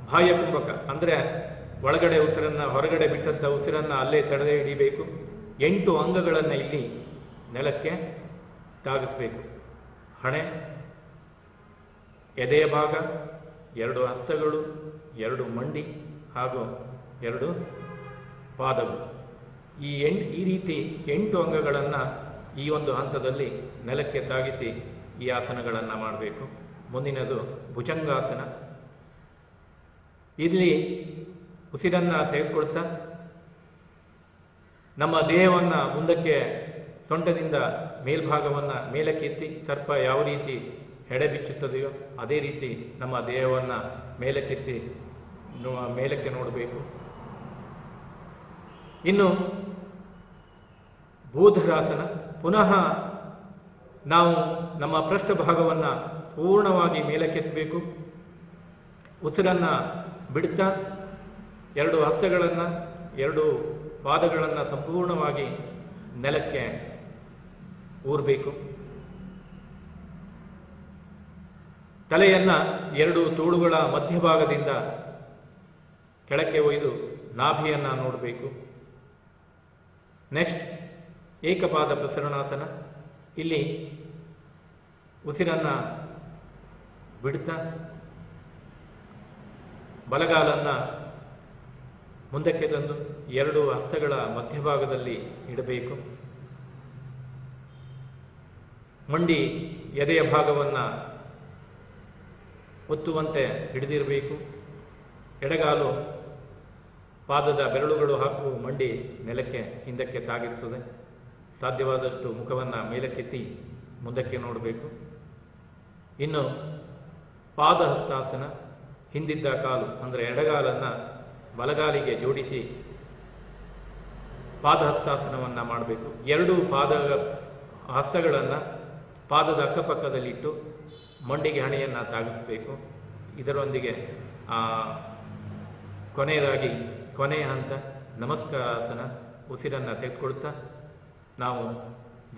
ಬಾಹ್ಯಕುಂಭಕ ಅಂದರೆ ಒಳಗಡೆ ಉಸಿರನ್ನು ಹೊರಗಡೆ ಬಿಟ್ಟಂಥ ಉಸಿರನ್ನು ಅಲ್ಲೇ ತಡೆದೇ ಹಿಡಿಬೇಕು. 8 ಅಂಗಗಳನ್ನು ಇಲ್ಲಿ ನೆಲಕ್ಕೆ ತಾಗಿಸಬೇಕು. ಹಣೆ, ಎದೆಯ ಭಾಗ, 2 ಹಸ್ತಗಳು, 2 ಮಂಡಿ ಹಾಗೂ 2 ಪಾದಗಳು. ಈ ರೀತಿ 8 ಅಂಗಗಳನ್ನು ಈ ಒಂದು ಹಂತದಲ್ಲಿ ನೆಲಕ್ಕೆ ತಾಗಿಸಿ ಈ ಆಸನಗಳನ್ನು ಮಾಡಬೇಕು. ಮುಂದಿನದು ಭುಜಂಗಾಸನ. ಇಲ್ಲಿ ಉಸಿರನ್ನು ತೆಗೆದುಕೊಳ್ತಾ ನಮ್ಮ ದೇಹವನ್ನು ಮುಂದಕ್ಕೆ ಸೊಂಟದಿಂದ ಮೇಲ್ಭಾಗವನ್ನು ಮೇಲಕ್ಕೆತ್ತಿ ಸರ್ಪ ಯಾವ ರೀತಿ ಹೆಡೆ ಬಿಚ್ಚುತ್ತದೆಯೋ ಅದೇ ರೀತಿ ನಮ್ಮ ದೇಹವನ್ನು ಮೇಲಕ್ಕೆತ್ತಿ ಮೇಲಕ್ಕೆ ನೋಡಬೇಕು. ಇನ್ನು ಭೂಧರಾಸನ. ಪುನಃ ನಾವು ನಮ್ಮ ಪೃಷ್ಠಭಾಗವನ್ನು ಪೂರ್ಣವಾಗಿ ಮೇಲಕ್ಕೆತ್ತಬೇಕು. ಉಸಿರನ್ನು ಬಿಡುತ್ತಾ 2 ಹಸ್ತಗಳನ್ನು 2 ಪಾದಗಳನ್ನು ಸಂಪೂರ್ಣವಾಗಿ ನೆಲಕ್ಕೆ ಊರಬೇಕು. ತಲೆಯನ್ನು 2 ತೋಳುಗಳ ಮಧ್ಯಭಾಗದಿಂದ ಕೆಳಕ್ಕೆ ಒಯ್ದು ನಾಭಿಯನ್ನು ನೋಡಬೇಕು. ನೆಕ್ಸ್ಟ್ ಏಕಪಾದ ಪ್ರಸರಣಾಸನ. ಇಲ್ಲಿ ಉಸಿರನ್ನು ಬಿಡುತ್ತಾ ಬಲಗಾಲನ್ನು ಮುಂದಕ್ಕೆ ತಂದು 2 ಹಸ್ತಗಳ ಮಧ್ಯಭಾಗದಲ್ಲಿ ಇಡಬೇಕು. ಮಂಡಿ ಎದೆಯ ಭಾಗವನ್ನು ಒತ್ತುವಂತೆ ಹಿಡಿದಿರಬೇಕು. ಎಡಗಾಲು ಪಾದದ ಬೆರಳುಗಳು ಹಾಗೂ ಮಂಡಿ ನೆಲಕ್ಕೆ ಹಿಂದಕ್ಕೆ ತಾಗಿರ್ತದೆ. ಸಾಧ್ಯವಾದಷ್ಟು ಮುಖವನ್ನು ಮೇಲಕ್ಕೆತ್ತಿ ಮುಂದಕ್ಕೆ ನೋಡಬೇಕು. ಇನ್ನು ಪಾದಹಸ್ತಾಸನ. ಹಿಂದಿದ್ದ ಕಾಲು ಅಂದರೆ ಎಡಗಾಲನ್ನು ಬಲಗಾಲಿಗೆ ಜೋಡಿಸಿ ಪಾದಹಸ್ತಾಸನವನ್ನು ಮಾಡಬೇಕು. ಎರಡೂ ಹಸ್ತಗಳನ್ನು ಪಾದದ ಅಕ್ಕಪಕ್ಕದಲ್ಲಿಟ್ಟು ಮಂಡಿಗೆ ಹಣೆಯನ್ನು ತಾಗಿಸಬೇಕು. ಇದರೊಂದಿಗೆ ಕೊನೆಯದಾಗಿ ಕೊನೆಯ ಹಂತ ನಮಸ್ಕಾರಾಸನ. ಉಸಿರನ್ನು ತೆಗೆದುಕೊಳ್ತಾ ನಾವು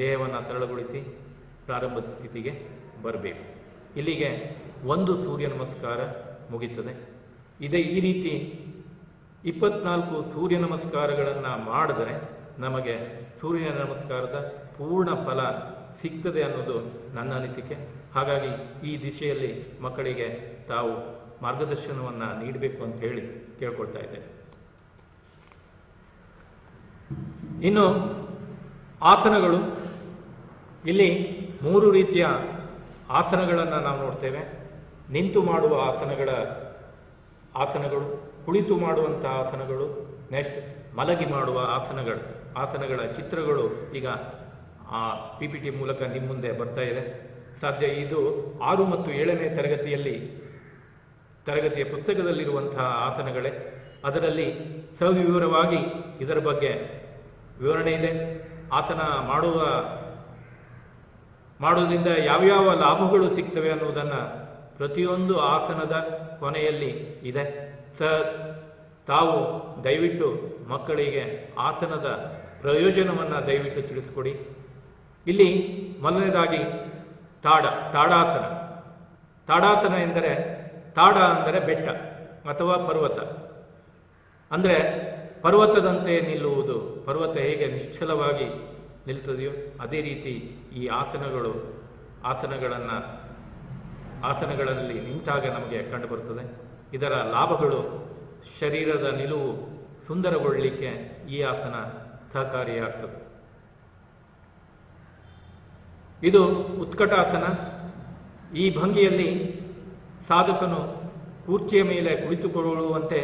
ದೇಹವನ್ನು ಸರಳಗೊಳಿಸಿ ಪ್ರಾರಂಭದ ಸ್ಥಿತಿಗೆ ಬರಬೇಕು. ಇಲ್ಲಿಗೆ ಒಂದು ಸೂರ್ಯ ನಮಸ್ಕಾರ ಮುಗೀತದೆ. ಈ ರೀತಿ 24 ಸೂರ್ಯ ನಮಸ್ಕಾರಗಳನ್ನು ಮಾಡಿದರೆ ನಮಗೆ ಸೂರ್ಯ ನಮಸ್ಕಾರದ ಪೂರ್ಣ ಫಲ ಸಿಗ್ತದೆ ಅನ್ನೋದು ನನ್ನ ಅನಿಸಿಕೆ. ಹಾಗಾಗಿ ಈ ದಿಶೆಯಲ್ಲಿ ಮಕ್ಕಳಿಗೆ ತಾವು ಮಾರ್ಗದರ್ಶನವನ್ನು ನೀಡಬೇಕು ಅಂತ ಹೇಳಿ ಕೇಳ್ಕೊಳ್ತಾ ಇದ್ದೇನೆ. ಇನ್ನು ಆಸನಗಳು, ಇಲ್ಲಿ 3 ರೀತಿಯ ಆಸನಗಳನ್ನು ನಾವು ನೋಡ್ತೇವೆ. ನಿಂತು ಮಾಡುವ ಆಸನಗಳು, ಕುಳಿತು ಮಾಡುವಂಥ ಆಸನಗಳು, ನೆಕ್ಸ್ಟ್ ಮಲಗಿ ಮಾಡುವ ಆಸನಗಳ ಚಿತ್ರಗಳು ಈಗ PPT ಮೂಲಕ ನಿಮ್ಮ ಮುಂದೆ ಬರ್ತಾ ಇದೆ. ಸಾಧ್ಯ ಇದು 6 ಮತ್ತು 7ನೇ ತರಗತಿಯ ಪುಸ್ತಕದಲ್ಲಿರುವಂತಹ ಆಸನಗಳೇ. ಅದರಲ್ಲಿ ಸವಿವರವಾಗಿ ಇದರ ಬಗ್ಗೆ ವಿವರಣೆ ಇದೆ. ಆಸನ ಮಾಡೋದ್ರಿಂದ ಯಾವ್ಯಾವ ಲಾಭಗಳು ಸಿಗ್ತವೆ ಅನ್ನೋದನ್ನು ಪ್ರತಿಯೊಂದು ಆಸನದ ಕೊನೆಯಲ್ಲಿ ಇದೆ. ತಾವು ದಯವಿಟ್ಟು ಮಕ್ಕಳಿಗೆ ಆಸನದ ಪ್ರಯೋಜನವನ್ನು ದಯವಿಟ್ಟು ತಿಳಿಸ್ಕೊಡಿ. ಇಲ್ಲಿ ಮೊದಲನೇದಾಗಿ ತಾಡಾಸನ ಎಂದರೆ, ತಾಡ ಅಂದರೆ ಬೆಟ್ಟ ಅಥವಾ ಪರ್ವತ, ಅಂದರೆ ಪರ್ವತದಂತೆ ನಿಲ್ಲುವುದು. ಪರ್ವತ ಹೇಗೆ ನಿಶ್ಚಲವಾಗಿ ನಿಲ್ತದೆಯೋ ಅದೇ ರೀತಿ ಈ ಆಸನಗಳಲ್ಲಿ ನಿಂತಾಗ ನಮಗೆ ಕಂಡುಬರುತ್ತದೆ. ಇದರ ಲಾಭಗಳು ಶರೀರದ ನಿಲುವು ಸುಂದರಗೊಳ್ಳಲಿಕ್ಕೆ ಈ ಆಸನ ಸಹಕಾರಿಯಾಗ್ತದೆ. ಇದು ಉತ್ಕಟಾಸನ. ಈ ಭಂಗಿಯಲ್ಲಿ ಸಾಧಕನು ಕುರ್ಚಿಯ ಮೇಲೆ ಕುಳಿತುಕೊಳ್ಳುವಂತೆ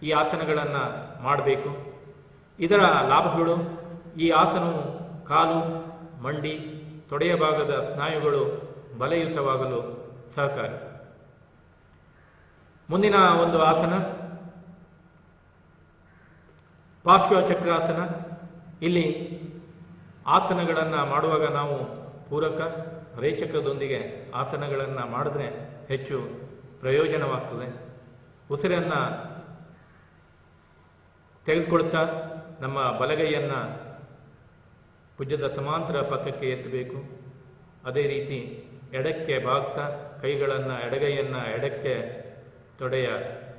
ಈ ಆಸನಗಳನ್ನು ಮಾಡಬೇಕು. ಇದರ ಲಾಭಗಳು: ಈ ಆಸನವು ಕಾಲು, ಮಂಡಿ, ತೊಡೆಯ ಭಾಗದ ಸ್ನಾಯುಗಳು ಬಲಯುತವಾಗಲು ಸಹಕಾರಿ. ಮುಂದಿನ ಒಂದು ಆಸನ ಪಾರ್ಶ್ವಚಕ್ರಾಸನ. ಇಲ್ಲಿ ಆಸನಗಳನ್ನು ಮಾಡುವಾಗ ನಾವು ಪೂರಕ ರೇಚಕದೊಂದಿಗೆ ಆಸನಗಳನ್ನು ಮಾಡಿದ್ರೆ ಹೆಚ್ಚು ಪ್ರಯೋಜನವಾಗ್ತದೆ. ಉಸಿರನ್ನು ತೆಗೆದುಕೊಳ್ತಾ ನಮ್ಮ ಬಲಗೈಯನ್ನು ಭುಜದ ಸಮಾಂತರ ಪಕ್ಕಕ್ಕೆ ಎತ್ತಬೇಕು. ಅದೇ ರೀತಿ ಎಡಕ್ಕೆ ಬಾಗ್ತಾ ಎಡಗೈಯನ್ನು ಎಡಕ್ಕೆ ತೊಡೆಯ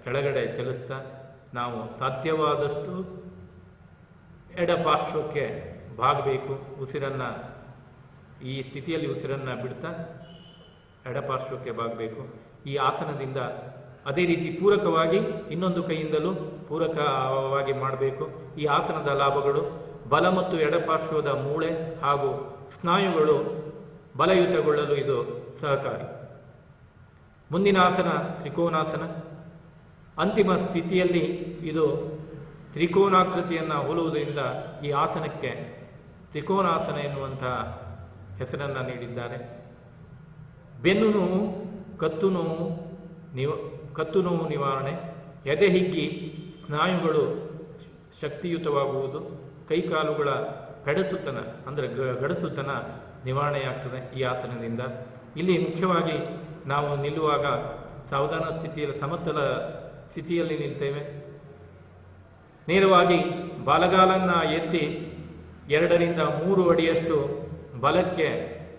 ಕೆಳಗಡೆ ಚಲಿಸ್ತಾ ನಾವು ಸಾಧ್ಯವಾದಷ್ಟು ಎಡಪಾರ್ಶ್ವಕ್ಕೆ ಬಾಗಬೇಕು. ಈ ಸ್ಥಿತಿಯಲ್ಲಿ ಉಸಿರನ್ನು ಬಿಡ್ತಾ ಎಡಪಾರ್ಶ್ವಕ್ಕೆ ಬಾಗಬೇಕು. ಈ ಆಸನದಿಂದ ಅದೇ ರೀತಿ ಪೂರಕವಾಗಿ ಇನ್ನೊಂದು ಕೈಯಿಂದಲೂ ಪೂರಕವಾಗಿ ಮಾಡಬೇಕು. ಈ ಆಸನದ ಲಾಭಗಳು: ಬಲ ಮತ್ತು ಎಡಪಾರ್ಶ್ವದ ಮೂಳೆ ಹಾಗೂ ಸ್ನಾಯುಗಳು ಬಲಯುತಗೊಳ್ಳಲು ಇದು ಸಹಕಾರಿ. ಮುಂದಿನ ಆಸನ ತ್ರಿಕೋನಾಸನ. ಅಂತಿಮ ಸ್ಥಿತಿಯಲ್ಲಿ ಇದು ತ್ರಿಕೋನಾಕೃತಿಯನ್ನು ಹೋಲುವುದರಿಂದ ಈ ಆಸನಕ್ಕೆ ತ್ರಿಕೋನಾಸನ ಎನ್ನುವಂತಹ ಹೆಸರನ್ನು ನೀಡಿದ್ದಾರೆ. ಬೆನ್ನು ನೋವು, ಕತ್ತು ನೋವು ನಿವಾರಣೆ, ಎದೆ ಹಿಗ್ಗಿ ಸ್ನಾಯುಗಳು ಶಕ್ತಿಯುತವಾಗುವುದು, ಕೈಕಾಲುಗಳ ಪೆಡಸುತನ ಅಂದರೆ ಗಡಸುತನ ನಿವಾರಣೆಯಾಗ್ತದೆ ಈ ಆಸನದಿಂದ. ಇಲ್ಲಿ ಮುಖ್ಯವಾಗಿ ನಾವು ನಿಲ್ಲುವಾಗ ಸಾವಧಾನ ಸ್ಥಿತಿಯಲ್ಲಿ, ಸಮತಲ ಸ್ಥಿತಿಯಲ್ಲಿ ನಿಲ್ತೇವೆ. ನೇರವಾಗಿ ಬಲಗಾಲನ್ನು ಎತ್ತಿ 2 ರಿಂದ 3 ಅಡಿಯಷ್ಟು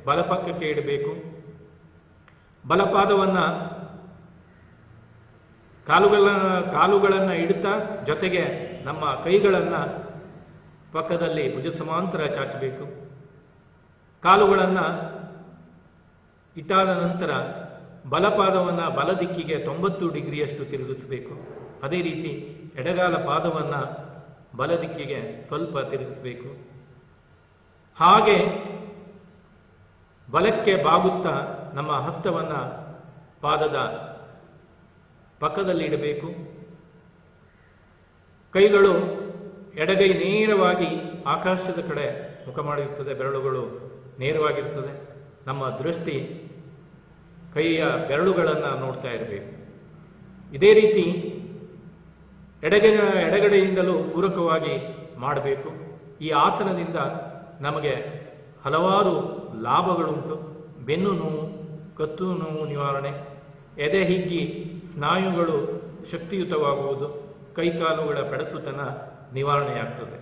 ಬಲಪಕ್ಕಕ್ಕೆ ಇಡಬೇಕು. ಬಲಪಾದವನ್ನು ಕಾಲುಗಳನ್ನು ಇಡುತ್ತಾ ಜೊತೆಗೆ ನಮ್ಮ ಕೈಗಳನ್ನು ಪಕ್ಕದಲ್ಲಿ ಭುಜ ಸಮಾಂತರ ಚಾಚಬೇಕು. ಕಾಲುಗಳನ್ನು ಇಟ್ಟಾದ ನಂತರ ಬಲಪಾದವನ್ನು ಬಲ ದಿಕ್ಕಿಗೆ 90 ಡಿಗ್ರಿಯಷ್ಟು ತಿರುಗಿಸಬೇಕು. ಅದೇ ರೀತಿ ಎಡಗಾಲ ಪಾದವನ್ನು ಬಲ ದಿಕ್ಕಿಗೆ ಸ್ವಲ್ಪ ತಿರುಗಿಸಬೇಕು. ಹಾಗೆ ಬಲಕ್ಕೆ ಬಾಗುತ್ತಾ ನಮ್ಮ ಹಸ್ತವನ್ನು ಪಾದದ ಪಕ್ಕದಲ್ಲಿ ಇಡಬೇಕು. ಕೈಗಳು ಎಡಗೈ ನೇರವಾಗಿ ಆಕಾಶದ ಕಡೆ ಮುಖ ಮಾಡಿರುತ್ತದೆ, ಬೆರಳುಗಳು ನೇರವಾಗಿರುತ್ತದೆ. ನಮ್ಮ ದೃಷ್ಟಿ ಕೈಯ ಬೆರಳುಗಳನ್ನು ನೋಡ್ತಾ ಇರಬೇಕು. ಇದೇ ರೀತಿ ಎಡಗಡೆಯಿಂದಲೂ ಪೂರಕವಾಗಿ ಮಾಡಬೇಕು. ಈ ಆಸನದಿಂದ ನಮಗೆ ಹಲವಾರು ಲಾಭಗಳುಂಟು. ಬೆನ್ನು ನೋವು, ಕತ್ತು ನೋವು ನಿವಾರಣೆ, ಎದೆ ಹಿಗ್ಗಿ ಸ್ನಾಯುಗಳು ಶಕ್ತಿಯುತವಾಗುವುದು, ಕೈಕಾಲುಗಳ ಪೆಡಸುತನ ನಿವಾರಣೆಯಾಗ್ತದೆ.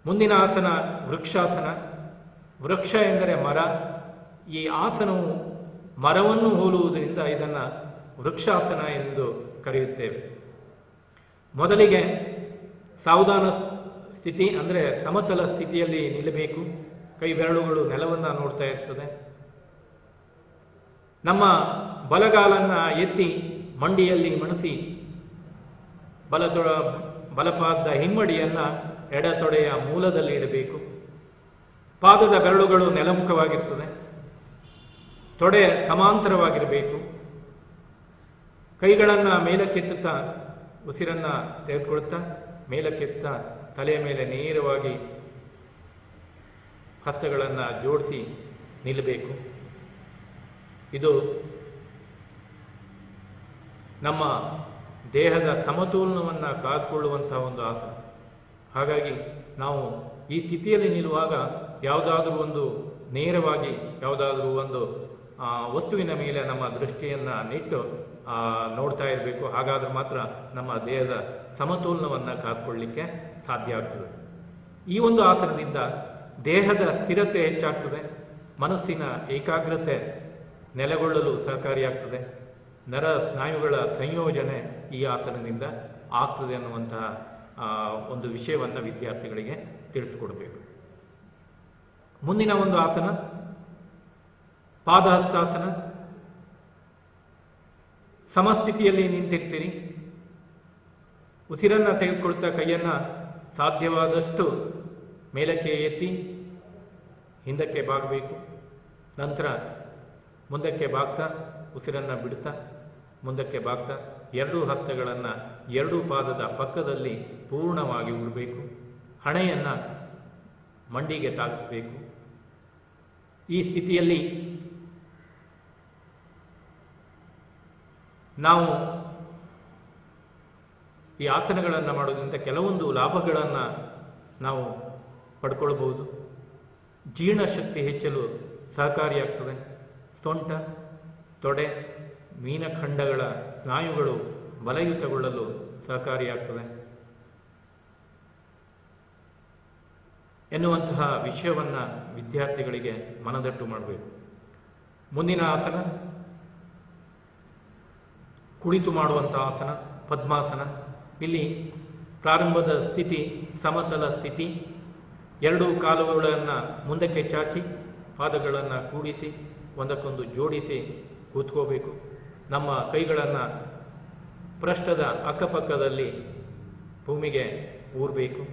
ಮುಂದಿನ ಆಸನ ವೃಕ್ಷಾಸನ. ವೃಕ್ಷ ಎಂದರೆ ಮರ. ಈ ಆಸನವು ಮರವನ್ನು ಹೋಲುವುದರಿಂದ ಇದನ್ನು ವೃಕ್ಷಾಸನ ಎಂದು ಕರೆಯುತ್ತೇವೆ. ಮೊದಲಿಗೆ ಸಾವಧಾನ ಸ್ಥಿತಿ ಅಂದರೆ ಸಮತಲ ಸ್ಥಿತಿಯಲ್ಲಿ ನಿಲ್ಲಬೇಕು. ಕೈ ಬೆರಳುಗಳು ನೆಲವನ್ನು ನೋಡ್ತಾ ಇರ್ತದೆ. ನಮ್ಮ ಬಲಗಾಲನ್ನು ಎತ್ತಿ ಮಂಡಿಯಲ್ಲಿ ಮಣಿಸಿ ಬಲಪಾದದ ಹಿಮ್ಮಡಿಯನ್ನು ಎಡತೊಡೆಯ ಮೂಲದಲ್ಲಿ ಇಡಬೇಕು. ಪಾದದ ಬೆರಳುಗಳು ನೆಲಮುಖವಾಗಿರ್ತದೆ. ತೊಡೆ ಸಮಾಂತರವಾಗಿರಬೇಕು. ಕೈಗಳನ್ನು ಮೇಲಕ್ಕೆತ್ತುತ್ತಾ ಉಸಿರನ್ನು ತೆಗೆದುಕೊಳ್ತಾ ಮೇಲಕ್ಕೆತ್ತಾ ತಲೆಯ ಮೇಲೆ ನೇರವಾಗಿ ಹಸ್ತಗಳನ್ನು ಜೋಡಿಸಿ ನಿಲ್ಲಬೇಕು. ಇದು ನಮ್ಮ ದೇಹದ ಸಮತೋಲನವನ್ನು ಕಾದುಕೊಳ್ಳುವಂತಹ ಒಂದು ಆಸನ. ಹಾಗಾಗಿ ನಾವು ಈ ಸ್ಥಿತಿಯಲ್ಲಿ ನಿಲ್ಲುವಾಗ ಯಾವುದಾದ್ರೂ ಒಂದು ನೇರವಾಗಿ ಯಾವುದಾದ್ರೂ ಒಂದು ವಸ್ತುವಿನ ಮೇಲೆ ನಮ್ಮ ದೃಷ್ಟಿಯನ್ನು ನೆಟ್ಟು ನೋಡ್ತಾ ಇರಬೇಕು. ಹಾಗಾದರೆ ಮಾತ್ರ ನಮ್ಮ ದೇಹದ ಸಮತೋಲನವನ್ನು ಕಾದುಕೊಳ್ಳಲಿಕ್ಕೆ ಸಾಧ್ಯ ಆಗ್ತದೆ. ಈ ಒಂದು ಆಸನದಿಂದ ದೇಹದ ಸ್ಥಿರತೆ ಹೆಚ್ಚಾಗ್ತದೆ. ಮನಸ್ಸಿನ ಏಕಾಗ್ರತೆ ನೆಲೆಗೊಳ್ಳಲು ಸಹಕಾರಿಯಾಗ್ತದೆ. ನರ ಸ್ನಾಯುಗಳ ಸಂಯೋಜನೆ ಈ ಆಸನದಿಂದ ಆಗ್ತದೆ ಅನ್ನುವಂತಹ ಒಂದು ವಿಷಯವನ್ನು ವಿದ್ಯಾರ್ಥಿಗಳಿಗೆ ತಿಳಿಸ್ಕೊಡ್ಬೇಕು. ಮುಂದಿನ ಒಂದು ಆಸನ ಪಾದಹಸ್ತಾಸನ. ಸಮಸ್ಥಿತಿಯಲ್ಲಿ ನಿಂತಿರ್ತೀರಿ. ಉಸಿರನ್ನು ತೆಗೆದುಕೊಳ್ತಾ ಕೈಯನ್ನು ಸಾಧ್ಯವಾದಷ್ಟು ಮೇಲಕ್ಕೆ ಎತ್ತಿ ಹಿಂದಕ್ಕೆ ಬಾಗಬೇಕು. ನಂತರ ಮುಂದಕ್ಕೆ ಬಾಗ್ತಾ ಉಸಿರನ್ನು ಬಿಡ್ತಾ ಮುಂದಕ್ಕೆ ಬಾಗ್ತಾ ಎರಡೂ ಹಸ್ತಗಳನ್ನು ಎರಡೂ ಪಾದದ ಪಕ್ಕದಲ್ಲಿ ಪೂರ್ಣವಾಗಿ ಉಡಬೇಕು. ಹಣೆಯನ್ನು ಮಂಡಿಗೆ ತಾಗಿಸಬೇಕು. ಈ ಸ್ಥಿತಿಯಲ್ಲಿ ನಾವು ಈ ಆಸನಗಳನ್ನು ಮಾಡೋದ್ರಿಂದ ಕೆಲವೊಂದು ಲಾಭಗಳನ್ನು ನಾವು ಪಡ್ಕೊಳ್ಬೋದು. ಜೀರ್ಣಶಕ್ತಿ ಹೆಚ್ಚಲು ಸಹಕಾರಿಯಾಗ್ತದೆ. ಸೊಂಟ, ತೊಡೆ, ಮೀನಖಂಡಗಳ ಸ್ನಾಯುಗಳು ಬಲಯುತಗೊಳ್ಳಲು ಸಹಕಾರಿಯಾಗ್ತದೆ ಎನ್ನುವಂತಹ ವಿಷಯವನ್ನು ವಿದ್ಯಾರ್ಥಿಗಳಿಗೆ ಮನದಟ್ಟು ಮಾಡಬೇಕು. ಮುಂದಿನ ಆಸನ ಕುಳಿತು ಮಾಡುವಂಥ ಆಸನ ಪದ್ಮಾಸನ. ಇಲ್ಲಿ ಪ್ರಾರಂಭದ ಸ್ಥಿತಿ ಸಮತಲ ಸ್ಥಿತಿ. ಎರಡೂ ಕಾಲುಗಳನ್ನು ಮುಂದಕ್ಕೆ ಚಾಚಿ ಪಾದಗಳನ್ನು ಕೂಡಿಸಿ ಒಂದಕ್ಕೊಂದು ಜೋಡಿಸಿ ಕೂತ್ಕೋಬೇಕು. ನಮ್ಮ ಕೈಗಳನ್ನು ಪೃಷ್ಠದ ಅಕ್ಕಪಕ್ಕದಲ್ಲಿ ಭೂಮಿಗೆ ಊರಬೇಕು.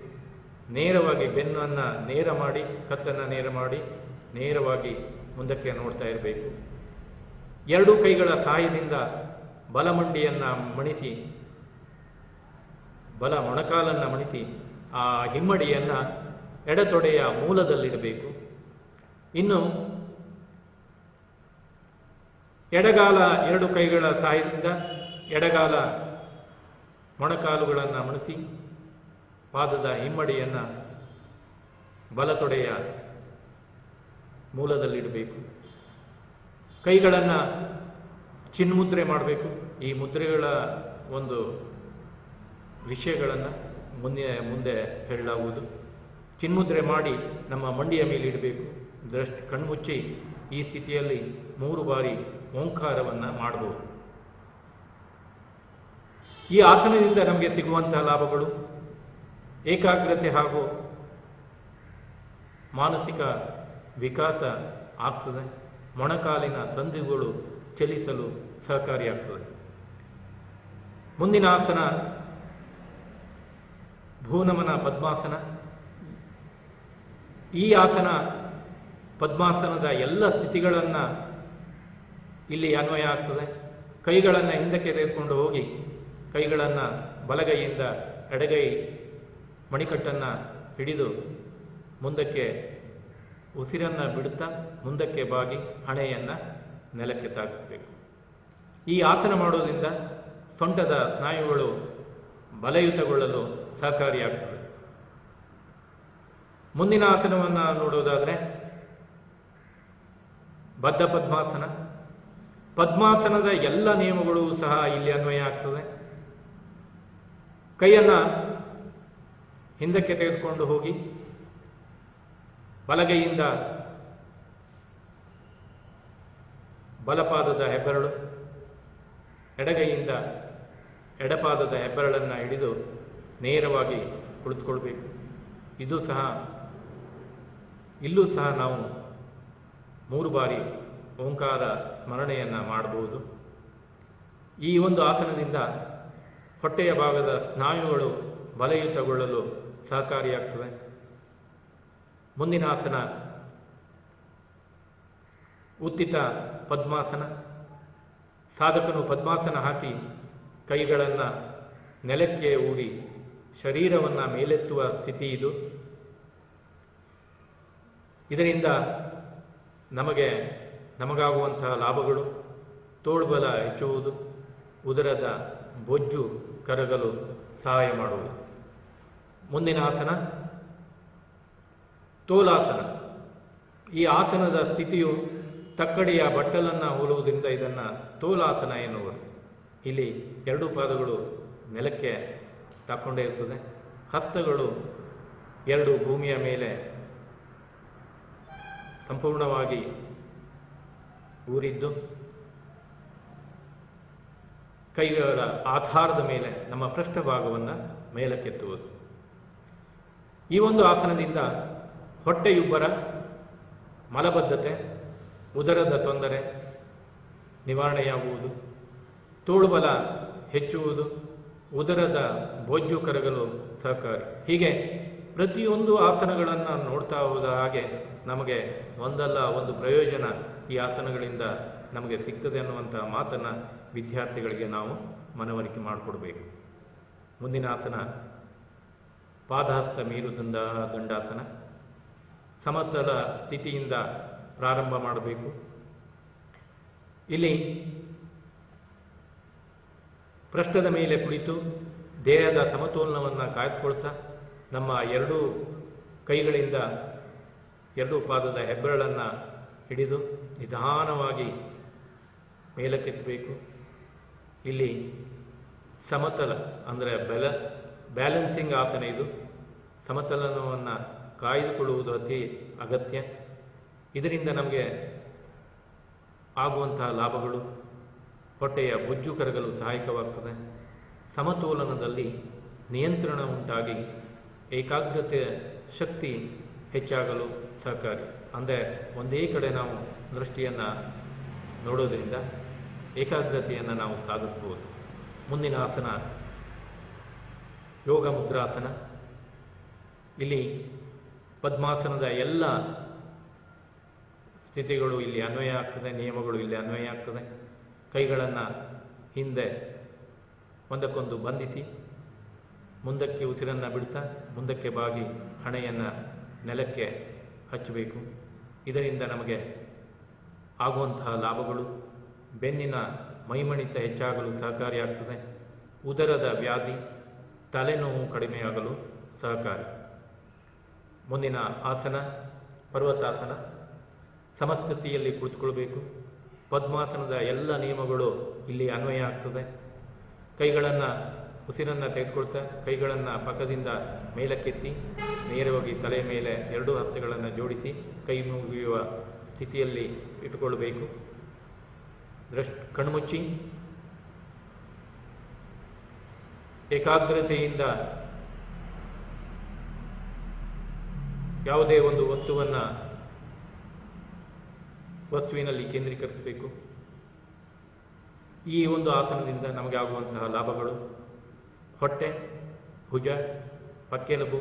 ನೇರವಾಗಿ ಬೆನ್ನನ್ನು ನೇರ ಮಾಡಿ ಕತ್ತನ್ನು ನೇರ ಮಾಡಿ ನೇರವಾಗಿ ಮುಂದಕ್ಕೆ ನೋಡ್ತಾ ಇರಬೇಕು. ಎರಡೂ ಕೈಗಳ ಸಹಾಯದಿಂದ ಬಲಮಂಡಿಯನ್ನು ಮಣಿಸಿ ಬಲ ಮೊಣಕಾಲನ್ನು ಮಣಿಸಿ ಆ ಹಿಮ್ಮಡಿಯನ್ನು ಎಡತೊಡೆಯ ಮೂಲದಲ್ಲಿಡಬೇಕು. ಇನ್ನು ಎಡಗಾಲ ಎರಡು ಕೈಗಳ ಸಹಾಯದಿಂದ ಎಡಗಾಲ ಮೊಣಕಾಲುಗಳನ್ನು ಮಣಿಸಿ ಪಾದದ ಹಿಮ್ಮಡಿಯನ್ನು ಬಲತೊಡೆಯ ಮೂಲದಲ್ಲಿಡಬೇಕು. ಕೈಗಳನ್ನು ಚಿನ್ಮುದ್ರೆ ಮಾಡಬೇಕು. ಈ ಮುದ್ರೆಗಳ ಒಂದು ವಿಷಯಗಳನ್ನು ಮುಂದೆ ಹೇಳಲಾಗುವುದು. ಚಿನ್ಮುದ್ರೆ ಮಾಡಿ ನಮ್ಮ ಮಂಡಿಯ ಮೇಲೆ ಇಡಬೇಕು. ಕಣ್ಮುಚ್ಚಿ ಈ ಸ್ಥಿತಿಯಲ್ಲಿ 3 ಬಾರಿ ಓಂಕಾರವನ್ನು ಮಾಡಬಹುದು. ಈ ಆಸನದಿಂದ ನಮಗೆ ಸಿಗುವಂತಹ ಲಾಭಗಳು ಏಕಾಗ್ರತೆ ಹಾಗೂ ಮಾನಸಿಕ ವಿಕಾಸ ಆಗ್ತದೆ. ಮೊಣಕಾಲಿನ ಸಂಧಿಗಳು ಚಲಿಸಲು ಸಹಕಾರಿಯಾಗ್ತದೆ. ಮುಂದಿನ ಆಸನ ಭೂನಮನ ಪದ್ಮಾಸನ. ಈ ಆಸನ ಪದ್ಮಾಸನದ ಎಲ್ಲ ಸ್ಥಿತಿಗಳನ್ನು ಇಲ್ಲಿ ಅನ್ವಯ ಆಗ್ತದೆ. ಕೈಗಳನ್ನು ಹಿಂದಕ್ಕೆ ತೆಗೆದುಕೊಂಡು ಹೋಗಿ ಕೈಗಳನ್ನು ಬಲಗೈಯಿಂದ ಎಡಗೈ ಮಣಿಕಟ್ಟನ್ನು ಹಿಡಿದು ಮುಂದಕ್ಕೆ ಉಸಿರನ್ನು ಬಿಡುತ್ತಾ ಮುಂದಕ್ಕೆ ಬಾಗಿ ಹಣೆಯನ್ನು ನೆಲಕ್ಕೆ ತಾಗಿಸಬೇಕು. ಈ ಆಸನ ಮಾಡೋದ್ರಿಂದ ಸೊಂಟದ ಸ್ನಾಯುಗಳು ಬಲಯುತಗೊಳ್ಳಲು ಸಹಕಾರಿಯಾಗ್ತದೆ. ಮುಂದಿನ ಆಸನವನ್ನು ನೋಡೋದಾದರೆ ಬದ್ಧ ಪದ್ಮಾಸನ. ಪದ್ಮಾಸನದ ಎಲ್ಲ ನಿಯಮಗಳು ಸಹ ಇಲ್ಲಿ ಅನ್ವಯ ಆಗ್ತದೆ. ಕೈಯನ್ನು ಹಿಂದಕ್ಕೆ ತೆಗೆದುಕೊಂಡು ಹೋಗಿ ಬಲಗೈಯಿಂದ ಬಲಪಾದದ ಹೆಬ್ಬೆರಳು, ಎಡಗೈಯಿಂದ ಎಡಪಾದದ ಹೆಬ್ಬೆರಳನ್ನು ಹಿಡಿದು ನೇರವಾಗಿ ಕುಳಿತುಕೊಳ್ಬೇಕು. ಇಲ್ಲೂ ಸಹ ನಾವು 3 ಬಾರಿ ಓಂಕಾರ ಸ್ಮರಣೆಯನ್ನು ಮಾಡಬಹುದು. ಈ ಒಂದು ಆಸನದಿಂದ ಹೊಟ್ಟೆಯ ಭಾಗದ ಸ್ನಾಯುಗಳು ಬಲಯುತಗೊಳ್ಳಲು ಸಹಕಾರಿಯಾಗ್ತದೆ. ಮುಂದಿನ ಆಸನ ಉತ್ತಿತ ಪದ್ಮಾಸನ. ಸಾಧಕನು ಪದ್ಮಾಸನ ಹಾಕಿ ಕೈಗಳನ್ನು ನೆಲಕ್ಕೆ ಊರಿ ಶರೀರವನ್ನು ಮೇಲೆತ್ತುವ ಸ್ಥಿತಿ ಇದು. ಇದರಿಂದ ನಮಗಾಗುವಂತಹ ಲಾಭಗಳು: ತೋಳ್ಬಲ ಹೆಚ್ಚುವುದು, ಉದರದ ಬೊಜ್ಜು ಕರಗಲು ಸಹಾಯ ಮಾಡುವುದು. ಮುಂದಿನ ಆಸನ ತೋಲಾಸನ. ಈ ಆಸನದ ಸ್ಥಿತಿಯು ತಕ್ಕಡಿಯ ಬಟ್ಟಲನ್ನು ಹೋಲುವುದರಿಂದ ಇದನ್ನು ತೋಲಾಸನ ಎನ್ನುವರು. ಇಲ್ಲಿ 2 ಪಾದಗಳು ನೆಲಕ್ಕೆ ತಾಕೊಂಡೇ ಇರ್ತದೆ. ಹಸ್ತಗಳು 2 ಭೂಮಿಯ ಮೇಲೆ ಸಂಪೂರ್ಣವಾಗಿ ಊರಿದ್ದು, ಕೈಗಳ ಆಧಾರದ ಮೇಲೆ ನಮ್ಮ ಪೃಷ್ಠಭಾಗವನ್ನು ಮೇಲಕ್ಕೆತ್ತುವುದು. ಈ ಒಂದು ಆಸನದಿಂದ ಹೊಟ್ಟೆಯುಬ್ಬರ, ಮಲಬದ್ಧತೆ, ಉದರದ ತೊಂದರೆ ನಿವಾರಣೆಯಾಗುವುದು, ತೋಳುಬಲ ಹೆಚ್ಚುವುದು, ಉದರದ ಬೊಜ್ಜು ಕರಗಲು ಸಹಕಾರಿ. ಹೀಗೆ ಪ್ರತಿಯೊಂದು ಆಸನಗಳನ್ನು ನೋಡ್ತಾ ಹೋದ ಹಾಗೆ ನಮಗೆ ಒಂದಲ್ಲ ಒಂದು ಪ್ರಯೋಜನ ಈ ಆಸನಗಳಿಂದ ನಮಗೆ ಸಿಗ್ತದೆ ಅನ್ನುವಂಥ ಮಾತನ್ನು ವಿದ್ಯಾರ್ಥಿಗಳಿಗೆ ನಾವು ಮನವರಿಕೆ ಮಾಡಿಕೊಡ್ಬೇಕು. ಮುಂದಿನ ಆಸನ ಪಾದಹಸ್ತ ಮೇರುದಂಡ ದಂಡಾಸನ. ಸಮತಲ ಸ್ಥಿತಿಯಿಂದ ಪ್ರಾರಂಭ ಮಾಡಬೇಕು. ಇಲ್ಲಿ ಪೃಷ್ಠದ ಮೇಲೆ ಕುಳಿತು ದೇಹದ ಸಮತೋಲನವನ್ನು ಕಾಯ್ದುಕೊಳ್ತಾ ನಮ್ಮ 2 ಕೈಗಳಿಂದ 2 ಪಾದದ ಹೆಬ್ಬೆರಳನ್ನು ಹಿಡಿದು ನಿಧಾನವಾಗಿ ಮೇಲಕ್ಕೆತ್ತಬೇಕು. ಇಲ್ಲಿ ಸಮತಲ ಅಂದರೆ ಬ್ಯಾಲೆನ್ಸಿಂಗ್ ಆಸನ ಇದು. ಸಮತಲನವನ್ನು ಕಾಯ್ದುಕೊಳ್ಳುವುದು ಅತಿ ಅಗತ್ಯ. ಇದರಿಂದ ನಮಗೆ ಆಗುವಂತಹ ಲಾಭಗಳು: ಹೊಟ್ಟೆಯ ಬೊಜ್ಜು ಕರಗಲು ಸಹಾಯಕವಾಗ್ತದೆ, ಸಮತೋಲನದಲ್ಲಿ ನಿಯಂತ್ರಣ ಉಂಟಾಗಿ ಏಕಾಗ್ರತೆಯ ಶಕ್ತಿ ಹೆಚ್ಚಾಗಲು ಸಹಕಾರಿ. ಅಂದರೆ ಒಂದೇ ಕಡೆ ನಾವು ದೃಷ್ಟಿಯನ್ನು ನೋಡೋದರಿಂದ ಏಕಾಗ್ರತೆಯನ್ನು ನಾವು ಸಾಧಿಸ್ಬೋದು. ಮುಂದಿನ ಆಸನ ಯೋಗ ಮುದ್ರಾಸನ. ಇಲ್ಲಿ ಪದ್ಮಾಸನದ ಎಲ್ಲ ಸ್ಥಿತಿಗಳು ಇಲ್ಲಿ ಅನ್ವಯ ಆಗ್ತದೆ, ನಿಯಮಗಳು ಇಲ್ಲಿ ಅನ್ವಯ ಆಗ್ತದೆ. ಕೈಗಳನ್ನು ಹಿಂದೆ ಒಂದಕ್ಕೊಂದು ಬಂಧಿಸಿ ಮುಂದಕ್ಕೆ ಉಸಿರನ್ನು ಬಿಡ್ತಾ ಮುಂದಕ್ಕೆ ಬಾಗಿ ಹಣೆಯನ್ನು ನೆಲಕ್ಕೆ ಹಚ್ಚಬೇಕು. ಇದರಿಂದ ನಮಗೆ ಆಗುವಂತಹ ಲಾಭಗಳು: ಬೆನ್ನಿನ ಮೈಮಣಿತ ಹೆಚ್ಚಾಗಲು ಸಹಕಾರಿಯಾಗ್ತದೆ, ಉದರದ ವ್ಯಾಧಿ, ತಲೆನೋವು ಕಡಿಮೆಯಾಗಲು ಸಹಕಾರಿ. ಮುಂದಿನ ಆಸನ ಪರ್ವತಾಸನ. ಸಮಸ್ಥಿತಿಯಲ್ಲಿ ಕುಳಿತುಕೊಳ್ಬೇಕು. ಪದ್ಮಾಸನದ ಎಲ್ಲ ನಿಯಮಗಳು ಇಲ್ಲಿ ಅನ್ವಯ ಆಗ್ತದೆ. ಕೈಗಳನ್ನು ಉಸಿರನ್ನು ತೆಗೆದುಕೊಳ್ತಾ ಕೈಗಳನ್ನು ಪಕ್ಕದಿಂದ ಮೇಲಕ್ಕೆತ್ತಿ ನೇರವಾಗಿ ತಲೆಯ ಮೇಲೆ 2 ಹಸ್ತಗಳನ್ನು ಜೋಡಿಸಿ ಕೈ ಮುಗಿಯುವ ಸ್ಥಿತಿಯಲ್ಲಿ ಇಟ್ಟುಕೊಳ್ಳಬೇಕು. ಕಣ್ಮುಚ್ಚಿ ಏಕಾಗ್ರತೆಯಿಂದ ಯಾವುದೇ ಒಂದು ವಸ್ತುವಿನಲ್ಲಿ ಕೇಂದ್ರೀಕರಿಸಬೇಕು. ಈ ಒಂದು ಆಸನದಿಂದ ನಮಗೆ ಆಗುವಂತಹ ಲಾಭಗಳು: ಹೊಟ್ಟೆ, ಭುಜ, ಪಕ್ಕೆಲುಬು,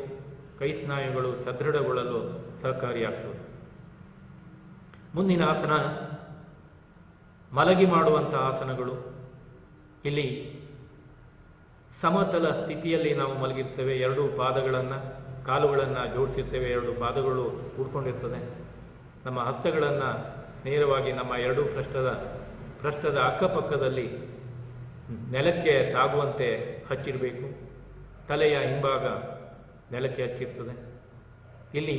ಕೈ ಸ್ನಾಯುಗಳು ಸದೃಢಗೊಳ್ಳಲು ಸಹಕಾರಿಯಾಗ್ತದೆ. ಮುಂದಿನ ಆಸನ ಮಲಗಿ ಮಾಡುವಂತಹ ಆಸನಗಳು. ಇಲ್ಲಿ ಸಮತಲ ಸ್ಥಿತಿಯಲ್ಲಿ ನಾವು ಮಲಗಿರ್ತೇವೆ. 2 ಪಾದಗಳನ್ನು ಕಾಲುಗಳನ್ನು ಜೋಡಿಸಿರ್ತೇವೆ. 2 ಪಾದಗಳು ಕೂಡ್ಕೊಂಡಿರ್ತದೆ. ನಮ್ಮ ಹಸ್ತಗಳನ್ನು ನೇರವಾಗಿ ನಮ್ಮ 2 ಪೃಷ್ಠದ ಅಕ್ಕಪಕ್ಕದಲ್ಲಿ ನೆಲಕ್ಕೆ ತಾಗುವಂತೆ ಹಚ್ಚಿರಬೇಕು. ತಲೆಯ ಹಿಂಭಾಗ ನೆಲಕ್ಕೆ ಹಚ್ಚಿರ್ತದೆ. ಇಲ್ಲಿ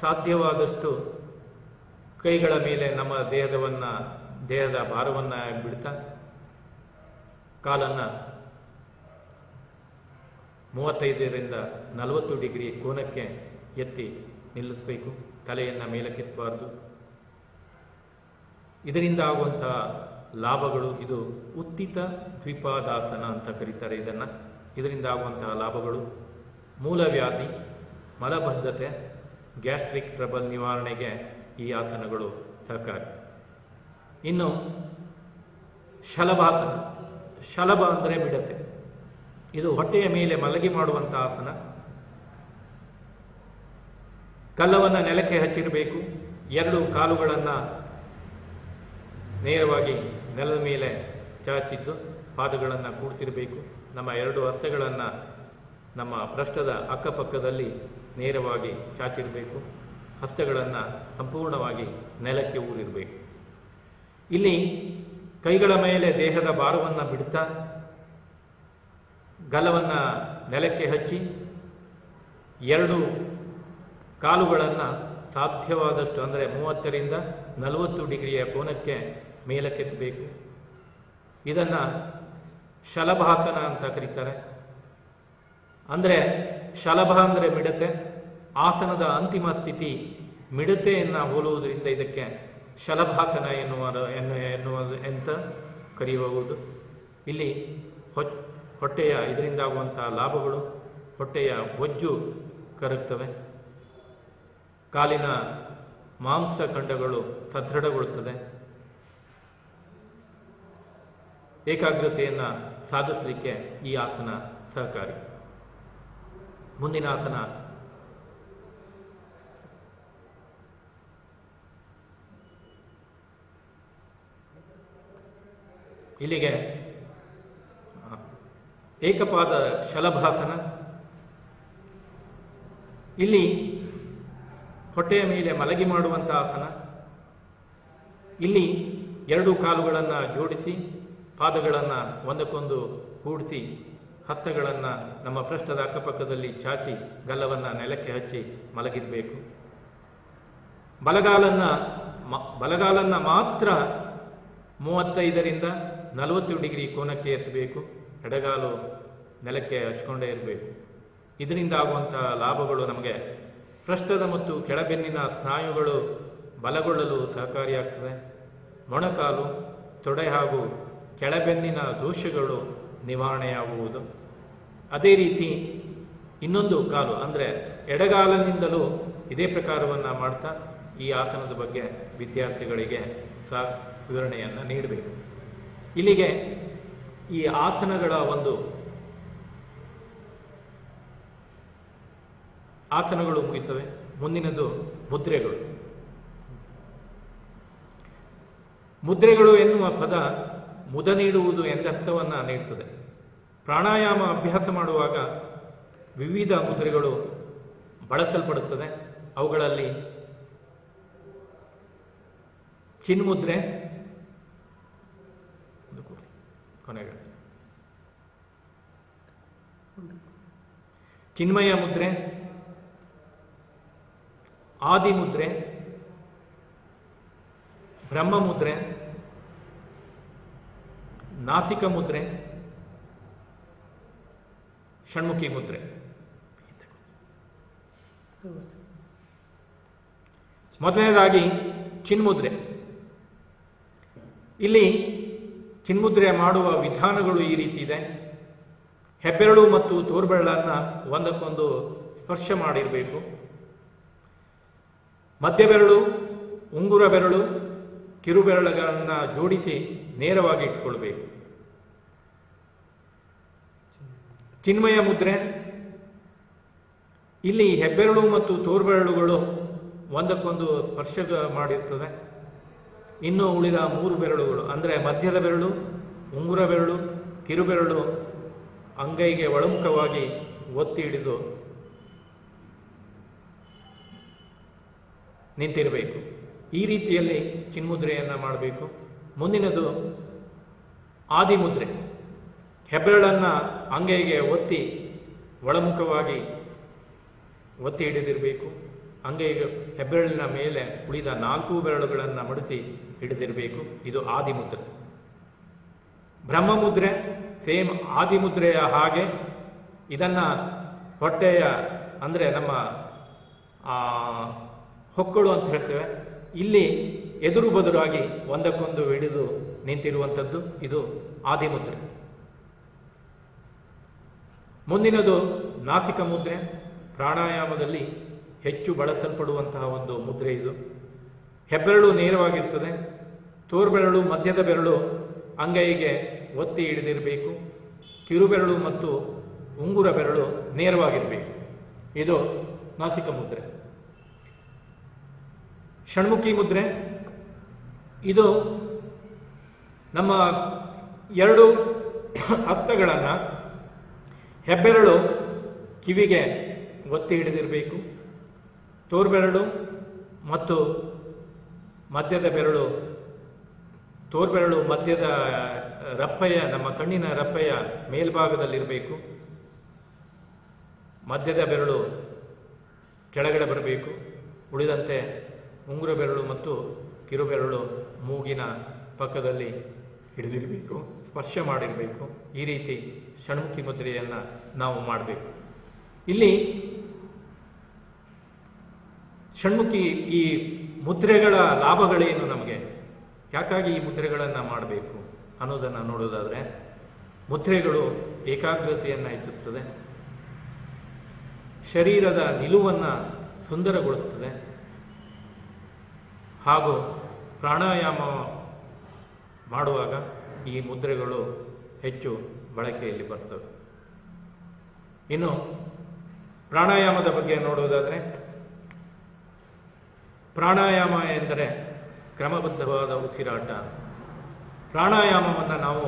ಸಾಧ್ಯವಾದಷ್ಟು ಕೈಗಳ ಮೇಲೆ ನಮ್ಮ ದೇಹದ ಭಾರವನ್ನು ಬಿಡ್ತಾ ಕಾಲನ್ನು 35ರಿಂದ 40 ಡಿಗ್ರಿ ಕೋನಕ್ಕೆ ಎತ್ತಿ ನಿಲ್ಲಿಸಬೇಕು. ತಲೆಯನ್ನು ಮೇಲಕ್ಕೆತ್ತಬಾರ್ದು. ಇದರಿಂದ ಆಗುವಂತಹ ಲಾಭಗಳು, ಇದು ಉತ್ತಿತ ದ್ವಿಪಾದಾಸನ ಅಂತ ಕರೀತಾರೆ ಇದನ್ನು. ಇದರಿಂದ ಆಗುವಂತಹ ಲಾಭಗಳು: ಮೂಲವ್ಯಾಧಿ, ಮಲಬದ್ಧತೆ, ಗ್ಯಾಸ್ಟ್ರಿಕ್ ಟ್ರಬಲ್ ನಿವಾರಣೆಗೆ ಈ ಆಸನಗಳು ಸಹಕಾರಿ. ಇನ್ನು ಶಲಭಾಸನ. ಶಲಭ ಅಂದರೆ ಮಿಡತೆ. ಇದು ಹೊಟ್ಟೆಯ ಮೇಲೆ ಮಲಗಿ ಮಾಡುವಂಥ ಆಸನ. ಕಲ್ಲವನ್ನು ನೆಲಕ್ಕೆ ಹಚ್ಚಿರಬೇಕು. 2 ಕಾಲುಗಳನ್ನು ನೇರವಾಗಿ ನೆಲದ ಮೇಲೆ ಚಾಚಿದ್ದು ಪಾದಗಳನ್ನು ಕೂಡಿಸಿರಬೇಕು. ನಮ್ಮ 2 ಹಸ್ತಗಳನ್ನು ನಮ್ಮ ಪೃಷ್ಠದ ಅಕ್ಕಪಕ್ಕದಲ್ಲಿ ನೇರವಾಗಿ ಚಾಚಿರಬೇಕು. ಹಸ್ತಗಳನ್ನು ಸಂಪೂರ್ಣವಾಗಿ ನೆಲಕ್ಕೆ ಊರಿರಬೇಕು. ಇಲ್ಲಿ ಕೈಗಳ ಮೇಲೆ ದೇಹದ ಭಾರವನ್ನು ಬಿಡ್ತಾ ಗಲವನ್ನು ನೆಲಕ್ಕೆ ಹಚ್ಚಿ 2 ಕಾಲುಗಳನ್ನು ಸಾಧ್ಯವಾದಷ್ಟು ಅಂದರೆ 30ರಿಂದ 40 ಡಿಗ್ರಿಯ ಕೋನಕ್ಕೆ ಮೇಲಕ್ಕೆತ್ತಬೇಕು. ಇದನ್ನು ಶಲಭಾಸನ ಅಂತ ಕರೀತಾರೆ. ಅಂದರೆ ಶಲಭ ಅಂದರೆ ಮಿಡತೆ. ಆಸನದ ಅಂತಿಮ ಸ್ಥಿತಿ ಮಿಡತೆಯನ್ನು ಹೋಲುವುದರಿಂದ ಇದಕ್ಕೆ ಶಲಭಾಸನ ಎನ್ನುವುದು ಅಂತ ಕರೆಯಬಹುದು. ಇಲ್ಲಿ ಹೊಟ್ಟೆಯ ಇದರಿಂದಾಗುವಂಥ ಲಾಭಗಳು: ಹೊಟ್ಟೆಯ ಬೊಜ್ಜು ಕರಗ್ತವೆ, ಕಾಲಿನ ಮಾಂಸಖಂಡಗಳು ಸದೃಢಗೊಳ್ಳುತ್ತದೆ, ಏಕಾಗ್ರತೆಯನ್ನು ಸಾಧಿಸಲಿಕ್ಕೆ ಈ ಆಸನ ಸಹಕಾರಿ. ಮುಂದಿನ ಆಸನ ಇಲ್ಲಿಗೆ ಏಕಪಾದ ಶಲಭಾಸನ. ಇಲ್ಲಿ ಹೊಟ್ಟೆಯ ಮೇಲೆ ಮಲಗಿ ಮಾಡುವಂಥ ಆಸನ. ಇಲ್ಲಿ 2 ಕಾಲುಗಳನ್ನು ಜೋಡಿಸಿ ಪಾದಗಳನ್ನು ಒಂದಕ್ಕೊಂದು ಕೂಡಿಸಿ ಹಸ್ತಗಳನ್ನು ನಮ್ಮ ಪೃಷ್ಠದ ಅಕ್ಕಪಕ್ಕದಲ್ಲಿ ಚಾಚಿ ಗಲ್ಲವನ್ನು ನೆಲಕ್ಕೆ ಹಚ್ಚಿ ಮಲಗಿರಬೇಕು. ಬಲಗಾಲನ್ನು ಮಾತ್ರ 35ರಿಂದ 40 ಡಿಗ್ರಿ ಕೋನಕ್ಕೆ ಎತ್ತಬೇಕು. ಎಡಗಾಲು ನೆಲಕ್ಕೆ ಹಚ್ಕೊಂಡೇ ಇರಬೇಕು. ಇದರಿಂದ ಆಗುವಂಥ ಲಾಭಗಳು ನಮಗೆ ಪೃಷ್ಠದ ಮತ್ತು ಕೆಳಬೆನ್ನಿನ ಸ್ನಾಯುಗಳು ಬಲಗೊಳ್ಳಲು ಸಹಕಾರಿಯಾಗ್ತದೆ. ಮೊಣಕಾಲು, ತೊಡೆ ಹಾಗೂ ಕೆಳಬೆನ್ನಿನ ದೋಷಗಳು ನಿವಾರಣೆಯಾಗುವುದು. ಅದೇ ರೀತಿ ಇನ್ನೊಂದು ಕಾಲು ಅಂದರೆ ಎಡಗಾಲಿನಿಂದಲೂ ಇದೇ ಪ್ರಕಾರವನ್ನು ಮಾಡ್ತಾ ಈ ಆಸನದ ಬಗ್ಗೆ ವಿದ್ಯಾರ್ಥಿಗಳಿಗೆ ಸಹ ವಿವರಣೆಯನ್ನು ನೀಡಬೇಕು. ಇಲ್ಲಿಗೆ ಈ ಆಸನಗಳ ಆಸನಗಳು ಮುಗಿತವೆ. ಮುಂದಿನದು ಮುದ್ರೆಗಳು. ಮುದ್ರೆಗಳು ಎನ್ನುವ ಪದ ಮುದ ನೀಡುವುದು ಎಂದರ್ಥವನ್ನು ನೀಡುತ್ತದೆ. ಪ್ರಾಣಾಯಾಮ ಅಭ್ಯಾಸ ಮಾಡುವಾಗ ವಿವಿಧ ಮುದ್ರೆಗಳು ಬಳಸಲ್ಪಡುತ್ತದೆ. ಅವುಗಳಲ್ಲಿ ಚಿನ್ಮುದ್ರೆ, ಕೊನೆಗೆ ಚಿನ್ಮಯ ಮುದ್ರೆ, ಆದಿಮುದ್ರೆ, ಬ್ರಹ್ಮ ಮುದ್ರೆ, ನಾಸಿಕ ಮುದ್ರೆ, ಷಣ್ಮುಖಿ ಮುದ್ರೆ. ಮೊದಲನೇದಾಗಿ ಚಿನ್ಮುದ್ರೆ. ಇಲ್ಲಿ ಚಿನ್ಮುದ್ರೆ ಮಾಡುವ ವಿಧಾನಗಳು ಈ ರೀತಿ ಇದೆ. ಹೆಬ್ಬೆರಳು ಮತ್ತು ತೋರ್ಬೆರಳನ್ನು ಒಂದಕ್ಕೊಂದು ಸ್ಪರ್ಶ ಮಾಡಿರಬೇಕು. ಮಧ್ಯಬೆರಳು, ಉಂಗುರ ಬೆರಳು, ಕಿರುಬೆರಳುಗಳನ್ನು ಜೋಡಿಸಿ ನೇರವಾಗಿ ಇಟ್ಕೊಳ್ಬೇಕು. ಚಿನ್ಮಯ ಮುದ್ರೆ. ಇಲ್ಲಿ ಹೆಬ್ಬೆರಳು ಮತ್ತು ತೋರ್ಬೆರಳುಗಳು ಒಂದಕ್ಕೊಂದು ಸ್ಪರ್ಶ ಮಾಡಿರ್ತದೆ. ಇನ್ನು ಉಳಿದ 3 ಬೆರಳುಗಳು ಅಂದರೆ ಮಧ್ಯದ ಬೆರಳು, ಉಂಗುರ ಬೆರಳು, ಕಿರುಬೆರಳು ಅಂಗೈಗೆ ಒಳಮುಖವಾಗಿ ಒತ್ತಿ ಹಿಡಿದು ನಿಂತಿರಬೇಕು. ಈ ರೀತಿಯಲ್ಲಿ ಚಿನ್ಮುದ್ರೆಯನ್ನು ಮಾಡಬೇಕು. ಮುಂದಿನದು ಆದಿಮುದ್ರೆ. ಹೆಬ್ಬೆರಳನ್ನು ಅಂಗೈಗೆ ಒತ್ತಿ ಒಳಮುಖವಾಗಿ ಒತ್ತಿ ಹಿಡಿದಿರಬೇಕು. ಅಂಗೈಗೆ ಹೆಬ್ಬೆರಳಿನ ಮೇಲೆ ಉಳಿದ 4 ಬೆರಳುಗಳನ್ನು ಮಡಿಸಿ ಹಿಡಿದಿರಬೇಕು. ಇದು ಆದಿಮುದ್ರೆ. ಬ್ರಹ್ಮಮುದ್ರೆ ಸೇಮ್ ಆದಿಮುದ್ರೆಯ ಹಾಗೆ. ಇದನ್ನು ಹೊಟ್ಟೆಯ ಅಂದರೆ ನಮ್ಮ ಹೊಕ್ಕಳು ಅಂತ ಹೇಳ್ತೇವೆ, ಇಲ್ಲಿ ಎದುರು ಬದುರಾಗಿ ಒಂದಕ್ಕೊಂದು ಹಿಡಿದು ನಿಂತಿರುವಂಥದ್ದು ಇದು ಆದಿಮುದ್ರೆ. ಮುಂದಿನದು ನಾಸಿಕ ಮುದ್ರೆ. ಪ್ರಾಣಾಯಾಮದಲ್ಲಿ ಹೆಚ್ಚು ಬಳಸಲ್ಪಡುವಂತಹ ಒಂದು ಮುದ್ರೆ ಇದು. ಹೆಬ್ಬೆರಳು ನೇರವಾಗಿರ್ತದೆ. ತೋರ್ಬೆರಳು ಮಧ್ಯದ ಬೆರಳು ಅಂಗೈಗೆ ಒತ್ತಿ ಹಿಡಿದಿರಬೇಕು. ಕಿರುಬೆರಳು ಮತ್ತು ಉಂಗುರ ಬೆರಳು ನೇರವಾಗಿರಬೇಕು. ಇದು ನಾಸಿಕ ಮುದ್ರೆ. ಷಣ್ಮುಖಿ ಮುದ್ರೆ. ಇದು ನಮ್ಮ 2 ಹಸ್ತಗಳನ್ನು ಹೆಬ್ಬೆರಳು ಕಿವಿಗೆ ಒತ್ತಿ ಹಿಡಿದಿರಬೇಕು. ತೋರ್ಬೆರಳು ಮತ್ತು ಮಧ್ಯದ ಬೆರಳು, ತೋರ್ಬೆರಳು ಮಧ್ಯದ ರಪ್ಪೆಯ, ನಮ್ಮ ಕಣ್ಣಿನ ರಪ್ಪೆಯ ಮೇಲ್ಭಾಗದಲ್ಲಿರಬೇಕು. ಮಧ್ಯದ ಬೆರಳು ಕೆಳಗಡೆ ಬರಬೇಕು. ಉಳಿದಂತೆ ಉಂಗುರ ಬೆರಳು ಮತ್ತು ಕಿರುಬೆರಳು ಮೂಗಿನ ಪಕ್ಕದಲ್ಲಿ ಹಿಡಿದಿರಬೇಕು, ಸ್ಪರ್ಶ ಮಾಡಿರಬೇಕು. ಈ ರೀತಿ ಷಣ್ಮುಖಿ ಮುದ್ರೆಯನ್ನು ನಾವು ಮಾಡಬೇಕು. ಇಲ್ಲಿ ಷಣ್ಮುಖಿ ಈ ಮುದ್ರೆಗಳ ಲಾಭಗಳೇನು, ನಮಗೆ ಯಾಕಾಗಿ ಈ ಮುದ್ರೆಗಳನ್ನು ಮಾಡಬೇಕು ಅನ್ನೋದನ್ನು ನೋಡೋದಾದರೆ, ಮುದ್ರೆಗಳು ಏಕಾಗ್ರತೆಯನ್ನು ಹೆಚ್ಚಿಸ್ತದೆ, ಶರೀರದ ನಿಲುವನ್ನು ಸುಂದರಗೊಳಿಸ್ತದೆ, ಹಾಗೂ ಪ್ರಾಣಾಯಾಮ ಮಾಡುವಾಗ ಈ ಮುದ್ರೆಗಳು ಹೆಚ್ಚು ಬಳಕೆಯಲ್ಲಿ ಬರ್ತವೆ. ಇನ್ನು ಪ್ರಾಣಾಯಾಮದ ಬಗ್ಗೆ ನೋಡೋದಾದರೆ, ಪ್ರಾಣಾಯಾಮ ಎಂದರೆ ಕ್ರಮಬದ್ಧವಾದ ಉಸಿರಾಟ. ಪ್ರಾಣಾಯಾಮವನ್ನು ನಾವು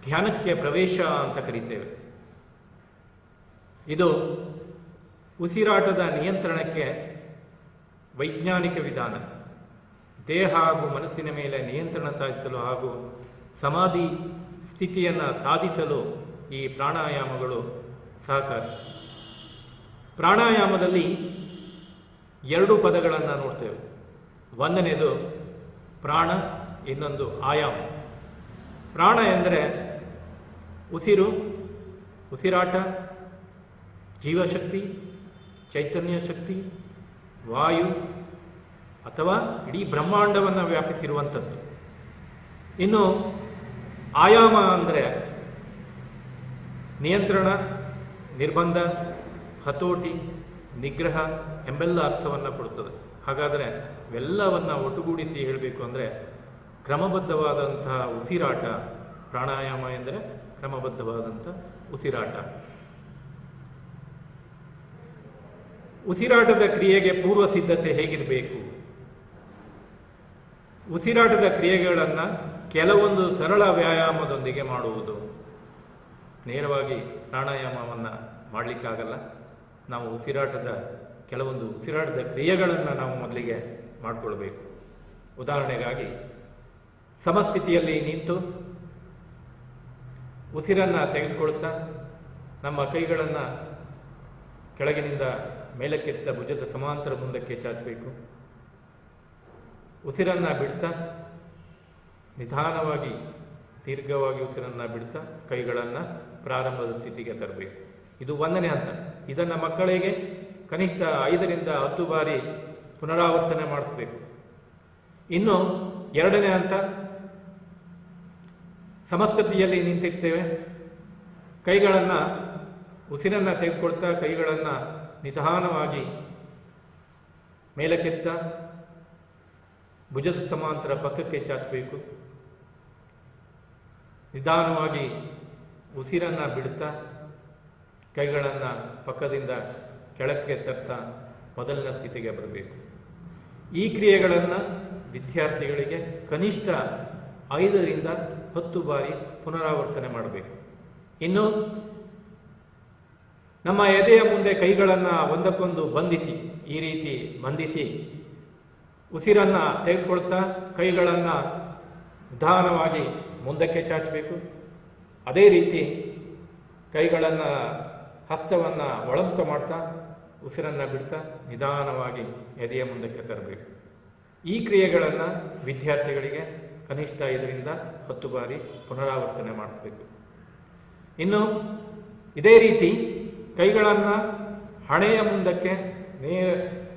ಧ್ಯಾನಕ್ಕೆ ಪ್ರವೇಶ ಅಂತ ಕರೀತೇವೆ. ಇದು ಉಸಿರಾಟದ ನಿಯಂತ್ರಣಕ್ಕೆ ವೈಜ್ಞಾನಿಕ ವಿಧಾನ. ದೇಹ ಹಾಗೂ ಮನಸ್ಸಿನ ಮೇಲೆ ನಿಯಂತ್ರಣ ಸಾಧಿಸಲು ಹಾಗೂ ಸಮಾಧಿ ಸ್ಥಿತಿಯನ್ನು ಸಾಧಿಸಲು ಈ ಪ್ರಾಣಾಯಾಮಗಳು ಸಹಕಾರಿ. ಪ್ರಾಣಾಯಾಮದಲ್ಲಿ 2 ಪದಗಳನ್ನು ನೋಡ್ತೇವೆ. ಒಂದನೇದು ಪ್ರಾಣ, ಇನ್ನೊಂದು ಆಯಾಮ. ಪ್ರಾಣ ಎಂದರೆ ಉಸಿರು, ಉಸಿರಾಟ, ಜೀವಶಕ್ತಿ, ಚೈತನ್ಯ ಶಕ್ತಿ, ವಾಯು ಅಥವಾ ಇಡೀ ಬ್ರಹ್ಮಾಂಡವನ್ನು ವ್ಯಾಪಿಸಿರುವಂಥದ್ದು. ಇನ್ನು ಆಯಾಮ ಅಂದರೆ ನಿಯಂತ್ರಣ, ನಿರ್ಬಂಧ, ಹತೋಟಿ, ನಿಗ್ರಹ ಎಂಬೆಲ್ಲ ಅರ್ಥವನ್ನು ಕೊಡುತ್ತದೆ. ಹಾಗಾದರೆ ಇವೆಲ್ಲವನ್ನು ಒಟ್ಟುಗೂಡಿಸಿ ಹೇಳಬೇಕು ಅಂದರೆ ಕ್ರಮಬದ್ಧವಾದಂತಹ ಉಸಿರಾಟ. ಪ್ರಾಣಾಯಾಮ ಎಂದರೆ ಕ್ರಮಬದ್ಧವಾದಂಥ ಉಸಿರಾಟ. ಉಸಿರಾಟದ ಕ್ರಿಯೆಗೆ ಪೂರ್ವ ಸಿದ್ಧತೆ ಹೇಗಿರಬೇಕು? ಉಸಿರಾಟದ ಕ್ರಿಯೆಗಳನ್ನು ಕೆಲವೊಂದು ಸರಳ ವ್ಯಾಯಾಮದೊಂದಿಗೆ ಮಾಡುವುದು. ನೇರವಾಗಿ ಪ್ರಾಣಾಯಾಮವನ್ನು ಮಾಡಲಿಕ್ಕಾಗಲ್ಲ. ನಾವು ಕೆಲವೊಂದು ಉಸಿರಾಟದ ಕ್ರಿಯೆಗಳನ್ನು ನಾವು ಮೊದಲಿಗೆ ಮಾಡಿಕೊಳ್ಬೇಕು. ಉದಾಹರಣೆಗಾಗಿ ಸಮಸ್ಥಿತಿಯಲ್ಲಿ ನಿಂತು ಉಸಿರನ್ನು ತೆಗೆದುಕೊಳ್ತಾ ನಮ್ಮ ಕೈಗಳನ್ನು ಕೆಳಗಿನಿಂದ ಮೇಲಕ್ಕೆತ್ತ ಭುಜದ ಸಮಾಂತರ ಮುಂದಕ್ಕೆ ಚಾಚಬೇಕು. ಉಸಿರನ್ನು ಬಿಡ್ತಾ ನಿಧಾನವಾಗಿ ದೀರ್ಘವಾಗಿ ಉಸಿರನ್ನು ಬಿಡ್ತಾ ಕೈಗಳನ್ನು ಪ್ರಾರಂಭದ ಸ್ಥಿತಿಗೆ ತರಬೇಕು. ಇದು 1ನೇ ಹಂತ. ಇದನ್ನು ಮಕ್ಕಳಿಗೆ ಕನಿಷ್ಠ 5 ರಿಂದ 10 ಬಾರಿ ಪುನರಾವರ್ತನೆ ಮಾಡಿಸಬೇಕು. ಇನ್ನು 2ನೇ ಹಂತ, ಸಮಸ್ಥಿತಿಯಲ್ಲಿ ನಿಂತಿರ್ತೇವೆ. ಕೈಗಳನ್ನು ಉಸಿರನ್ನು ತೆಗೆದುಕೊಳ್ತಾ ಕೈಗಳನ್ನು ನಿಧಾನವಾಗಿ ಮೇಲಕ್ಕೆತ್ತ ಭುಜದ ಸಮಾಂತರ ಪಕ್ಕಕ್ಕೆ ಚಾಚಬೇಕು. ನಿಧಾನವಾಗಿ ಉಸಿರನ್ನು ಬಿಡ್ತಾ ಕೈಗಳನ್ನು ಪಕ್ಕದಿಂದ ಕೆಳಕ್ಕೆ ತರ್ತಾ ಮೊದಲಿನ ಸ್ಥಿತಿಗೆ ಬರಬೇಕು. ಈ ಕ್ರಿಯೆಗಳನ್ನು ವಿದ್ಯಾರ್ಥಿಗಳಿಗೆ ಕನಿಷ್ಠ 5 ರಿಂದ 10 ಬಾರಿ ಪುನರಾವರ್ತನೆ ಮಾಡಬೇಕು. ಇನ್ನು ನಮ್ಮ ಎದೆಯ ಮುಂದೆ ಕೈಗಳನ್ನು ಒಂದಕ್ಕೊಂದು ಬಂಧಿಸಿ, ಈ ರೀತಿ ಬಂಧಿಸಿ ಉಸಿರನ್ನು ತೆಗೆದುಕೊಳ್ತಾ ಕೈಗಳನ್ನು ನಿಧಾನವಾಗಿ ಮುಂದಕ್ಕೆ ಚಾಚಬೇಕು. ಅದೇ ರೀತಿ ಕೈಗಳನ್ನು ಹಸ್ತವನ್ನು ಒಳಮುಖ ಮಾಡ್ತಾ ಉಸಿರನ್ನು ಬಿಡ್ತಾ ನಿಧಾನವಾಗಿ ಎದೆಯ ಮುಂದಕ್ಕೆ ತರಬೇಕು. ಈ ಕ್ರಿಯೆಗಳನ್ನು ವಿದ್ಯಾರ್ಥಿಗಳಿಗೆ ಕನಿಷ್ಠ 5ರಿಂದ 10 ಬಾರಿ ಪುನರಾವರ್ತನೆ ಮಾಡಿಸಬೇಕು. ಇನ್ನು ಇದೇ ರೀತಿ ಕೈಗಳನ್ನು ಹಣೆಯ ಮುಂದಕ್ಕೆ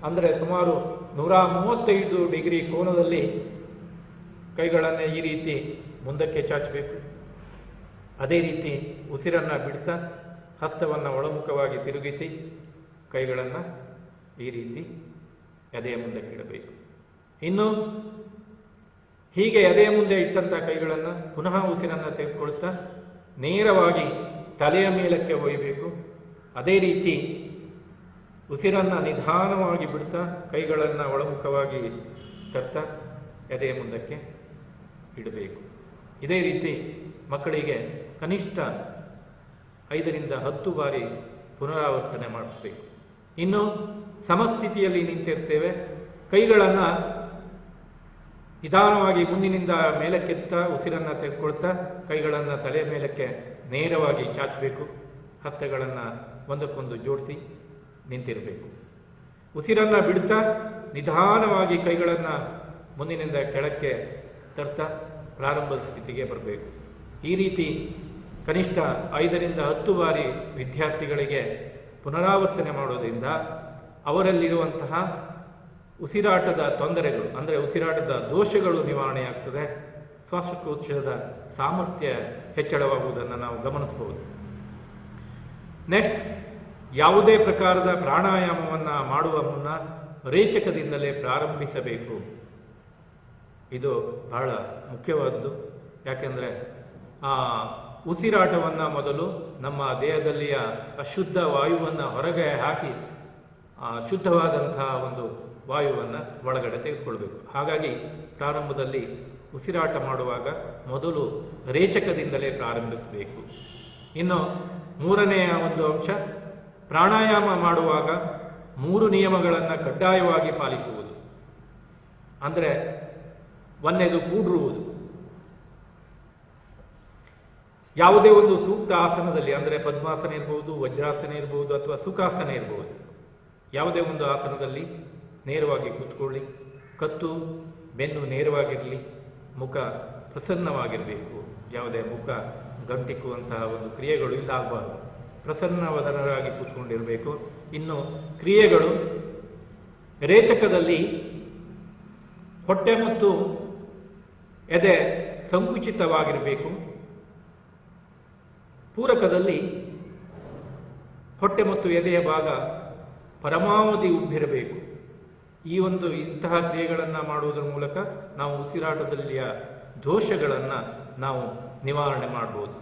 ಅಂದರೆ ಸುಮಾರು 135 ಡಿಗ್ರಿ ಕೋನದಲ್ಲಿ ಕೈಗಳನ್ನು ಈ ರೀತಿ ಮುಂದಕ್ಕೆ ಚಾಚಬೇಕು. ಅದೇ ರೀತಿ ಉಸಿರನ್ನು ಬಿಡ್ತಾ ಹಸ್ತವನ್ನು ಒಳಮುಖವಾಗಿ ತಿರುಗಿಸಿ ಕೈಗಳನ್ನು ಈ ರೀತಿ ಎದೆಯ ಮುಂದಕ್ಕೆ ಇಡಬೇಕು. ಇನ್ನು ಹೀಗೆ ಎದೆಯ ಮುಂದೆ ಇಟ್ಟಂಥ ಕೈಗಳನ್ನು ಪುನಃ ಉಸಿರನ್ನು ತೆಗೆದುಕೊಳ್ತಾ ನೇರವಾಗಿ ತಲೆಯ ಮೇಲಕ್ಕೆ ಒಯ್ಯಬೇಕು. ಅದೇ ರೀತಿ ಉಸಿರನ್ನು ನಿಧಾನವಾಗಿ ಬಿಡ್ತಾ ಕೈಗಳನ್ನು ಒಳಮುಖವಾಗಿ ತರ್ತಾ ಎದೆಯ ಮುಂದಕ್ಕೆ ಇಡಬೇಕು. ಇದೇ ರೀತಿ ಮಕ್ಕಳಿಗೆ ಕನಿಷ್ಠ 5ರಿಂದ 10 ಬಾರಿ ಪುನರಾವರ್ತನೆ ಮಾಡಿಸಬೇಕು. ಇನ್ನು ಸಮಸ್ಥಿತಿಯಲ್ಲಿ ನಿಂತಿರ್ತೇವೆ. ಕೈಗಳನ್ನು ನಿಧಾನವಾಗಿ ಮುಂದಿನಿಂದ ಮೇಲಕ್ಕೆತ್ತ ಉಸಿರನ್ನು ತೆಗೆದುಕೊಳ್ತಾ ಕೈಗಳನ್ನು ತಲೆಯ ಮೇಲಕ್ಕೆ ನೇರವಾಗಿ ಚಾಚಬೇಕು. ಹಸ್ತಗಳನ್ನು ಒಂದಕ್ಕೊಂದು ಜೋಡಿಸಿ ನಿಂತಿರಬೇಕು. ಉಸಿರನ್ನು ಬಿಡ್ತಾ ನಿಧಾನವಾಗಿ ಕೈಗಳನ್ನು ಮುಂದಿನಿಂದ ಕೆಳಕ್ಕೆ ತರ್ತಾ ಪ್ರಾರಂಭದ ಸ್ಥಿತಿಗೆ ಬರಬೇಕು. ಈ ರೀತಿ ಕನಿಷ್ಠ 5ರಿಂದ 10 ಬಾರಿ ವಿದ್ಯಾರ್ಥಿಗಳಿಗೆ ಪುನರಾವರ್ತನೆ ಮಾಡೋದ್ರಿಂದ ಅವರಲ್ಲಿರುವಂತಹ ಉಸಿರಾಟದ ತೊಂದರೆಗಳು ಅಂದರೆ ಉಸಿರಾಟದ ದೋಷಗಳು ನಿವಾರಣೆಯಾಗ್ತದೆ. ಶ್ವಾಸಕೋಶದ ಸಾಮರ್ಥ್ಯ ಹೆಚ್ಚಳವಾಗುವುದನ್ನು ನಾವು ಗಮನಿಸಬಹುದು. ನೆಕ್ಸ್ಟ್, ಯಾವುದೇ ಪ್ರಕಾರದ ಪ್ರಾಣಾಯಾಮವನ್ನು ಮಾಡುವ ಮುನ್ನ ರೇಚಕದಿಂದಲೇ ಪ್ರಾರಂಭಿಸಬೇಕು. ಇದು ಬಹಳ ಮುಖ್ಯವಾದ್ದು. ಯಾಕೆಂದರೆ ಉಸಿರಾಟವನ್ನು ಮೊದಲು ನಮ್ಮ ದೇಹದಲ್ಲಿಯ ಅಶುದ್ಧ ವಾಯುವನ್ನು ಹೊರಗೆ ಹಾಕಿ ಶುದ್ಧವಾದಂತಹ ಒಂದು ವಾಯುವನ್ನು ಒಳಗಡೆ ತೆಗೆದುಕೊಳ್ಬೇಕು. ಹಾಗಾಗಿ ಪ್ರಾರಂಭದಲ್ಲಿ ಉಸಿರಾಟ ಮಾಡುವಾಗ ಮೊದಲು ರೇಚಕದಿಂದಲೇ ಪ್ರಾರಂಭಿಸಬೇಕು. ಇನ್ನು 3ನೆಯ ಒಂದು ಅಂಶ, ಪ್ರಾಣಾಯಾಮ ಮಾಡುವಾಗ 3 ನಿಯಮಗಳನ್ನು ಕಡ್ಡಾಯವಾಗಿ ಪಾಲಿಸುವುದು. ಅಂದರೆ 1ನೇದು ಕೂಡಿರುವುದು. ಯಾವುದೇ ಒಂದು ಸೂಕ್ತ ಆಸನದಲ್ಲಿ ಅಂದರೆ ಪದ್ಮಾಸನ ಇರ್ಬೋದು, ವಜ್ರಾಸನ ಇರ್ಬೋದು ಅಥವಾ ಸುಖಾಸನ ಇರ್ಬೋದು, ಯಾವುದೇ ಒಂದು ಆಸನದಲ್ಲಿ ನೇರವಾಗಿ ಕೂತ್ಕೊಳ್ಳಿ. ಕತ್ತು ಬೆನ್ನು ನೇರವಾಗಿರಲಿ, ಮುಖ ಪ್ರಸನ್ನವಾಗಿರಬೇಕು. ಯಾವುದೇ ಮುಖ ಗಂಟಿಕ್ಕುವಂತಹ ಒಂದು ಕ್ರಿಯೆಗಳು ಇಲ್ಲ ಆಗಬಾರ್ದು. ಪ್ರಸನ್ನವದನರಾಗಿ ಕೂತ್ಕೊಂಡಿರಬೇಕು. ಇನ್ನು ಕ್ರಿಯೆಗಳು, ರೇಚಕದಲ್ಲಿ ಹೊಟ್ಟೆ ಮತ್ತು ಎದೆ ಸಂಕುಚಿತವಾಗಿರಬೇಕು. ಪೂರಕದಲ್ಲಿ ಹೊಟ್ಟೆ ಮತ್ತು ಎದೆಯ ಭಾಗ ಪರಮಾವಧಿ ಉಬ್ಬಿರಬೇಕು. ಇಂತಹ ಕ್ರಿಯೆಗಳನ್ನು ಮಾಡುವುದರ ಮೂಲಕ ನಾವು ಉಸಿರಾಟದಲ್ಲಿಯ ದೋಷಗಳನ್ನು ನಾವು ನಿವಾರಣೆ ಮಾಡ್ಬೋದು.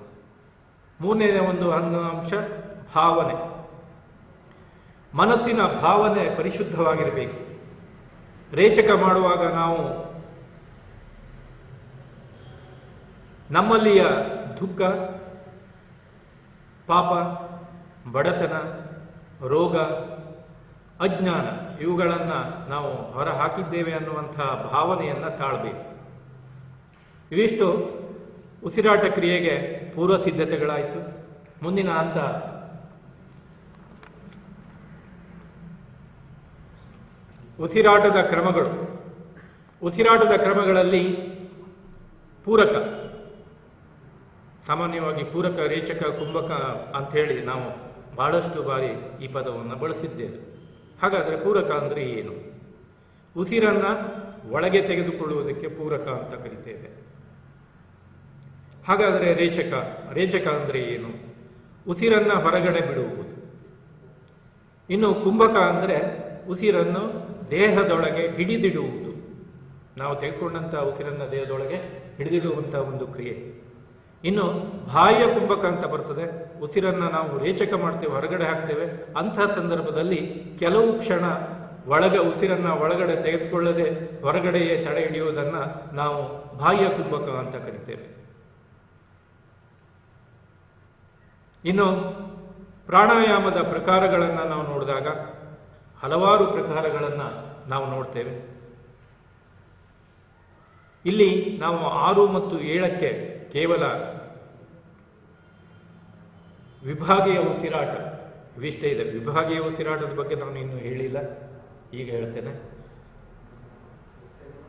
3ನೇ ಒಂದು ಅಂಶ, ಭಾವನೆ. ಮನಸ್ಸಿನ ಭಾವನೆ ಪರಿಶುದ್ಧವಾಗಿರಬೇಕು. ರೇಚಕ ಮಾಡುವಾಗ ನಾವು ನಮ್ಮಲ್ಲಿಯ ದುಃಖ, ಪಾಪ, ಬಡತನ, ರೋಗ, ಅಜ್ಞಾನ ಇವುಗಳನ್ನು ನಾವು ಹೊರ ಹಾಕಿದ್ದೇವೆ ಅನ್ನುವಂತಹ ಭಾವನೆಯನ್ನು ತಾಳಬೇಕು. ಇವಿಷ್ಟು ಉಸಿರಾಟ ಕ್ರಿಯೆಗೆ ಪೂರ್ವ ಸಿದ್ಧತೆಗಳಾಯಿತು. ಮುಂದಿನ ಹಂತ ಉಸಿರಾಟದ ಕ್ರಮಗಳು. ಉಸಿರಾಟದ ಕ್ರಮಗಳಲ್ಲಿ ಪೂರಕ, ಸಾಮಾನ್ಯವಾಗಿ ಪೂರಕ, ರೇಚಕ, ಕುಂಭಕ ಅಂಥೇಳಿ ನಾವು ಬಹಳಷ್ಟು ಬಾರಿ ಈ ಪದವನ್ನು ಬಳಸಿದ್ದೇವೆ. ಹಾಗಾದರೆ ಪೂರಕ ಅಂದರೆ ಏನು? ಉಸಿರನ್ನು ಒಳಗೆ ತೆಗೆದುಕೊಳ್ಳುವುದಕ್ಕೆ ಪೂರಕ ಅಂತ ಕರಿತೇವೆ. ಹಾಗಾದರೆ ರೇಚಕ ಅಂದರೆ ಏನು? ಉಸಿರನ್ನು ಹೊರಗಡೆ ಬಿಡುವುದು. ಇನ್ನು ಕುಂಭಕ ಅಂದರೆ ಉಸಿರನ್ನು ದೇಹದೊಳಗೆ ಹಿಡಿದಿಡುವುದು. ನಾವು ತೆಗೆದುಕೊಂಡಂಥ ಉಸಿರನ್ನು ದೇಹದೊಳಗೆ ಹಿಡಿದಿಡುವಂಥ ಒಂದು ಕ್ರಿಯೆ. ಇನ್ನು ಬಾಹ್ಯ ಕುಂಭಕ ಅಂತ ಬರ್ತದೆ. ಉಸಿರನ್ನು ನಾವು ರೇಚಕ ಮಾಡ್ತೇವೆ, ಹೊರಗಡೆ ಹಾಕ್ತೇವೆ. ಅಂಥ ಸಂದರ್ಭದಲ್ಲಿ ಕೆಲವು ಕ್ಷಣ ಉಸಿರನ್ನು ಒಳಗಡೆ ತೆಗೆದುಕೊಳ್ಳದೆ ಹೊರಗಡೆಯೇ ತಡೆ ಹಿಡಿಯುವುದನ್ನು ನಾವು ಬಾಹ್ಯ ಕುಂಭಕ ಅಂತ ಕರಿತೇವೆ. ಇನ್ನು ಪ್ರಾಣಾಯಾಮದ ಪ್ರಕಾರಗಳನ್ನು ನಾವು ನೋಡಿದಾಗ ಹಲವಾರು ಪ್ರಕಾರಗಳನ್ನು ನಾವು ನೋಡ್ತೇವೆ. ಇಲ್ಲಿ ನಾವು 6 ಮತ್ತು 7ಕ್ಕೆ ಕೇವಲ ವಿಭಾಗೀಯ ಉಸಿರಾಟ ಇವಿಷ್ಟೇ ಇದೆ. ವಿಭಾಗೀಯ ಉಸಿರಾಟದ ಬಗ್ಗೆ ನಾನು ಇನ್ನೂ ಹೇಳಿಲ್ಲ, ಈಗ ಹೇಳ್ತೇನೆ.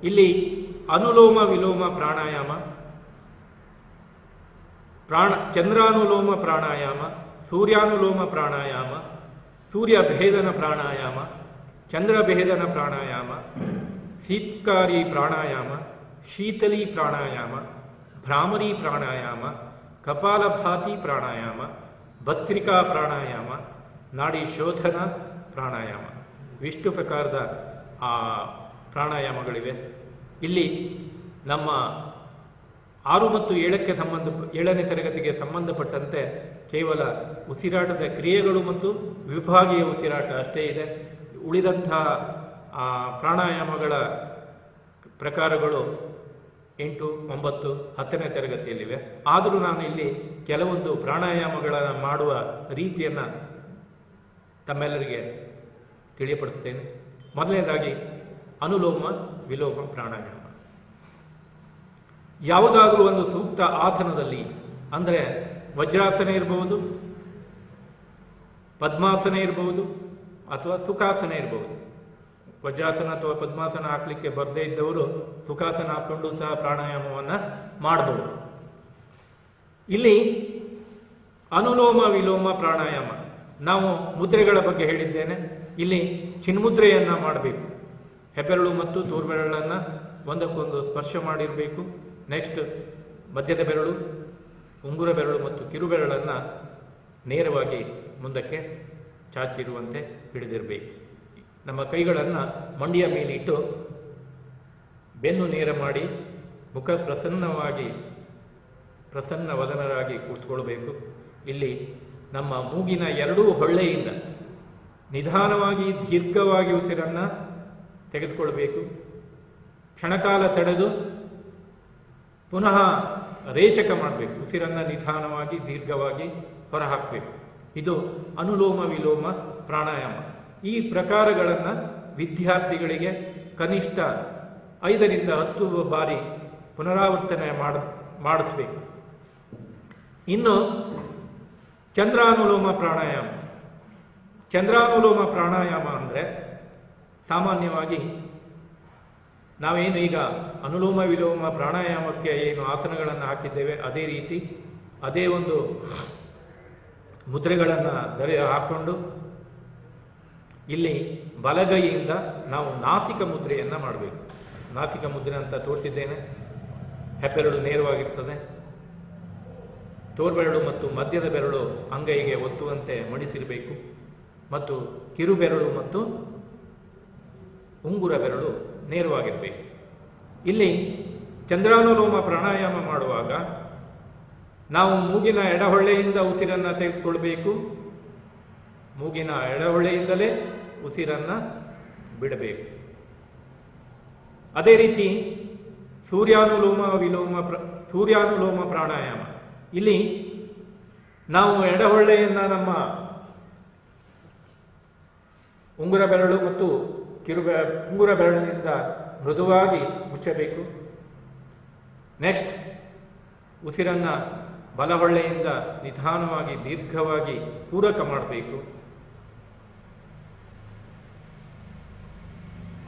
ಇಲ್ಲಿ ಅನುಲೋಮ ವಿಲೋಮ ಪ್ರಾಣಾಯಾಮ, ಚಂದ್ರಾನುಲೋಮ ಪ್ರಾಣಾಯಾಮ, ಸೂರ್ಯಾನುಲೋಮ ಪ್ರಾಣಾಯಾಮ, ಸೂರ್ಯ ಭೇದನ ಪ್ರಾಣಾಯಾಮ, ಚಂದ್ರ ಭೇದನ ಪ್ರಾಣಾಯಾಮ, ಶೀತ್ಕಾರಿ ಪ್ರಾಣಾಯಾಮ, ಶೀತಲಿ ಪ್ರಾಣಾಯಾಮ, ಭ್ರಾಮರಿ ಪ್ರಾಣಾಯಾಮ, ಕಪಾಲಭಾತಿ ಪ್ರಾಣಾಯಾಮ, ಭಸ್ತ್ರಿಕಾ ಪ್ರಾಣಾಯಾಮ, ನಾಡಿ ಶೋಧನ ಪ್ರಾಣಾಯಾಮ, ಇಷ್ಟು ಪ್ರಕಾರದ ಪ್ರಾಣಾಯಾಮಗಳಿವೆ. ಇಲ್ಲಿ ನಮ್ಮ 6 ಮತ್ತು 7ನೇ ತರಗತಿಗೆ ಸಂಬಂಧಪಟ್ಟಂತೆ ಕೇವಲ ಉಸಿರಾಟದ ಕ್ರಿಯೆಗಳು ಮತ್ತು ವಿಭಾಗೀಯ ಉಸಿರಾಟ ಅಷ್ಟೇ ಇದೆ. ಉಳಿದಂತಹ ಪ್ರಾಣಾಯಾಮಗಳ ಪ್ರಕಾರಗಳು 8, 9, 10ನೇ ತರಗತಿಯಲ್ಲಿವೆ. ಆದರೂ ನಾನು ಇಲ್ಲಿ ಕೆಲವೊಂದು ಪ್ರಾಣಾಯಾಮಗಳನ್ನು ಮಾಡುವ ರೀತಿಯನ್ನು ತಮ್ಮೆಲ್ಲರಿಗೆ ತಿಳಿಯಪಡಿಸ್ತೇನೆ. ಮೊದಲನೇದಾಗಿ ಅನುಲೋಮ ವಿಲೋಮ ಪ್ರಾಣಾಯಾಮ. ಯಾವುದಾದ್ರೂ ಒಂದು ಸೂಕ್ತ ಆಸನದಲ್ಲಿ, ಅಂದರೆ ವಜ್ರಾಸನ ಇರಬಹುದು, ಪದ್ಮಾಸನ ಇರಬಹುದು, ಅಥವಾ ಸುಖಾಸನ ಇರಬಹುದು. ವಜ್ರಾಸನ ಅಥವಾ ಪದ್ಮಾಸನ ಹಾಕಲಿಕ್ಕೆ ಬರದೇ ಇದ್ದವರು ಸುಖಾಸನ ಹಾಕೊಂಡು ಸಹ ಪ್ರಾಣಾಯಾಮವನ್ನು ಮಾಡಬಹುದು. ಇಲ್ಲಿ ಅನುಲೋಮ ವಿಲೋಮ ಪ್ರಾಣಾಯಾಮ, ನಾವು ಮುದ್ರೆಗಳ ಬಗ್ಗೆ ಹೇಳಿದ್ದೇನೆ. ಇಲ್ಲಿ ಚಿನ್ಮುದ್ರೆಯನ್ನು ಮಾಡಬೇಕು. ಹೆಬ್ಬೆರಳು ಮತ್ತು ತೋರ್ಬೆರಳನ್ನು ಒಂದಕ್ಕೊಂದು ಸ್ಪರ್ಶ ಮಾಡಿರಬೇಕು. ನೆಕ್ಸ್ಟ್ ಮಧ್ಯದ ಬೆರಳು, ಉಂಗುರ ಬೆರಳು ಮತ್ತು ಕಿರುಬೆರಳನ್ನು ನೇರವಾಗಿ ಮುಂದಕ್ಕೆ ಚಾಚಿರುವಂತೆ ಹಿಡಿದಿರಬೇಕು. ನಮ್ಮ ಕೈಗಳನ್ನು ಮಂಡಿಯ ಮೇಲಿಟ್ಟು ಬೆನ್ನು ನೇರ ಮಾಡಿ ಮುಖ ಪ್ರಸನ್ನ ವದನರಾಗಿ ಕೂತ್ಕೊಳ್ಬೇಕು. ಇಲ್ಲಿ ನಮ್ಮ ಮೂಗಿನ 2 ಹೊಳ್ಳೆಯಿಂದ ನಿಧಾನವಾಗಿ ದೀರ್ಘವಾಗಿ ಉಸಿರನ್ನು ತೆಗೆದುಕೊಳ್ಬೇಕು. ಕ್ಷಣಕಾಲ ತಡೆದು ಪುನಃ ರೇಚಕ ಮಾಡಬೇಕು. ಉಸಿರನ್ನು ನಿಧಾನವಾಗಿ ದೀರ್ಘವಾಗಿ ಹೊರಹಾಕಬೇಕು. ಇದು ಅನುಲೋಮ ವಿಲೋಮ ಪ್ರಾಣಾಯಾಮ. ಈ ಪ್ರಕಾರಗಳನ್ನು ವಿದ್ಯಾರ್ಥಿಗಳಿಗೆ ಕನಿಷ್ಠ 5 ರಿಂದ 10 ಬಾರಿ ಪುನರಾವರ್ತನೆ ಮಾಡಿಸ್ಬೇಕು. ಇನ್ನು ಚಂದ್ರಾನುಲೋಮ ಪ್ರಾಣಾಯಾಮ. ಚಂದ್ರಾನುಲೋಮ ಪ್ರಾಣಾಯಾಮ ಅಂದರೆ ಸಾಮಾನ್ಯವಾಗಿ ನಾವೇನು ಈಗ ಅನುಲೋಮ ವಿಲೋಮ ಪ್ರಾಣಾಯಾಮಕ್ಕೆ ಏನು ಆಸನಗಳನ್ನು ಹಾಕಿದ್ದೇವೆ ಅದೇ ರೀತಿ ಅದೇ ಒಂದು ಮುದ್ರೆಗಳನ್ನು ಹಾಕ್ಕೊಂಡು ಇಲ್ಲಿ ಬಲಗೈಯಿಂದ ನಾವು ನಾಸಿಕ ಮುದ್ರೆಯನ್ನು ಮಾಡಬೇಕು. ನಾಸಿಕ ಮುದ್ರೆ ಅಂತ ತೋರಿಸಿದ್ದೇನೆ. ಹೆಬ್ಬೆರಳು ನೇರವಾಗಿರ್ತದೆ. ತೋರ್ಬೆರಳು ಮತ್ತು ಮಧ್ಯದ ಬೆರಳು ಅಂಗೈಗೆ ಒತ್ತುವಂತೆ ಮಡಿಸಿರಬೇಕು ಮತ್ತು ಕಿರುಬೆರಳು ಮತ್ತು ಉಂಗುರ ಬೆರಳು ನೇರವಾಗಿರಬೇಕು. ಇಲ್ಲಿ ಚಂದ್ರಾನುಲೋಮ ಪ್ರಾಣಾಯಾಮ ಮಾಡುವಾಗ ನಾವು ಮೂಗಿನ ಎಡಹೊಳ್ಳೆಯಿಂದ ಉಸಿರನ್ನು ತೆಗೆದುಕೊಳ್ಬೇಕು. ಮೂಗಿನ ಎಡಹೊಳ್ಳೆಯಿಂದಲೇ ಉಸಿರನ್ನು ಬಿಡಬೇಕು. ಅದೇ ರೀತಿ ಸೂರ್ಯಾನುಲೋಮ ಪ್ರಾಣಾಯಾಮ. ಇಲ್ಲಿ ನಾವು ಎಡಹೊಳ್ಳೆಯನ್ನು ನಮ್ಮ ಉಂಗುರ ಬೆರಳು ಮತ್ತು ಉಂಗುರ ಬೆರಳಿನಿಂದ ಮೃದುವಾಗಿ ಮುಚ್ಚಬೇಕು. ನೆಕ್ಸ್ಟ್ ಉಸಿರನ್ನು ಬಲಹೊಳ್ಳೆಯಿಂದ ನಿಧಾನವಾಗಿ ದೀರ್ಘವಾಗಿ ಪೂರಕ ಮಾಡಬೇಕು.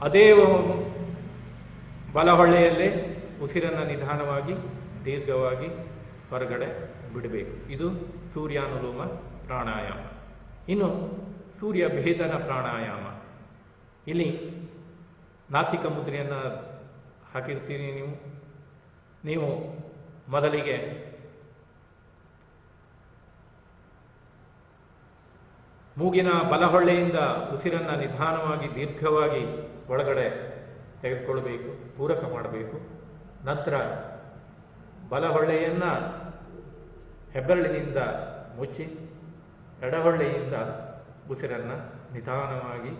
ಅದೇ ಬಲಹೊಳ್ಳೆಯಲ್ಲೇ ಉಸಿರನ್ನು ನಿಧಾನವಾಗಿ ದೀರ್ಘವಾಗಿ ಹೊರಗಡೆ ಬಿಡಬೇಕು. ಇದು ಸೂರ್ಯಾನುಲೋಮ ಪ್ರಾಣಾಯಾಮ. ಇನ್ನು ಸೂರ್ಯ ಭೇದನ ಪ್ರಾಣಾಯಾಮ. ಇಲ್ಲಿ ನಾಸಿಕ ಮುದ್ರೆಯನ್ನು ಹಾಕಿರ್ತೀರಿ. ನೀವು ಮೊದಲಿಗೆ ಮೂಗಿನ ಬಲಹೊಳ್ಳೆಯಿಂದ ಉಸಿರನ್ನು ನಿಧಾನವಾಗಿ ದೀರ್ಘವಾಗಿ ಒಳಗಡೆ ತೆಗೆದುಕೊಳ್ಬೇಕು, ಪೂರಕ ಮಾಡಬೇಕು. ನಂತರ ಬಲಹೊಳ್ಳೆಯನ್ನು ಹೆಬ್ಬೆರಳಿನಿಂದ ಮುಚ್ಚಿ ಎಡಹೊಳ್ಳೆಯಿಂದ ಉಸಿರನ್ನು ನಿಧಾನವಾಗಿ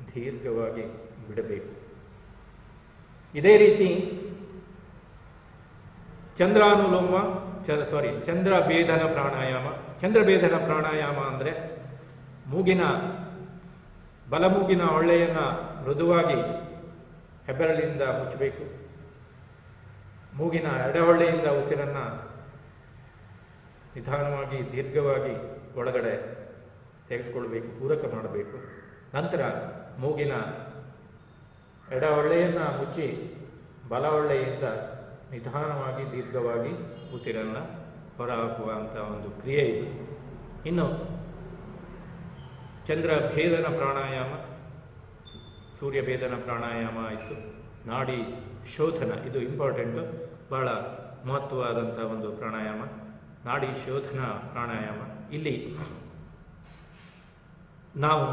ದೀರ್ಘವಾಗಿ ಬಿಡಬೇಕು. ಇದೇ ರೀತಿ ಚಂದ್ರಭೇದನ ಪ್ರಾಣಾಯಾಮ. ಚಂದ್ರಭೇದನ ಪ್ರಾಣಾಯಾಮ ಅಂದರೆ ಬಲಮೂಗಿನ ಹೊಳ್ಳೆಯನ್ನು ಮೃದುವಾಗಿ ಹೆಬ್ಬೆರಳಿಂದ ಮುಚ್ಚಬೇಕು. ಮೂಗಿನ ಎಡಹೊಳ್ಳೆಯಿಂದ ಉಸಿರನ್ನು ನಿಧಾನವಾಗಿ ದೀರ್ಘವಾಗಿ ಒಳಗಡೆ ತೆಗೆದುಕೊಳ್ಬೇಕು, ಪೂರಕ ಮಾಡಬೇಕು. ನಂತರ ಮೂಗಿನ ಎಡ ಹೊಳ್ಳೆಯನ್ನು ಮುಚ್ಚಿ ಬಲ ಹೊಳ್ಳೆಯಿಂದ ನಿಧಾನವಾಗಿ ದೀರ್ಘವಾಗಿ ಉಸಿರನ್ನು ಹೊರಹಾಕುವಂಥ ಒಂದು ಕ್ರಿಯೆ ಇದು. ಇನ್ನು ಚಂದ್ರ ಭೇದನ ಪ್ರಾಣಾಯಾಮ, ಸೂರ್ಯ ಭೇದನ ಪ್ರಾಣಾಯಾಮ ಆಯಿತು. ನಾಡಿ ಶೋಧನ, ಇದು ಇಂಪಾರ್ಟೆಂಟು, ಬಹಳ ಮಹತ್ವವಾದಂಥ ಒಂದು ಪ್ರಾಣಾಯಾಮ. ನಾಡಿ ಶೋಧನ ಪ್ರಾಣಾಯಾಮ. ಇಲ್ಲಿ ನಾವು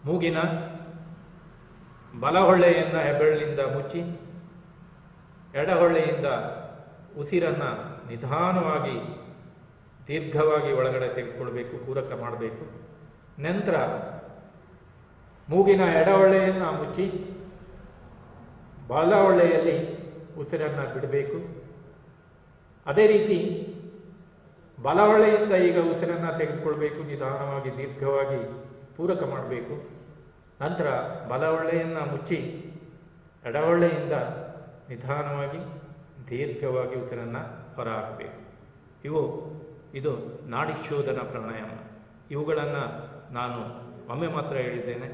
ಮೂಗಿನ ಬಲಹೊಳ್ಳೆಯನ್ನು ಹೆಬ್ಬೆರಳಿನಿಂದ ಮುಚ್ಚಿ ಎಡಹೊಳ್ಳೆಯಿಂದ ಉಸಿರನ್ನು ನಿಧಾನವಾಗಿ ದೀರ್ಘವಾಗಿ ಒಳಗಡೆ ತೆಗೆದುಕೊಳ್ಬೇಕು, ಪೂರಕ ಮಾಡಬೇಕು. ನಂತರ ಮೂಗಿನ ಎಡಹೊಳ್ಳೆಯನ್ನು ಮುಚ್ಚಿ ಬಲಹೊಳ್ಳೆಯಲ್ಲಿ ಉಸಿರನ್ನು ಬಿಡಬೇಕು. ಅದೇ ರೀತಿ ಬಲಹೊಳ್ಳೆಯಿಂದ ಈಗ ಉಸಿರನ್ನು ತೆಗೆದುಕೊಳ್ಬೇಕು, ನಿಧಾನವಾಗಿ ದೀರ್ಘವಾಗಿ ಪೂರಕ ಮಾಡಬೇಕು. ನಂತರ ಬಲಹೊಳ್ಳೆಯನ್ನು ಮುಚ್ಚಿ ಎಡಹೊಳ್ಳೆಯಿಂದ ನಿಧಾನವಾಗಿ ದೀರ್ಘವಾಗಿ ಉಸಿರನ್ನು ಹೊರಹಾಕಬೇಕು. ಇದು ನಾಡಿ ಶೋಧನ ಪ್ರಾಣಾಯಾಮ. ಇವುಗಳನ್ನು ನಾನು ಒಮ್ಮೆ ಮಾತ್ರ ಹೇಳಿದ್ದೇನೆ.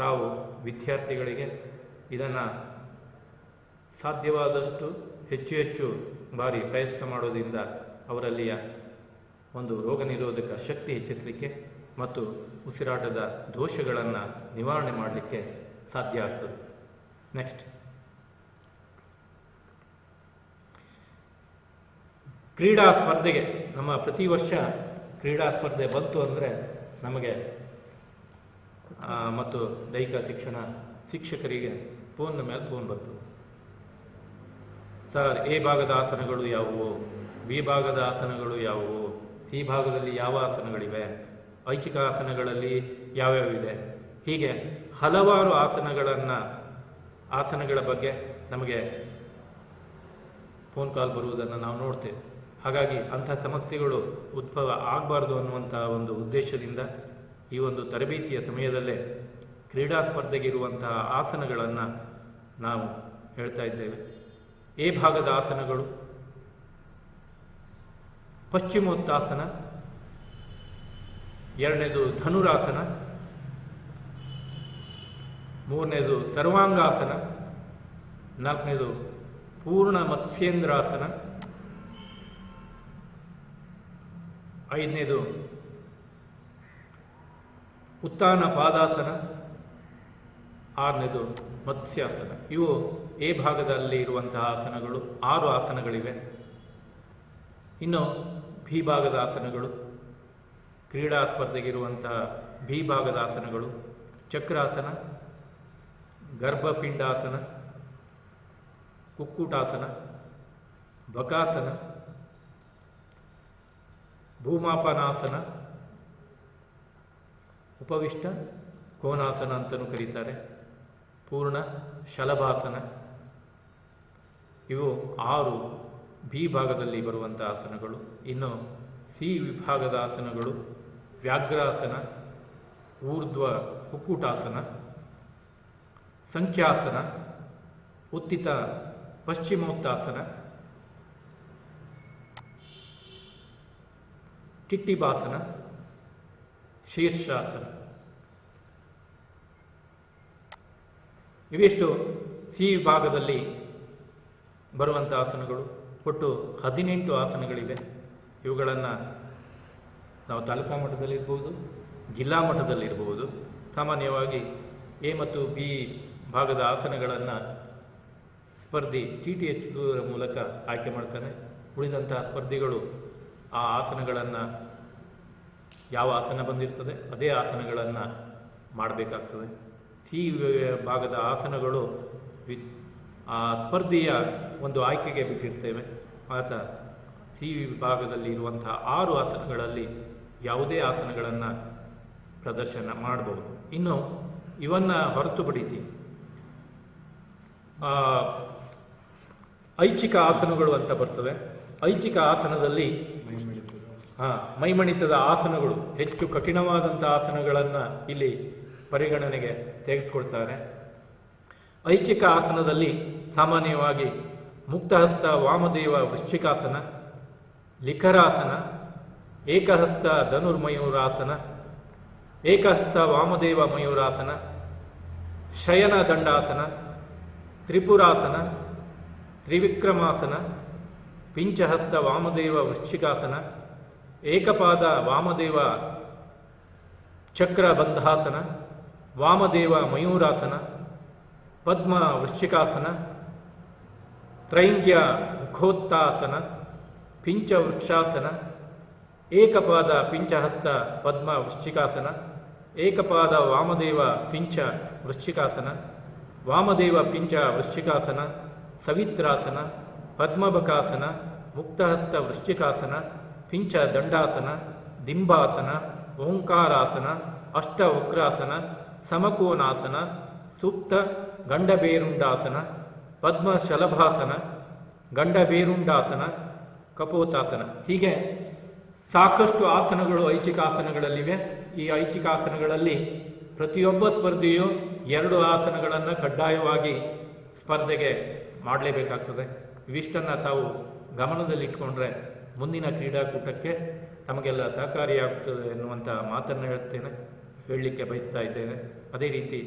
ತಾವು ವಿದ್ಯಾರ್ಥಿಗಳಿಗೆ ಇದನ್ನು ಸಾಧ್ಯವಾದಷ್ಟು ಹೆಚ್ಚು ಹೆಚ್ಚು ಬಾರಿ ಪ್ರಯತ್ನ ಮಾಡೋದ್ರಿಂದ ಅವರಲ್ಲಿಯ ಒಂದು ರೋಗ ನಿರೋಧಕ ಶಕ್ತಿ ಹೆಚ್ಚಿಸಲಿಕ್ಕೆ ಮತ್ತು ಉಸಿರಾಟದ ದೋಷಗಳನ್ನು ನಿವಾರಣೆ ಮಾಡಲಿಕ್ಕೆ ಸಾಧ್ಯ ಆಗ್ತದೆ. ನೆಕ್ಸ್ಟ್, ಕ್ರೀಡಾ ಸ್ಪರ್ಧೆಗೆ ನಮ್ಮ ಪ್ರತಿ ವರ್ಷ ಕ್ರೀಡಾ ಸ್ಪರ್ಧೆ ಬಂತು ಅಂದರೆ ನಮಗೆ ಮತ್ತು ದೈಹಿಕ ಶಿಕ್ಷಣ ಶಿಕ್ಷಕರಿಗೆ ಫೋನ್ ಮೇಲೆ ಫೋನ್ ಬರ್ತದೆ. ಸರ್, ಎ ಭಾಗದ ಆಸನಗಳು ಯಾವುವು, ಬಿ ಭಾಗದ ಆಸನಗಳು ಯಾವುವು, ಸಿ ಭಾಗದಲ್ಲಿ ಯಾವ ಆಸನಗಳಿವೆ, ಐಚ್ಛಿಕ ಆಸನಗಳಲ್ಲಿ ಯಾವ್ಯಾವಿದೆ, ಹೀಗೆ ಹಲವಾರು ಆಸನಗಳ ಬಗ್ಗೆ ನಮಗೆ ಫೋನ್ ಕಾಲ್ ಬರುವುದನ್ನು ನಾವು ನೋಡ್ತೇವೆ. ಹಾಗಾಗಿ ಅಂಥ ಸಮಸ್ಯೆಗಳು ಉದ್ಭವ ಆಗಬಾರ್ದು ಅನ್ನುವಂಥ ಒಂದು ಉದ್ದೇಶದಿಂದ ಈ ಒಂದು ತರಬೇತಿಯ ಸಮಯದಲ್ಲೇ ಕ್ರೀಡಾ ಸ್ಪರ್ಧೆಗಿರುವಂತಹ ಆಸನಗಳನ್ನು ನಾವು ಹೇಳ್ತಾ ಇದ್ದೇವೆ. ಎ ಭಾಗದ ಆಸನಗಳು: ಪಶ್ಚಿಮೋತ್ತಾಸನ, ಎರಡನೇದು ಧನುರಾಸನ, ಮೂರನೇದು ಸರ್ವಾಂಗಾಸನ, ನಾಲ್ಕನೇದು ಪೂರ್ಣ ಮತ್ಸ್ಯೇಂದ್ರಾಸನ, ಐದನೇದು ಉತ್ಥಾನ ಪಾದಾಸನ, ಆರನೇದು ಮತ್ಸ್ಯಾಸನ. ಇವು ಎ ಭಾಗದಲ್ಲಿ ಇರುವಂತಹ ಆಸನಗಳು. 6 ಆಸನಗಳಿವೆ. ಇನ್ನು ಬಿ ಭಾಗದ ಆಸನಗಳು, ಕ್ರೀಡಾ ಸ್ಪರ್ಧೆಗಿರುವಂತಹ ಬಿ ಭಾಗದ ಆಸನಗಳು: ಚಕ್ರಾಸನ, ಗರ್ಭಪಿಂಡಾಸನ, ಕುಕ್ಕುಟಾಸನ, ಬಕಾಸನ, ಭೂಮಾಪನಾಸನ, ಉಪವಿಷ್ಟ ಕೋನಾಸನ ಅಂತಲೂ ಕರೀತಾರೆ, ಪೂರ್ಣ ಶಲಭಾಸನ. ಇವು 6 ಬಿ ಭಾಗದಲ್ಲಿ ಬರುವಂಥ ಆಸನಗಳು. ಇನ್ನು ಸಿ ವಿಭಾಗದ ಆಸನಗಳು: ವ್ಯಾಘ್ರಾಸನ, ಊರ್ಧ್ವ ಕುಕ್ಕುಟಾಸನ, ಸಂಖ್ಯಾಸನ, ಉತ್ತಿತ ಪಶ್ಚಿಮೋತ್ತಾಸನ, ಟಿಟ್ಟಿಬಾಸನ, ಶೀರ್ಷಾಸನ. ಇವಿಷ್ಟು ಸಿ ವಿಭಾಗದಲ್ಲಿ ಬರುವಂಥ ಆಸನಗಳು. ಒಟ್ಟು 18 ಆಸನಗಳಿವೆ. ಇವುಗಳನ್ನು ನಾವು ತಾಲೂಕಾ ಮಟ್ಟದಲ್ಲಿರ್ಬೋದು, ಜಿಲ್ಲಾ ಮಟ್ಟದಲ್ಲಿರ್ಬೋದು. ಸಾಮಾನ್ಯವಾಗಿ ಎ ಮತ್ತು ಬಿ ಭಾಗದ ಆಸನಗಳನ್ನು ಸ್ಪರ್ಧಿ ಟಿ ಎತ್ತುವುದರ ಮೂಲಕ ಆಯ್ಕೆ ಮಾಡ್ತಾನೆ. ಉಳಿದಂತಹ ಸ್ಪರ್ಧಿಗಳು ಆ ಆಸನಗಳನ್ನು, ಯಾವ ಆಸನ ಬಂದಿರ್ತದೆ ಅದೇ ಆಸನಗಳನ್ನು ಮಾಡಬೇಕಾಗ್ತದೆ. ಸಿ ಭಾಗದ ಆಸನಗಳು ಆ ಸ್ಪರ್ಧೆಯ ಒಂದು ಆಯ್ಕೆಗೆ ಬಿಟ್ಟಿರ್ತೇವೆ. ಆತ ಸಿ ವಿಭಾಗದಲ್ಲಿ ಇರುವಂತಹ 6 ಆಸನಗಳಲ್ಲಿ ಯಾವುದೇ ಆಸನಗಳನ್ನು ಪ್ರದರ್ಶನ ಮಾಡಬಹುದು. ಇನ್ನು ಇವನ್ನು ಹೊರತುಪಡಿಸಿ ಐಚ್ಛಿಕ ಆಸನಗಳು ಅಂತ ಬರ್ತವೆ. ಐಚ್ಛಿಕ ಆಸನದಲ್ಲಿ ಮೈಮಣಿತದ ಆಸನಗಳು, ಹೆಚ್ಚು ಕಠಿಣವಾದಂಥ ಆಸನಗಳನ್ನು ಇಲ್ಲಿ ಪರಿಗಣನೆಗೆ ತೆಗೆದುಕೊಳ್ತಾರೆ. ಐಚ್ಛಿಕ ಆಸನದಲ್ಲಿ ಸಾಮಾನ್ಯವಾಗಿ ಮುಕ್ತಹಸ್ತ ವಾಮದೇವ ವೃಶ್ಚಿಕಾಸನ, ಲಿಖರಾಸನ, ಏಕಹಸ್ತ ಧನುರ್ಮಯೂರಾಸನ, ಏಕಹಸ್ತ ವಾಮದೇವ ಮಯೂರಾಸನ, ಶಯನ ದಂಡಾಸನ, ತ್ರಿಪುರಾಸನ, ತ್ರಿವಿಕ್ರಮಾಸನ, ಪಿಂಚಹಸ್ತ ವಾಮದೇವ ವೃಶ್ಚಿಕಾಸನ, ಏಕಪಾದ ವಾಮದೇವ ಚಕ್ರಬಂಧಾಸನ, ವಾಮದೇವ ಮಯೂರಾಸನ, ಪದ್ಮ ವೃಶ್ಚಿಕಾಸನ, ತ್ರೈಂಗ್ಯ ಮುಖೋತ್ತಾಸನ, ಪಿಂಚ ವೃಕ್ಷಾಸನ, ಏಕಪಾದ ಪಿಂಚಹಸ್ತ ಪದ್ಮ ವೃಶ್ಚಿಕಾಸನ, ಏಕಪಾದ ವಾಮದೇವ ಪಿಂಚ ವೃಶ್ಚಿಕಾಸನ, ವಾಮದೇವ ಪಿಂಚ ವೃಶ್ಚಿಕಾಸನ, ಸವಿತ್ರಾಸನ, ಪದ್ಮಬಕಾಸನ, ಮುಕ್ತಹಸ್ತ ವೃಶ್ಚಿಕಾಸನ, ಪಿಂಚ ದಂಡಾಸನ, ದಿಂಬಾಸನ, ಓಂಕಾರಾಸನ, ಅಷ್ಟವಕ್ರಾಸನ, ಸಮಕೋನಾಸನ, ಸುಪ್ತ ಗಂಡಬೇರುಂಡಾಸನ, ಪದ್ಮಶಲಭಾಸನ, ಗಂಡಬೇರುಂಡಾಸನ, ಕಪೋತಾಸನ. ಹೀಗೆ ಸಾಕಷ್ಟು ಆಸನಗಳು ಐಚ್ಛಿಕಾಸನಗಳಲ್ಲಿವೆ. ಈ ಐಚ್ಛಿಕಾಸನಗಳಲ್ಲಿ ಪ್ರತಿಯೊಬ್ಬ ಸ್ಪರ್ಧಿಯು 2 ಆಸನಗಳನ್ನು ಕಡ್ಡಾಯವಾಗಿ ಸ್ಪರ್ಧೆಗೆ ಮಾಡಲೇಬೇಕಾಗ್ತದೆ. ಇವಿಷ್ಟನ್ನು ತಾವು ಗಮನದಲ್ಲಿಟ್ಕೊಂಡ್ರೆ ಮುಂದಿನ ಕ್ರೀಡಾಕೂಟಕ್ಕೆ ತಮಗೆಲ್ಲ ಸಹಕಾರಿಯಾಗುತ್ತದೆ ಎನ್ನುವಂಥ ಮಾತನ್ನು ಹೇಳಲಿಕ್ಕೆ ಬಯಸ್ತಾ ಇದ್ದೇನೆ. ಅದೇ ರೀತಿ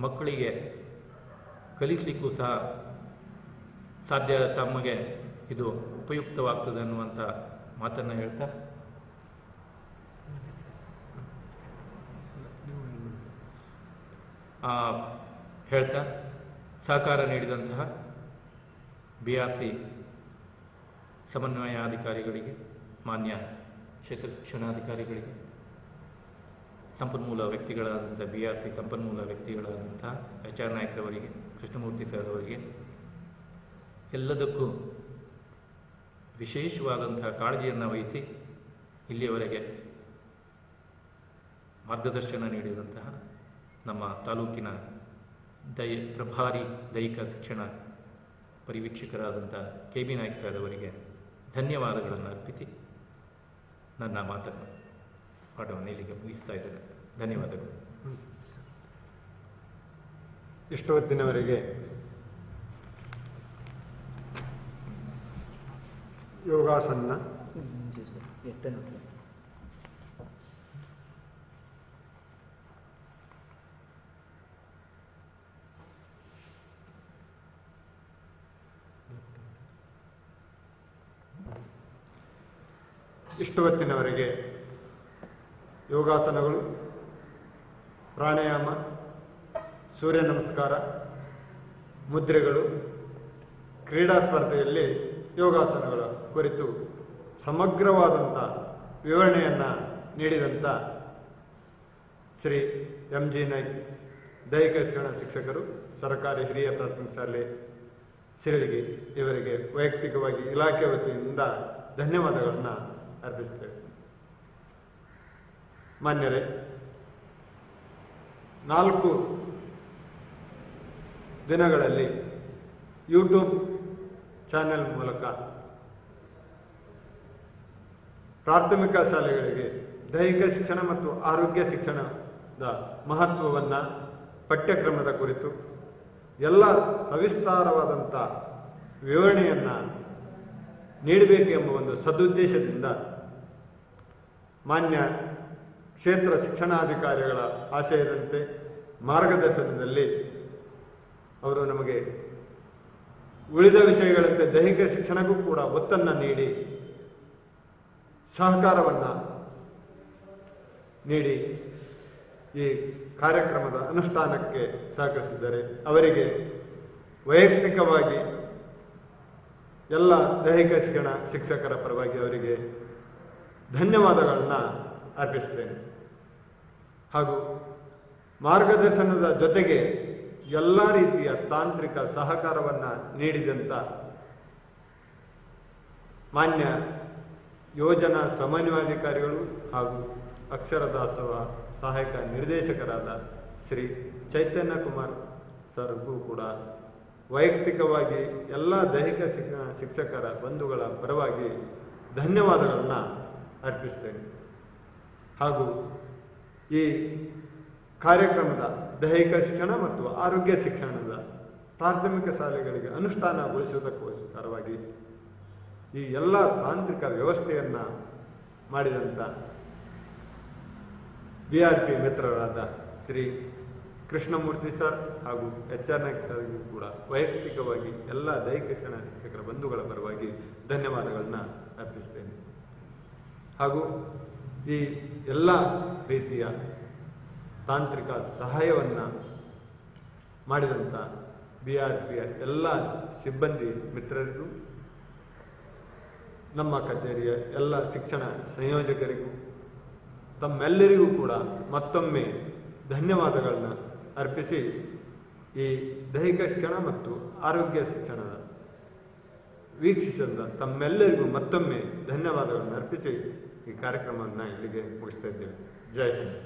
ಮಕ್ಕಳಿಗೆ ಕಲಿಸಲಿಕ್ಕೂ ಸಹ ತಮಗೆ ಇದು ಉಪಯುಕ್ತವಾಗ್ತದೆ ಅನ್ನುವಂಥ ಮಾತನ್ನು ಹೇಳ್ತಾ ಸಹಕಾರ ನೀಡಿದಂತಹ BRC ಸಮನ್ವಯಾಧಿಕಾರಿಗಳಿಗೆ, ಮಾನ್ಯ ಕ್ಷೇತ್ರ ಶಿಕ್ಷಣಾಧಿಕಾರಿಗಳಿಗೆ, ಸಂಪನ್ಮೂಲ ವ್ಯಕ್ತಿಗಳಾದಂಥ BRC ಸಂಪನ್ಮೂಲ ವ್ಯಕ್ತಿಗಳಾದಂಥ HR ನಾಯ್ಕರವರಿಗೆ, ಕೃಷ್ಣಮೂರ್ತಿ ಸರ್ ಅವರಿಗೆ ಎಲ್ಲದಕ್ಕೂ ವಿಶೇಷವಾದಂತಹ ಕಾಳಜಿಯನ್ನು ವಹಿಸಿ ಇಲ್ಲಿಯವರೆಗೆ ಮಾರ್ಗದರ್ಶನ ನೀಡಿದಂತಹ ನಮ್ಮ ತಾಲೂಕಿನ ಪ್ರಭಾರಿ ದೈಹಿಕ ಶಿಕ್ಷಣ ಪರಿವೀಕ್ಷಕರಾದಂಥ KB ನಾಯ್ಕ ಸರ್ ಅವರಿಗೆ ಧನ್ಯವಾದಗಳನ್ನು ಅರ್ಪಿಸಿ ನನ್ನ ಪಾಠವನ್ನು ಇಲ್ಲಿಗೆ ಮುಗಿಸ್ತಾ ಇದ್ದೇನೆ. ಧನ್ಯವಾದಗಳು. ಇಷ್ಟು ಹೊತ್ತಿನವರೆಗೆ ಯೋಗಾಸನ ಇಷ್ಟು ಹೊತ್ತಿನವರೆಗೆ ಯೋಗಾಸನಗಳು, ಪ್ರಾಣಾಯಾಮ, ಸೂರ್ಯ ನಮಸ್ಕಾರ, ಮುದ್ರೆಗಳು, ಕ್ರೀಡಾ ಸ್ಪರ್ಧೆಯಲ್ಲಿ ಯೋಗಾಸನಗಳ ಕುರಿತು ಸಮಗ್ರವಾದಂಥ ವಿವರಣೆಯನ್ನು ನೀಡಿದಂಥ ಶ್ರೀ MG ನಾಯ್ಕ್ ದೈಹಿಕ ಶಿಕ್ಷಣ ಶಿಕ್ಷಕರು, ಸರ್ಕಾರಿ ಹಿರಿಯ ಪ್ರಾಥಮಿಕ ಶಾಲೆ ಸಿರಳಿಗೆ, ಇವರಿಗೆ ವೈಯಕ್ತಿಕವಾಗಿ ಇಲಾಖೆ ವತಿಯಿಂದ ಧನ್ಯವಾದಗಳನ್ನು ಅರ್ಪಿಸ್ತೇವೆ. ಮಾನ್ಯರೇ, 4 ದಿನಗಳಲ್ಲಿ ಯೂಟ್ಯೂಬ್ ಚಾನೆಲ್ ಮೂಲಕ ಪ್ರಾಥಮಿಕ ಶಾಲೆಗಳಿಗೆ ದೈಹಿಕ ಶಿಕ್ಷಣ ಮತ್ತು ಆರೋಗ್ಯ ಶಿಕ್ಷಣದ ಮಹತ್ವವನ್ನು, ಪಠ್ಯಕ್ರಮದ ಕುರಿತು ಎಲ್ಲ ಸವಿಸ್ತಾರವಾದಂಥ ವಿವರಣೆಯನ್ನು ನೀಡಬೇಕೆಂಬ ಒಂದು ಸದುದ್ದೇಶದಿಂದ ಮಾನ್ಯ ಕ್ಷೇತ್ರ ಶಿಕ್ಷಣಾಧಿಕಾರಿಗಳ ಆಶಯದಂತೆ ಮಾರ್ಗದರ್ಶನದಲ್ಲಿ ಅವರು ನಮಗೆ ಉಳಿದ ವಿಷಯಗಳಂತೆ ದೈಹಿಕ ಶಿಕ್ಷಣಕ್ಕೂ ಕೂಡ ಒತ್ತನ್ನು ನೀಡಿ ಸಹಕಾರವನ್ನು ನೀಡಿ ಈ ಕಾರ್ಯಕ್ರಮದ ಅನುಷ್ಠಾನಕ್ಕೆ ಸಹಕರಿಸಿದ್ದಾರೆ. ಅವರಿಗೆ ವೈಯಕ್ತಿಕವಾಗಿ ಎಲ್ಲ ದೈಹಿಕ ಶಿಕ್ಷಣ ಶಿಕ್ಷಕರ ಪರವಾಗಿ ಅವರಿಗೆ ಧನ್ಯವಾದಗಳನ್ನು ಅರ್ಪಿಸ್ತೇನೆ. ಹಾಗೂ ಮಾರ್ಗದರ್ಶನದ ಜೊತೆಗೆ ಎಲ್ಲ ರೀತಿಯ ತಾಂತ್ರಿಕ ಸಹಕಾರವನ್ನು ನೀಡಿದಂಥ ಮಾನ್ಯ ಯೋಜನಾ ಸಮನ್ವಯಾಧಿಕಾರಿಗಳು ಹಾಗೂ ಅಕ್ಷರ ದಾಸೋಹ ಸಹಾಯಕ ನಿರ್ದೇಶಕರಾದ ಶ್ರೀ ಚೈತನ್ಯ ಕುಮಾರ್ ಸರ್ಗೂ ಕೂಡ ವೈಯಕ್ತಿಕವಾಗಿ ಎಲ್ಲ ದೈಹಿಕ ಶಿಕ್ಷಕರ ಬಂಧುಗಳ ಪರವಾಗಿ ಧನ್ಯವಾದಗಳನ್ನು ಅರ್ಪಿಸ್ತೇನೆ. ಹಾಗೂ ಈ ಕಾರ್ಯಕ್ರಮದ ದೈಹಿಕ ಶಿಕ್ಷಣ ಮತ್ತು ಆರೋಗ್ಯ ಶಿಕ್ಷಣದ ಪ್ರಾಥಮಿಕ ಶಾಲೆಗಳಿಗೆ ಅನುಷ್ಠಾನಗೊಳಿಸುವುದಕ್ಕೋಸ್ಕರವಾಗಿ ಈ ಎಲ್ಲ ತಾಂತ್ರಿಕ ವ್ಯವಸ್ಥೆಯನ್ನು ಮಾಡಿದಂಥ BRP ಮಿತ್ರರಾದ ಶ್ರೀ ಕೃಷ್ಣಮೂರ್ತಿ ಸರ್ ಹಾಗೂ HR ನಾಯ್ಕ್ ಸರ್ಗೂ ಕೂಡ ವೈಯಕ್ತಿಕವಾಗಿ ಎಲ್ಲ ದೈಹಿಕ ಶಿಕ್ಷಣ ಶಿಕ್ಷಕರ ಬಂಧುಗಳ ಪರವಾಗಿ ಧನ್ಯವಾದಗಳನ್ನ ಅರ್ಪಿಸ್ತೇನೆ. ಹಾಗೂ ಈ ಎಲ್ಲ ರೀತಿಯ ತಾಂತ್ರಿಕ ಸಹಾಯವನ್ನು ಮಾಡಿದಂಥ BRPಯ ಎಲ್ಲ ಸಿಬ್ಬಂದಿ ಮಿತ್ರರಿಗೂ, ನಮ್ಮ ಕಚೇರಿಯ ಎಲ್ಲ ಶಿಕ್ಷಣ ಸಂಯೋಜಕರಿಗೂ, ತಮ್ಮೆಲ್ಲರಿಗೂ ಕೂಡ ಮತ್ತೊಮ್ಮೆ ಧನ್ಯವಾದಗಳನ್ನ ಅರ್ಪಿಸಿ, ಈ ದೈಹಿಕ ಶಿಕ್ಷಣ ಮತ್ತು ಆರೋಗ್ಯ ಶಿಕ್ಷಣದ ವೀಕ್ಷಿಸಿದ ತಮ್ಮೆಲ್ಲರಿಗೂ ಮತ್ತೊಮ್ಮೆ ಧನ್ಯವಾದಗಳನ್ನು ಅರ್ಪಿಸಿ ಈ ಕಾರ್ಯಕ್ರಮವನ್ನು ಇಲ್ಲಿಗೆ ಮುಗಿಸ್ತಾ ಇದ್ದೇವೆ. ಜೈ ಹಿಂದ್.